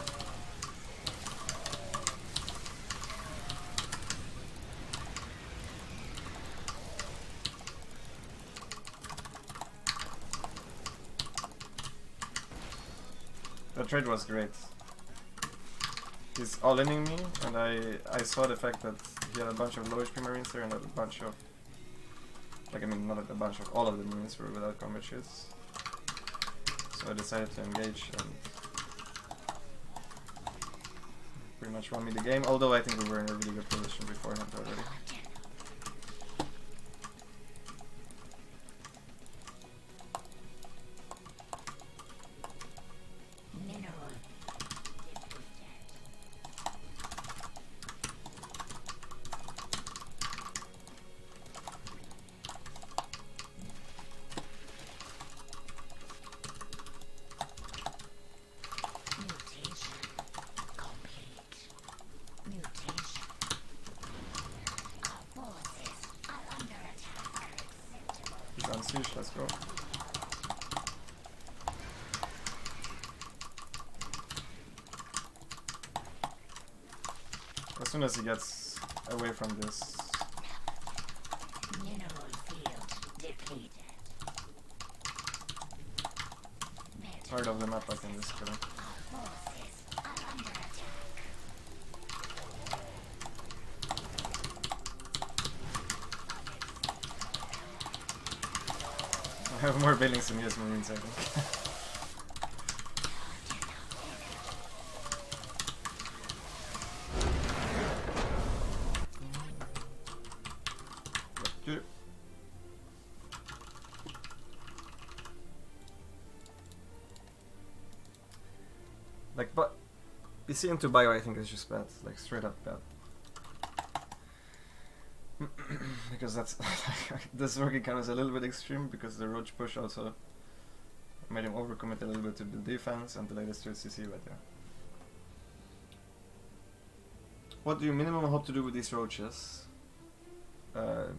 That trade was great. He's all-inning me, and I saw the fact that he had a bunch of low HP marines there and a bunch of... Like, I mean, not a bunch of... All of the marines were without combat shields. So I decided to engage and... pretty much won me the game, although I think we were in a really good position beforehand already. Mineral mutation complete. Mutation. Our forces are under attack. He's on siege, let's go. As soon as he gets away from this... Mineral field depleted. part of the map, I can just kill him. Our forces are under attack. I have more buildings than he has marines, I think. Good. Like, but PC into bio, I think is just bad, like straight up bad. Because that's this working count is a little bit extreme because the roach push also made him overcommit a little bit to the defense and delay the straight CC, but yeah. What do you minimum hope to do with these roaches?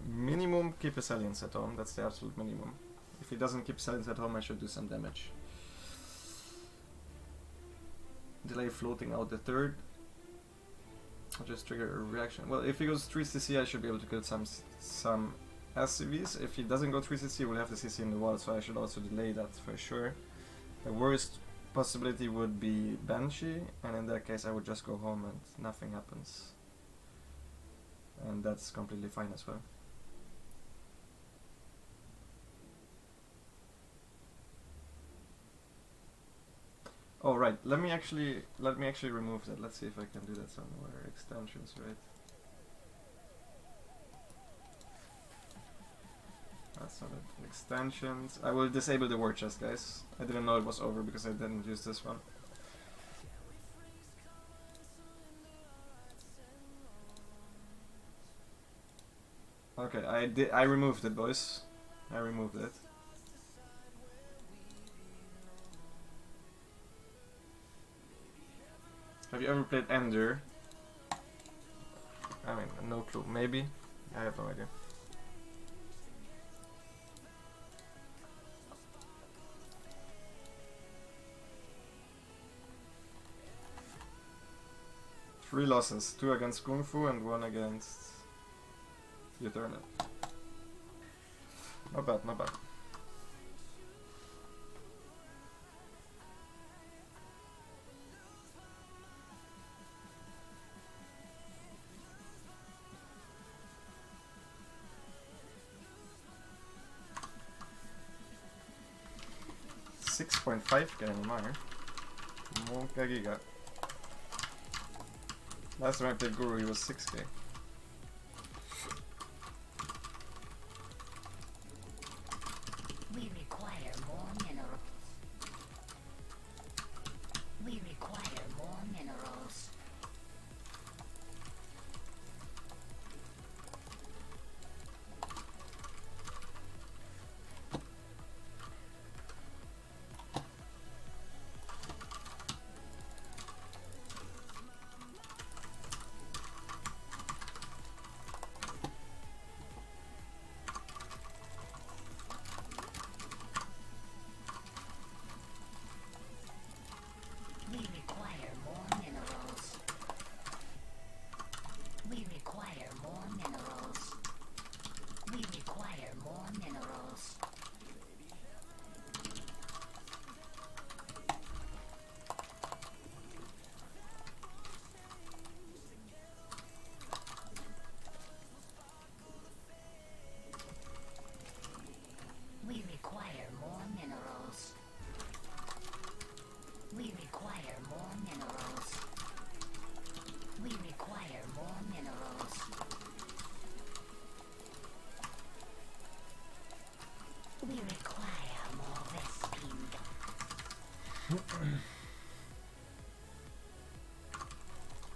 Minimum keep his aliens at home, that's the absolute minimum. If he doesn't keep his aliens at home, I should do some damage. Delay floating out the third. I'll just trigger a reaction. Well, if he goes 3 CC, I should be able to kill some SCVs. If he doesn't go 3CC, we'll have the CC in the wall, so I should also delay that for sure. The worst possibility would be Banshee, and in that case I would just go home and nothing happens. And that's completely fine as well. Oh right, let me actually remove that. Let's see if I can do that somewhere. Extensions, right? That's not it. Extensions. I will disable the war chest, guys. I didn't know it was over because I didn't use this one. Okay, I removed it, boys. I removed it. Have you ever played Ender? I mean, no clue. Maybe? I have no idea. Three losses. 2 against Kung Fu and 1 against Eternal. Not bad, not bad. $6.5k anymore. Monka Giga. Last time I played Guru, he was 6k. We require more minerals. We require more minerals. We require more minerals. We require more minerals. We require more minerals. We require more minerals. We require more minerals. We require more minerals. We require more Vespine.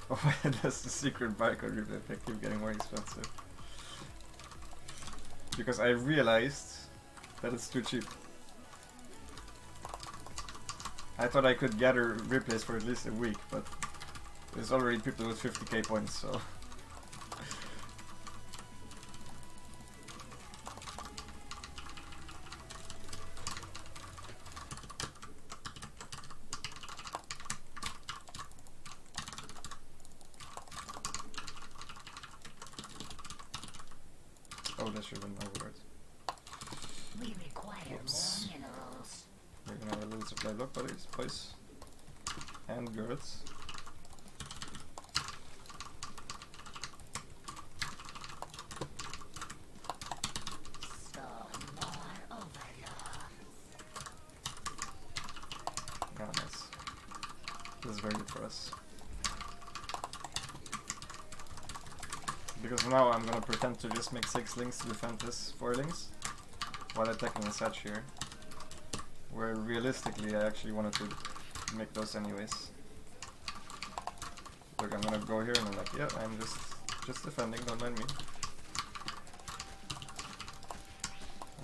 Oh, that's the secret barcode replay. They keep getting more expensive. Because I realized that it's too cheap. I thought I could gather replays for at least a week, but there's already people with 50k points, so... Oh, that should have been override. We require Oops. more minerals. We're gonna have a little supply block, buddies, boys. And girls. Store more overlord. Ah, nice. This is very good for us. Because now I'm gonna pretend to just make 6 links to defend this 4 links while attacking a Satch here. Where realistically I actually wanted to make those anyways. Look, I'm gonna go here and I'm like, yeah, I'm just defending, don't mind me.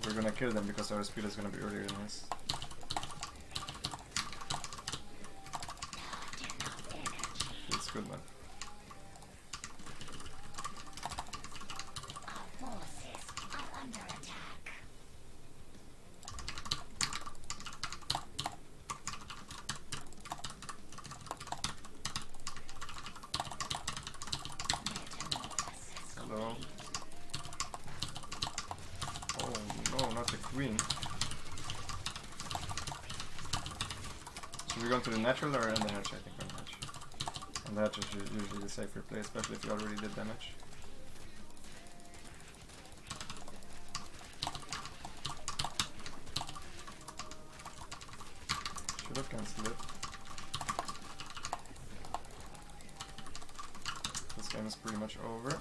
We're gonna kill them because our speed is gonna be earlier than this. Not enough energy. It's good, man. Our forces are under attack. Metamorphosis Hello. complete. Should we go to the natural or in the hatch? I think on the hatch. And the hatch is usually the safer play, especially if you already did damage. Should have cancelled it. This game is pretty much over.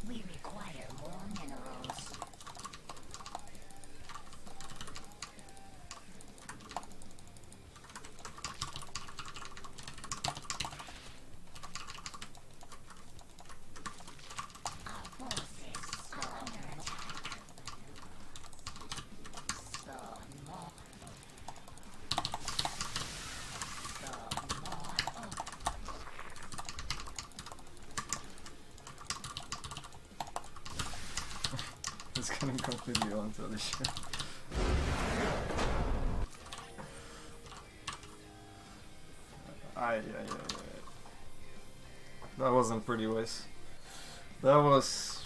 We require more minerals. Our forces are under attack. Spawn more. Spawn more. It's getting completely onto this shit. Aye. That wasn't pretty wise. That was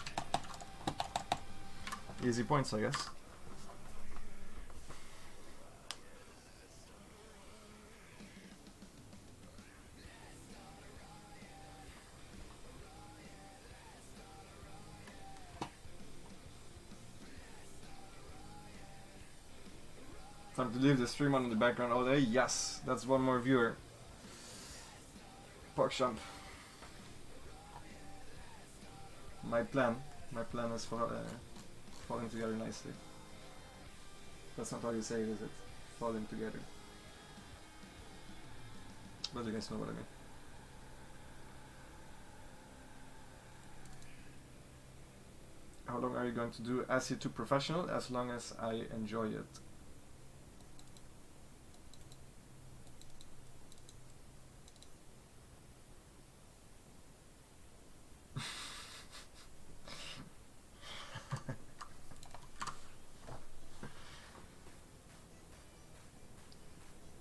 easy points, I guess. Time to leave the stream on in the background all day. Yes, that's one more viewer. Porkchamp. My plan is falling together nicely. That's not how you say it, is it? Falling together. But you guys know what I mean. How long are you going to do SE2 professional? As long as I enjoy it.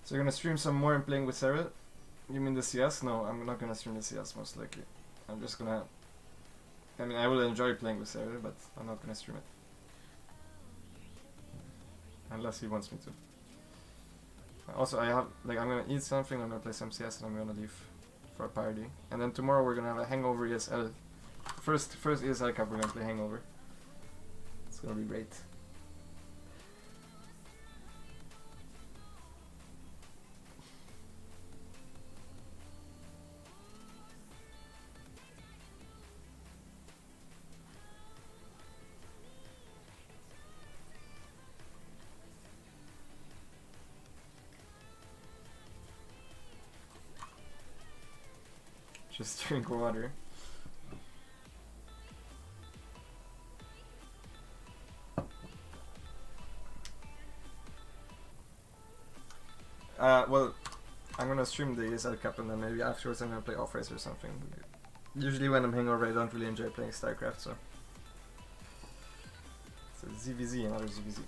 So you're gonna stream some more and playing with Sarah? You mean the CS? No, I'm not gonna stream the CS most likely. I'm just gonna... I mean, I will enjoy playing with Sarah, but I'm not gonna stream it. Unless he wants me to. Also, I'm gonna eat something, I'm gonna play some CS, and I'm gonna leave for a party. And then tomorrow we're gonna have a Hangover ESL. First ESL Cup we're gonna play Hangover. It's gonna be great. Just drink water. Well, I'm gonna stream the ESL Cup and then maybe afterwards I'm gonna play off race or something. Usually when I'm hangover I don't really enjoy playing StarCraft, so. It's a ZVZ, another ZVZ.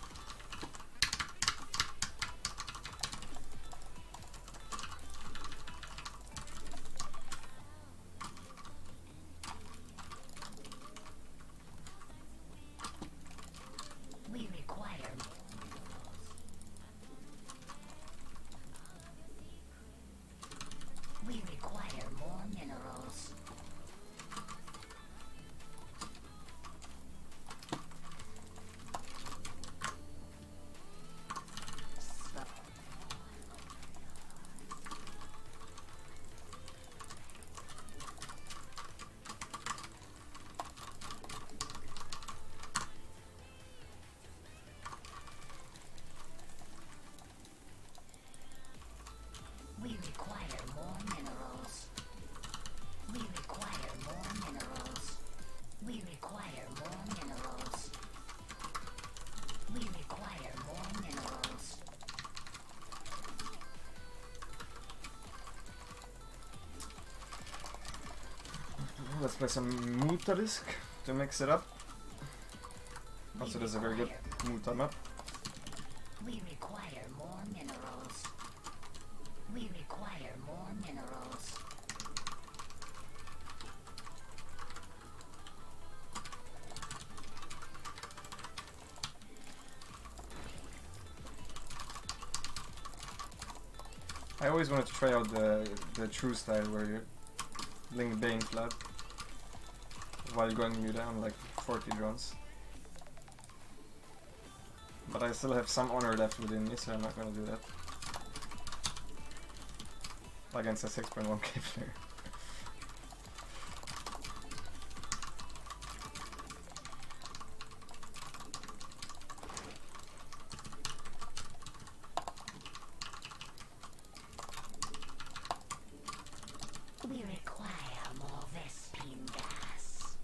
We require more minerals. We require more minerals. We require more minerals. We require more minerals. We require more minerals. Let's play some Mutalisk to mix it up. Also, there's a very good Muta map. We require more minerals. We require more minerals. I always wanted to try out the true style where you blink Bane flat while going Muda on like 40 drones. But I still have some honor left within me, so I'm not gonna do that. Against a 6.1k player. We require more Vespine gas.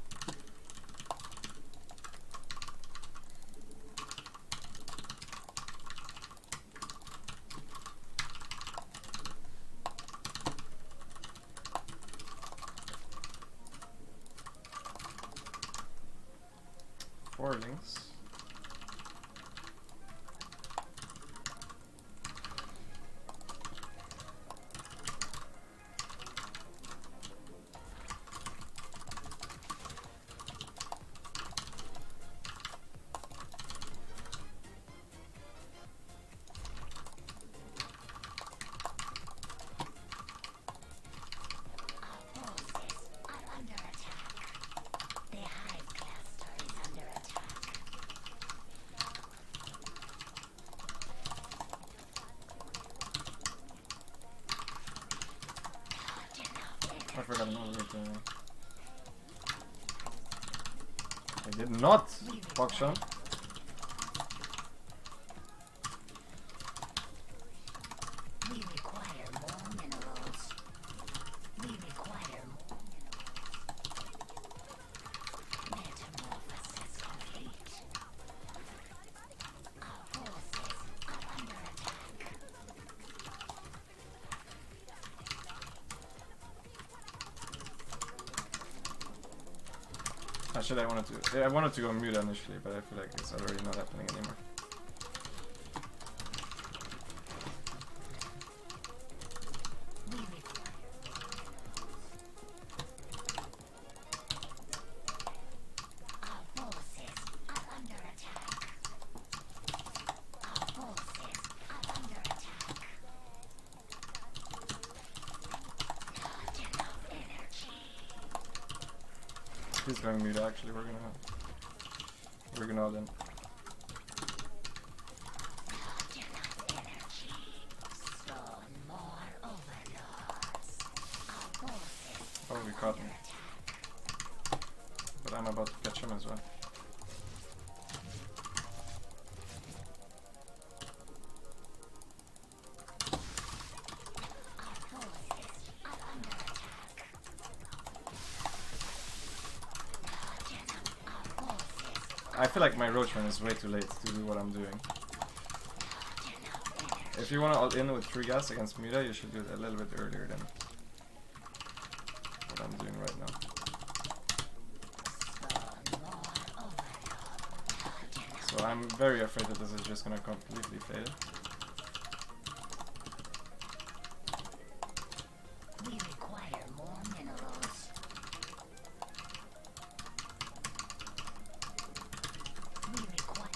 Four links. I forgot another thing. I did not! Buckshot. We require more minerals. We require more minerals. Metamorphosis complete. Our forces are under attack. Actually, I wanted to go mute initially, but I feel like it's already not happening anymore. We require our forces are under attack. Our forces are under attack. Not enough energy. He's going mute actually, we're gonna all in. Not enough energy. Spawn more overlords. Our forces Oh, we caught him. under attack. But I'm about to catch him as well. Our forces are under attack. Not enough. Our forces I feel like my roachman is way too late to do what I'm doing. not enough energy. If you want to all in with 3 gas against Muda, you should do it a little bit earlier than what I'm doing right now. Spawn more overlords. Not enough. So I'm very afraid that this is just gonna completely fail. We require more minerals. We require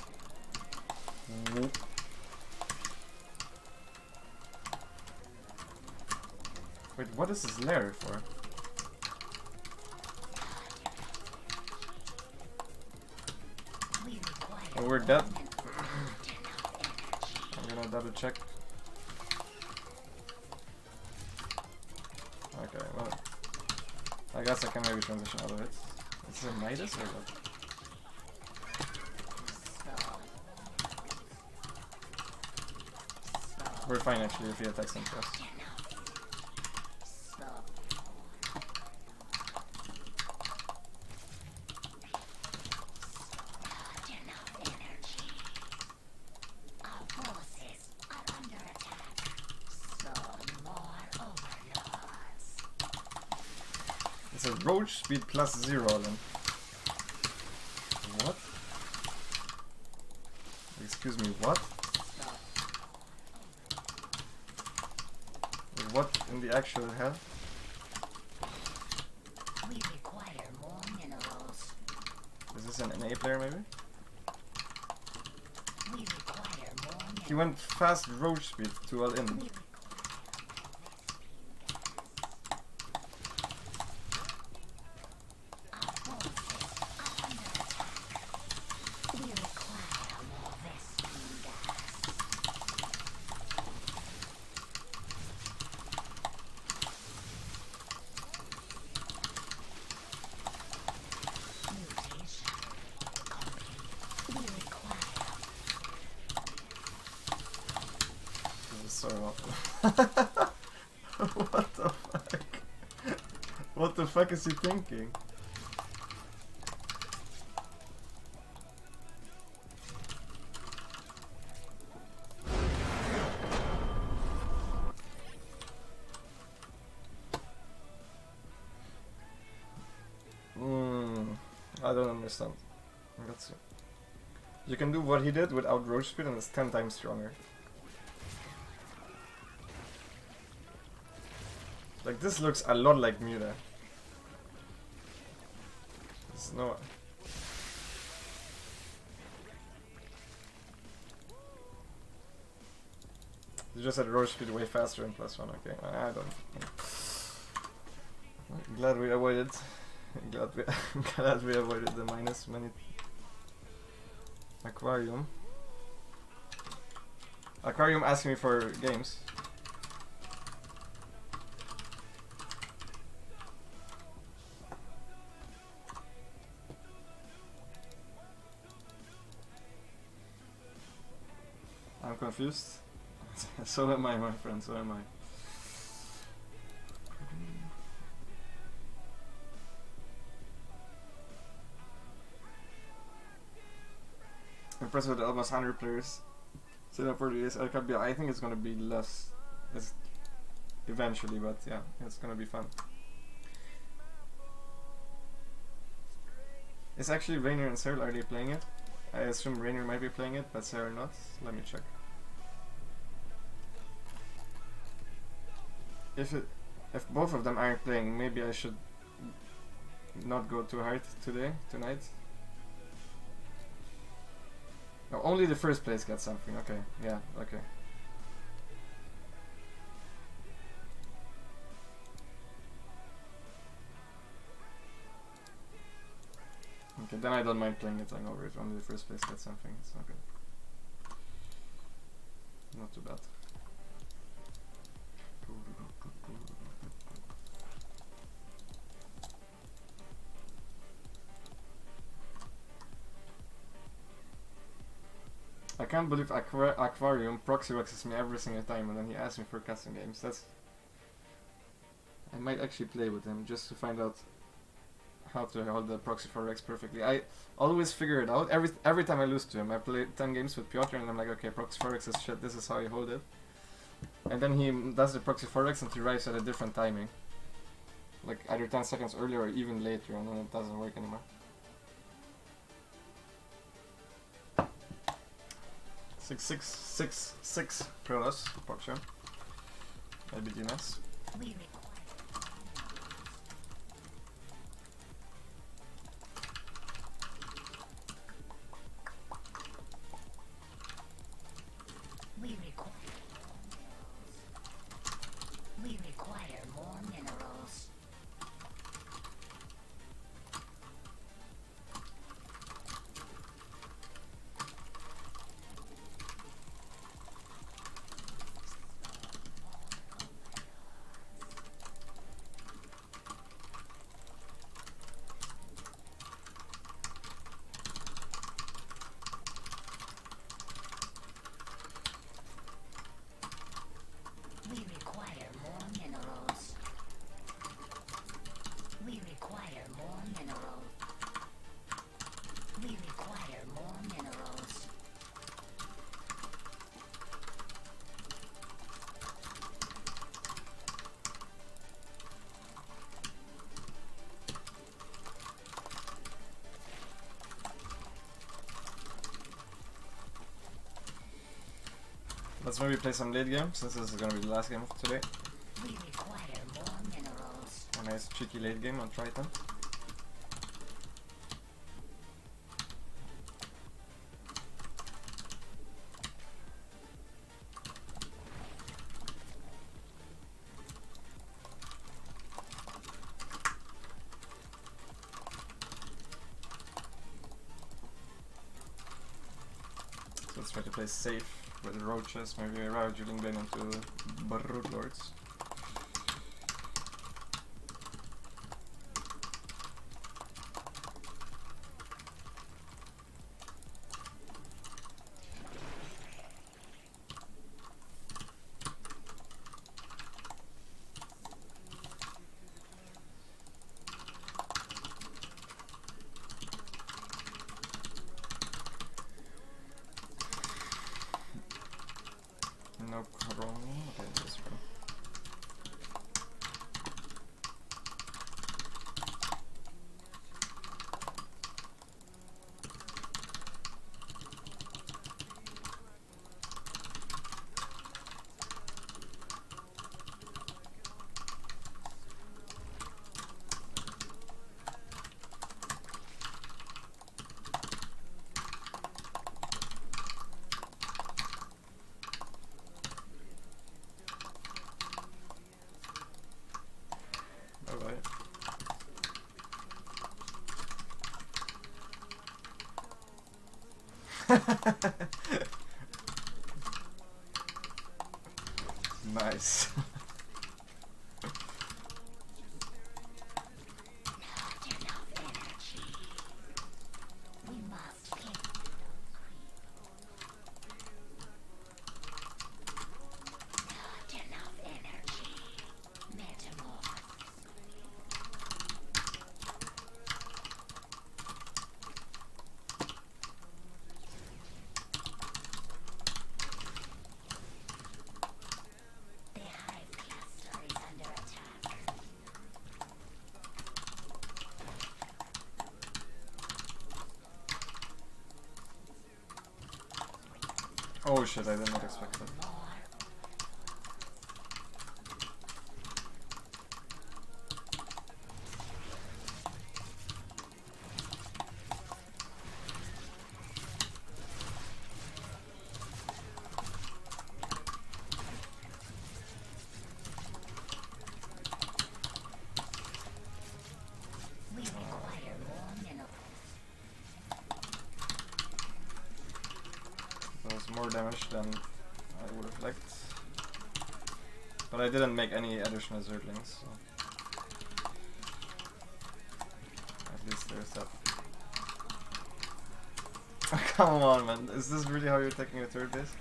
Wait, what is this lair for? we require Oh, we're dead. not enough energy. I'm gonna double check. Okay, well, I guess I can maybe transition out of it. Is it Midas or what? We're fine actually if he attacks him first. Stop. Not enough energy. Our forces are under attack. Spawn more overlords. It's a roach speed plus 0 then. What? Excuse me, what? What in the actual hell? We require more minerals. Is this an NA player maybe? We require more He minerals. went fast roach speed to all in. so awful. What the fuck? What the fuck is he thinking? I don't understand. Let's see. You can do what he did without roach speed and it's 10 times stronger. Like this looks a lot like Muta. There's no... You just had roach speed way faster and +1, okay. I don't... Glad we avoided... glad we avoided the minus many... Aquarium. Aquarium asking me for games. I'm confused. So am I, my friend, so am I. Impressed with almost 100 players. Set up for this. I think it's gonna be less eventually, but yeah, it's gonna be fun. Is actually Rainier and Cyril, are they playing it? I assume Rainier might be playing it, but Cyril not. Let me check. If both of them aren't playing, maybe I should not go too hard tonight. No, only the first place gets something. Okay, yeah, okay. Okay, then I don't mind playing it over it. Only the first place gets something. It's not good. Not too bad. I can't believe Aquarium proxy rexes me every single time and then he asks me for custom games. I might actually play with him just to find out how to hold the proxy for Rex perfectly. I always figure it out. Every time I lose to him, I play 10 games with Piotr and I'm like, okay, proxy for Rex is shit, this is how you hold it. And then he does the proxy for Rex and he arrives at a different timing. Like either 10 seconds earlier or even later, and then it doesn't work anymore. 6 Prolos, Poksha. Maybe DNS. We require more minerals. Let's maybe play some late game, since this is gonna be the last game of today. We require more minerals. A nice cheeky late game on Triton. So let's try to play safe with the roaches, maybe Rao Juling Bane onto Barroot Lords. No problem. Okay, this one. Nice. Oh shit, I did not expect that. That was more damage than I would have liked. But I didn't make any additional zerglings, so at least there's that. Come on, man. Is this really how you're taking your third base?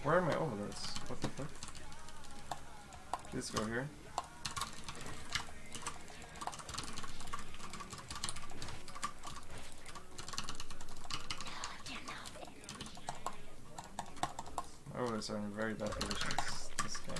Where are my overlords? What the fuck? Please go here. My overlords are in very bad positions this game.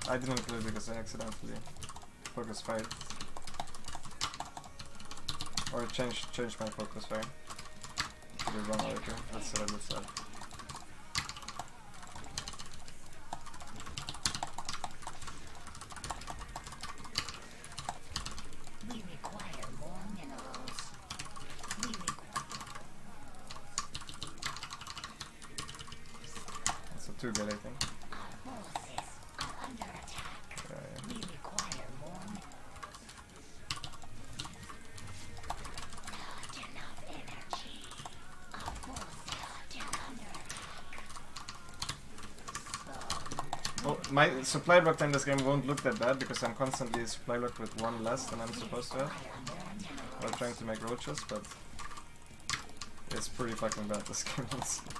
I didn't do it because I accidentally focus fired. Or changed my focus fire to the wrong order. That's what I would say. That's a 2 good, I think. Well, my supply block time this game won't look that bad because I'm constantly supply blocked with 1 less than I'm supposed to have while trying to make roaches, but it's pretty fucking bad this game, honestly.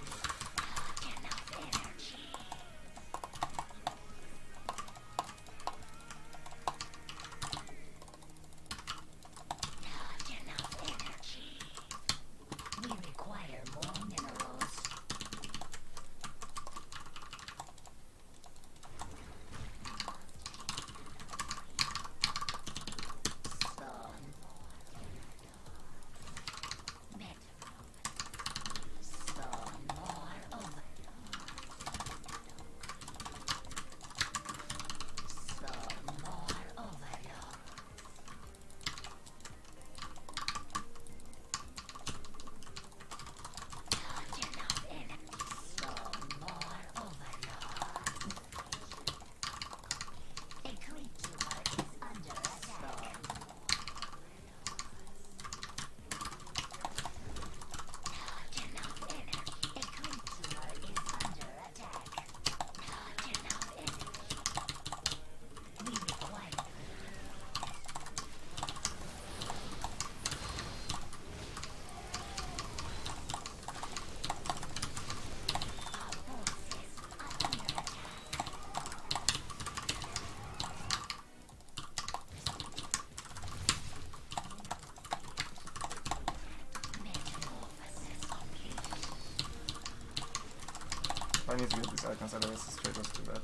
need to get these icons, otherwise this trade was too bad.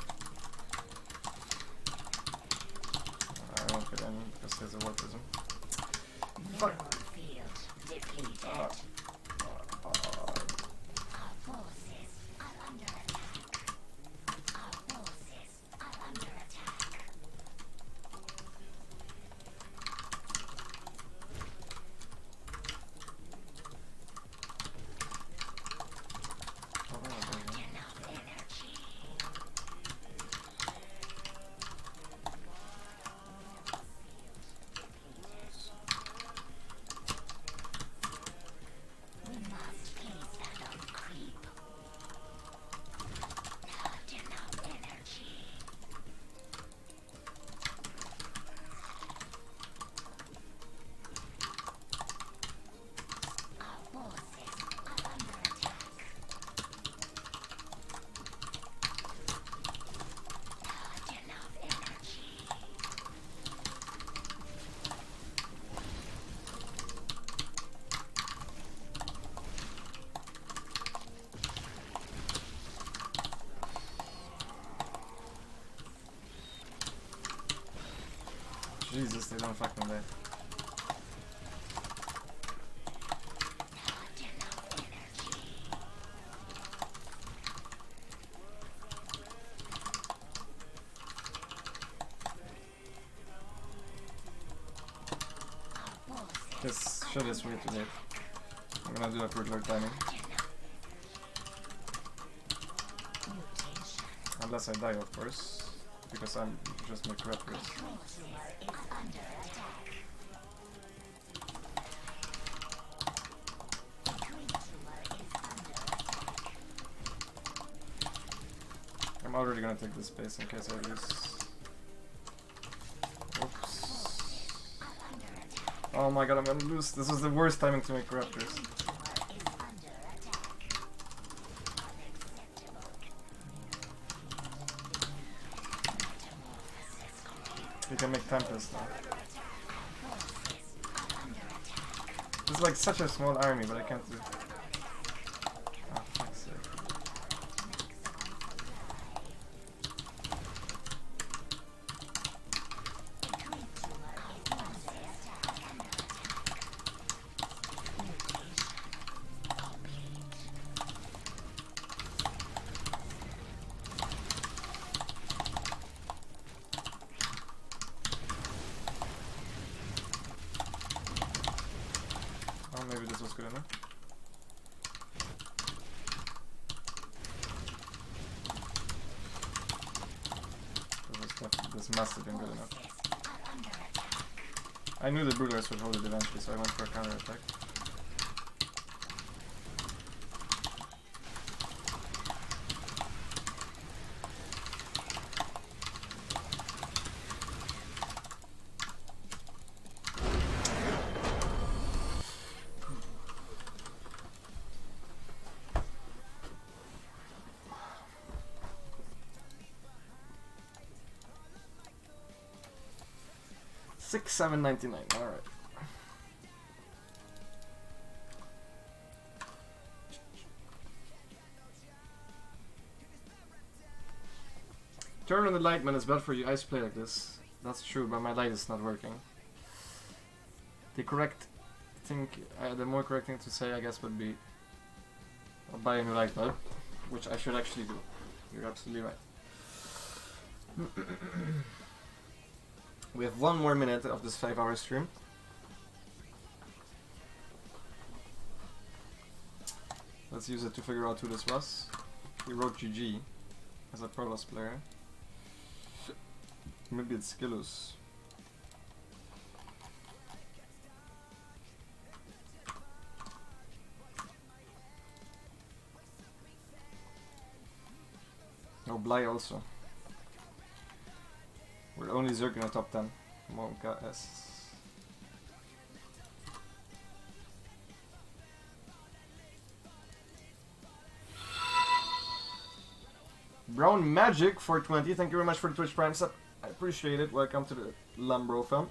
I won't get any because there's a warpism. Fuck! Jesus, they don't fucking die. This shit is way too late. I'm gonna do a regular timing. Unless I die, of course. Because I'm just my corruptors. I'm already gonna take this space in case I lose. Oops. Oh my god, I'm gonna lose. This is the worst timing to make corruptors. We can make Tempest now. This is like such a small army, but I can't do. Oh, fuck's sake. Maybe this was good enough. This must have been good enough. I knew the Brulers would hold it eventually, so I went for a counter attack. $7.99. All right. Turn on the light when it's bad for you. I used to play like this. That's true, but my light is not working. The correct thing, the more correct thing to say, I guess, would be I'll buy a new light bulb, which I should actually do. You're absolutely right. We have 1 more minute of this 5-hour stream. Let's use it to figure out who this was. He wrote GG as a Protoss player. Maybe it's Skillus. Oh, Bly also. We're only Zerg in the top 10. Monka S. Brown Magic 420, thank you very much for the Twitch Prime sub. I appreciate it. Welcome to the Lambo film.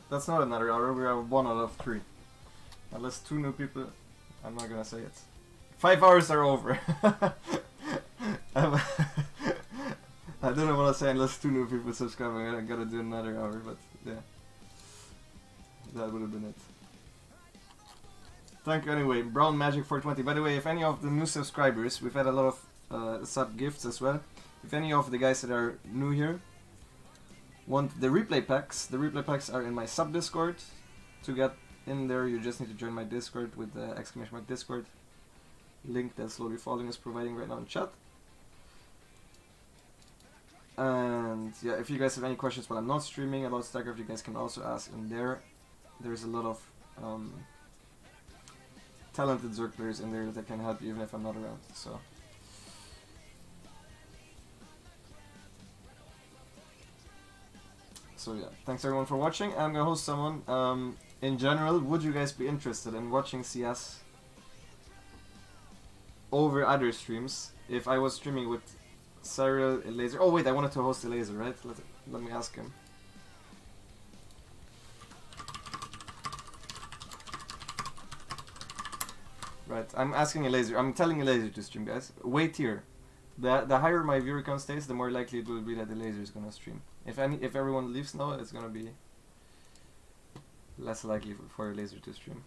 That's not another hour, we have 1 out of 3. Unless 2 new people, I'm not gonna say it. 5 hours are over. I'm I don't know what to say unless 2 new people subscribe. I gotta do another hour, but yeah. That would have been it. Thank you anyway, Brown Magic 420. By the way, if any of the new subscribers, we've had a lot of sub gifts as well. If any of the guys that are new here want the replay packs are in my sub Discord. To get in there, you just need to join my Discord with the exclamation mark Discord. Link that Slowly Falling is providing right now in chat. And yeah, if you guys have any questions while I'm not streaming about StarCraft, you guys can also ask in there. There's a lot of talented Zerg players in there that can help you even if I'm not around. So yeah, thanks everyone for watching. I'm gonna host someone. In general, would you guys be interested in watching CS over other streams if I was streaming with Cyril, Laser? Oh wait, I wanted to host a Laser, right? Let me ask him. Right, I'm asking a Laser. I'm telling a Laser to stream, guys. Wait here. The higher my viewer count stays, the more likely it will be that the Laser is gonna stream. If everyone leaves now, it's gonna be less likely for a Laser to stream.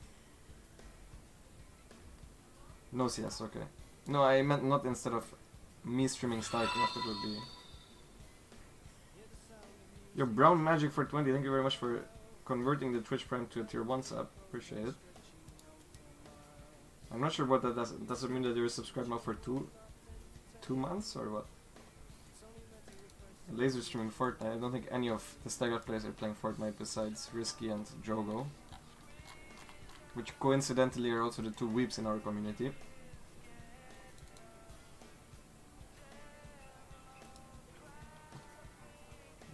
No CS, okay. No, I meant not instead of me streaming StarCraft, it would be... Your Brown Magic for 20, thank you very much for converting the Twitch Prime to a tier 1 sub. Appreciate it. I'm not sure what that does. Does it mean that you're subscribed now for two months or what? Laser streaming Fortnite. I don't think any of the StarCraft players are playing Fortnite besides Risky and Drogo, which coincidentally are also the 2 weeps in our community.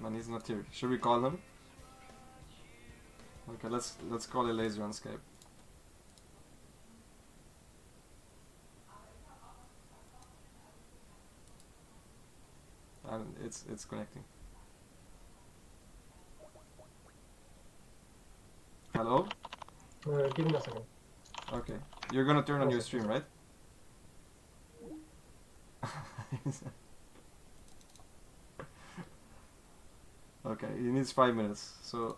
Man, he's not here. Should we call him? Okay, let's call a Laser on Skype. And it's connecting. Hello? Give me a second. Okay. You're gonna turn on your stream, right? Okay, he needs 5 minutes. So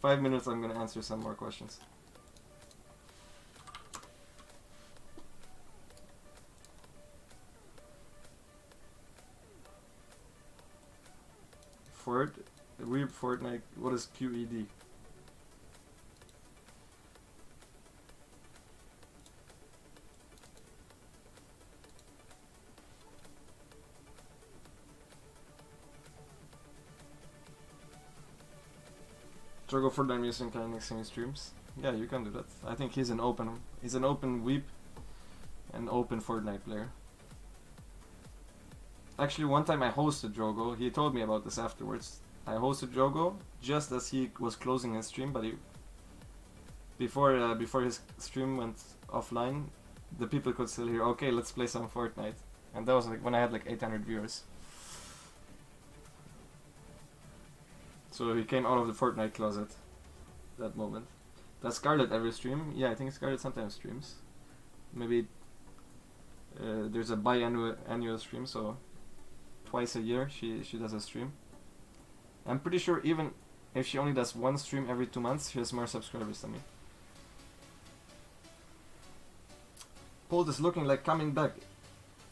5 minutes I'm gonna answer some more questions. Weird Fortnite, what is QED? Struggle Fortnite music kind of next time he streams. Yeah, you can do that. I think he's an open weep and open Fortnite player. Actually, one time I hosted Drogo. He told me about this afterwards. I hosted Drogo just as he was closing his stream, but before his stream went offline, the people could still hear, okay, let's play some Fortnite. And that was like when I had like 800 viewers. So he came out of the Fortnite closet that moment. Does Scarlet ever stream? Yeah, I think Scarlet sometimes streams. Maybe there's a biannual stream, so twice a year she does a stream. I'm pretty sure even if she only does 1 stream every 2 months, she has more subscribers than me. Pold is looking like coming back.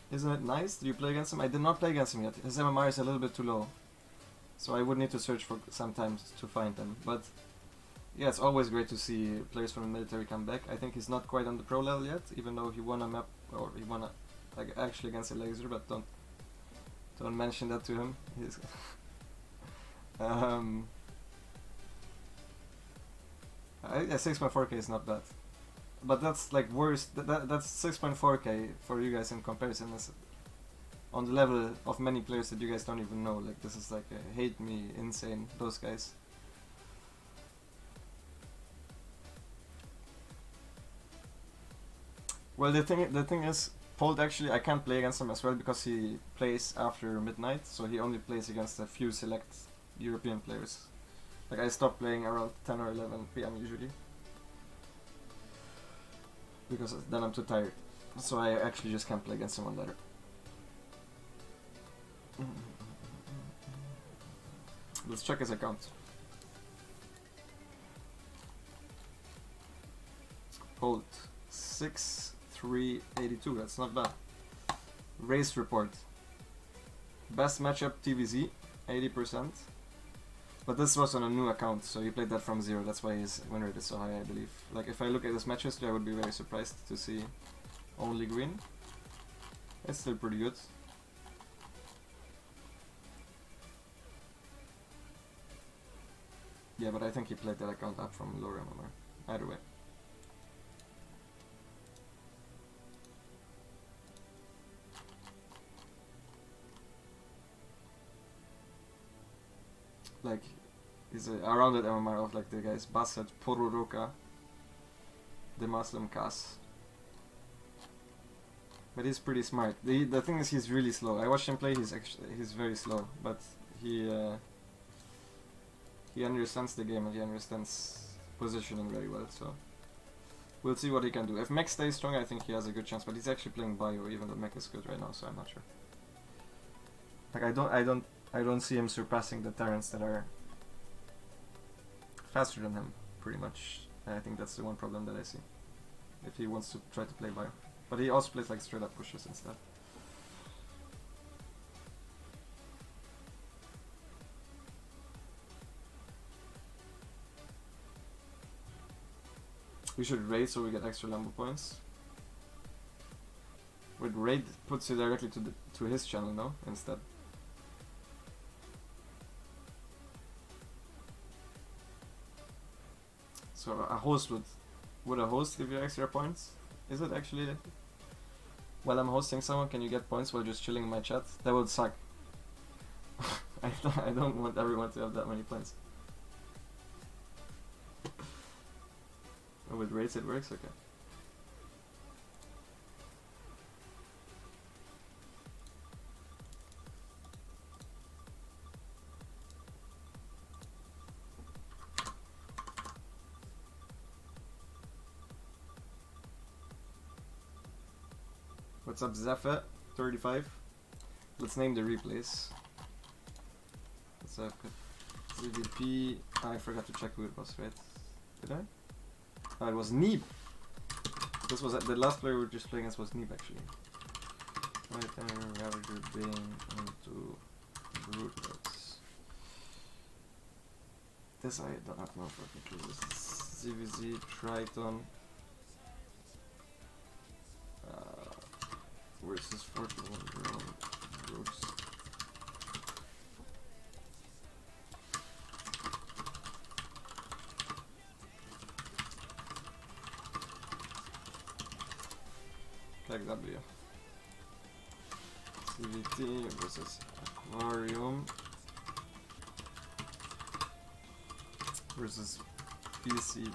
Isn't it nice? Did you play against him? I did not play against him yet. His MMR is a little bit too low, so I would need to search for some time to find him. But yeah, it's always great to see players from the military come back. I think he's not quite on the pro level yet, even though he won a map, or he won like actually against a Laser, but don't mention that to him. He's yeah, 6.4k is not bad, but that's like worse. That's 6.4k for you guys in comparison. Is on the level of many players that you guys don't even know. Like this is like a hate me insane. Those guys. Well, the thing is, Pold actually I can't play against him as well because he plays after midnight, so he only plays against a few select European players. Like I stop playing around 10 or 11 PM usually, because then I'm too tired. So I actually just can't play against him on ladder. Let's check his account. Hold 6-3-82. That's not bad. Race report. Best matchup TVZ 80%. But this was on a new account, so he played that from 0. That's why his win rate is so high, I believe. Like if I look at his match history, I would be very surprised to see only green. It's still pretty good. Yeah, but I think he played that account up from lower MMR. Either way. Like, he's around that MMR of like the guys Bassett, Pororoka, the Muslim Kas. But he's pretty smart. The thing is, he's really slow. I watched him play. He's very slow, but he understands the game and he understands positioning very well. So we'll see what he can do. If Mech stays strong, I think he has a good chance. But he's actually playing Bio, even though Mech is good right now. So I'm not sure. Like I don't see him surpassing the Terrans that are faster than him. Pretty much. I think that's the one problem that I see. If he wants to try to play Bio. But he also plays like straight up pushes instead. We should raid so we get extra Lambo points. With raid puts you directly to his channel, no? Instead. So a host would a host give you extra points? Is it actually? While I'm hosting someone, can you get points while just chilling in my chat? That would suck. I don't want everyone to have that many points. Oh, with raids it works? Okay. What's up, Zephyr? 35. Let's name the replays. What's up? ZVP. I forgot to check who it was, right? Did I? Oh, it was Neeb. This was the last player we were just playing against was Neeb actually. Right, and Ravager being into Rootlets. This I don't have no fucking clue. This is ZVZ Triton. Versus 41 drone groups. Like W. CVT versus Aquarium versus PC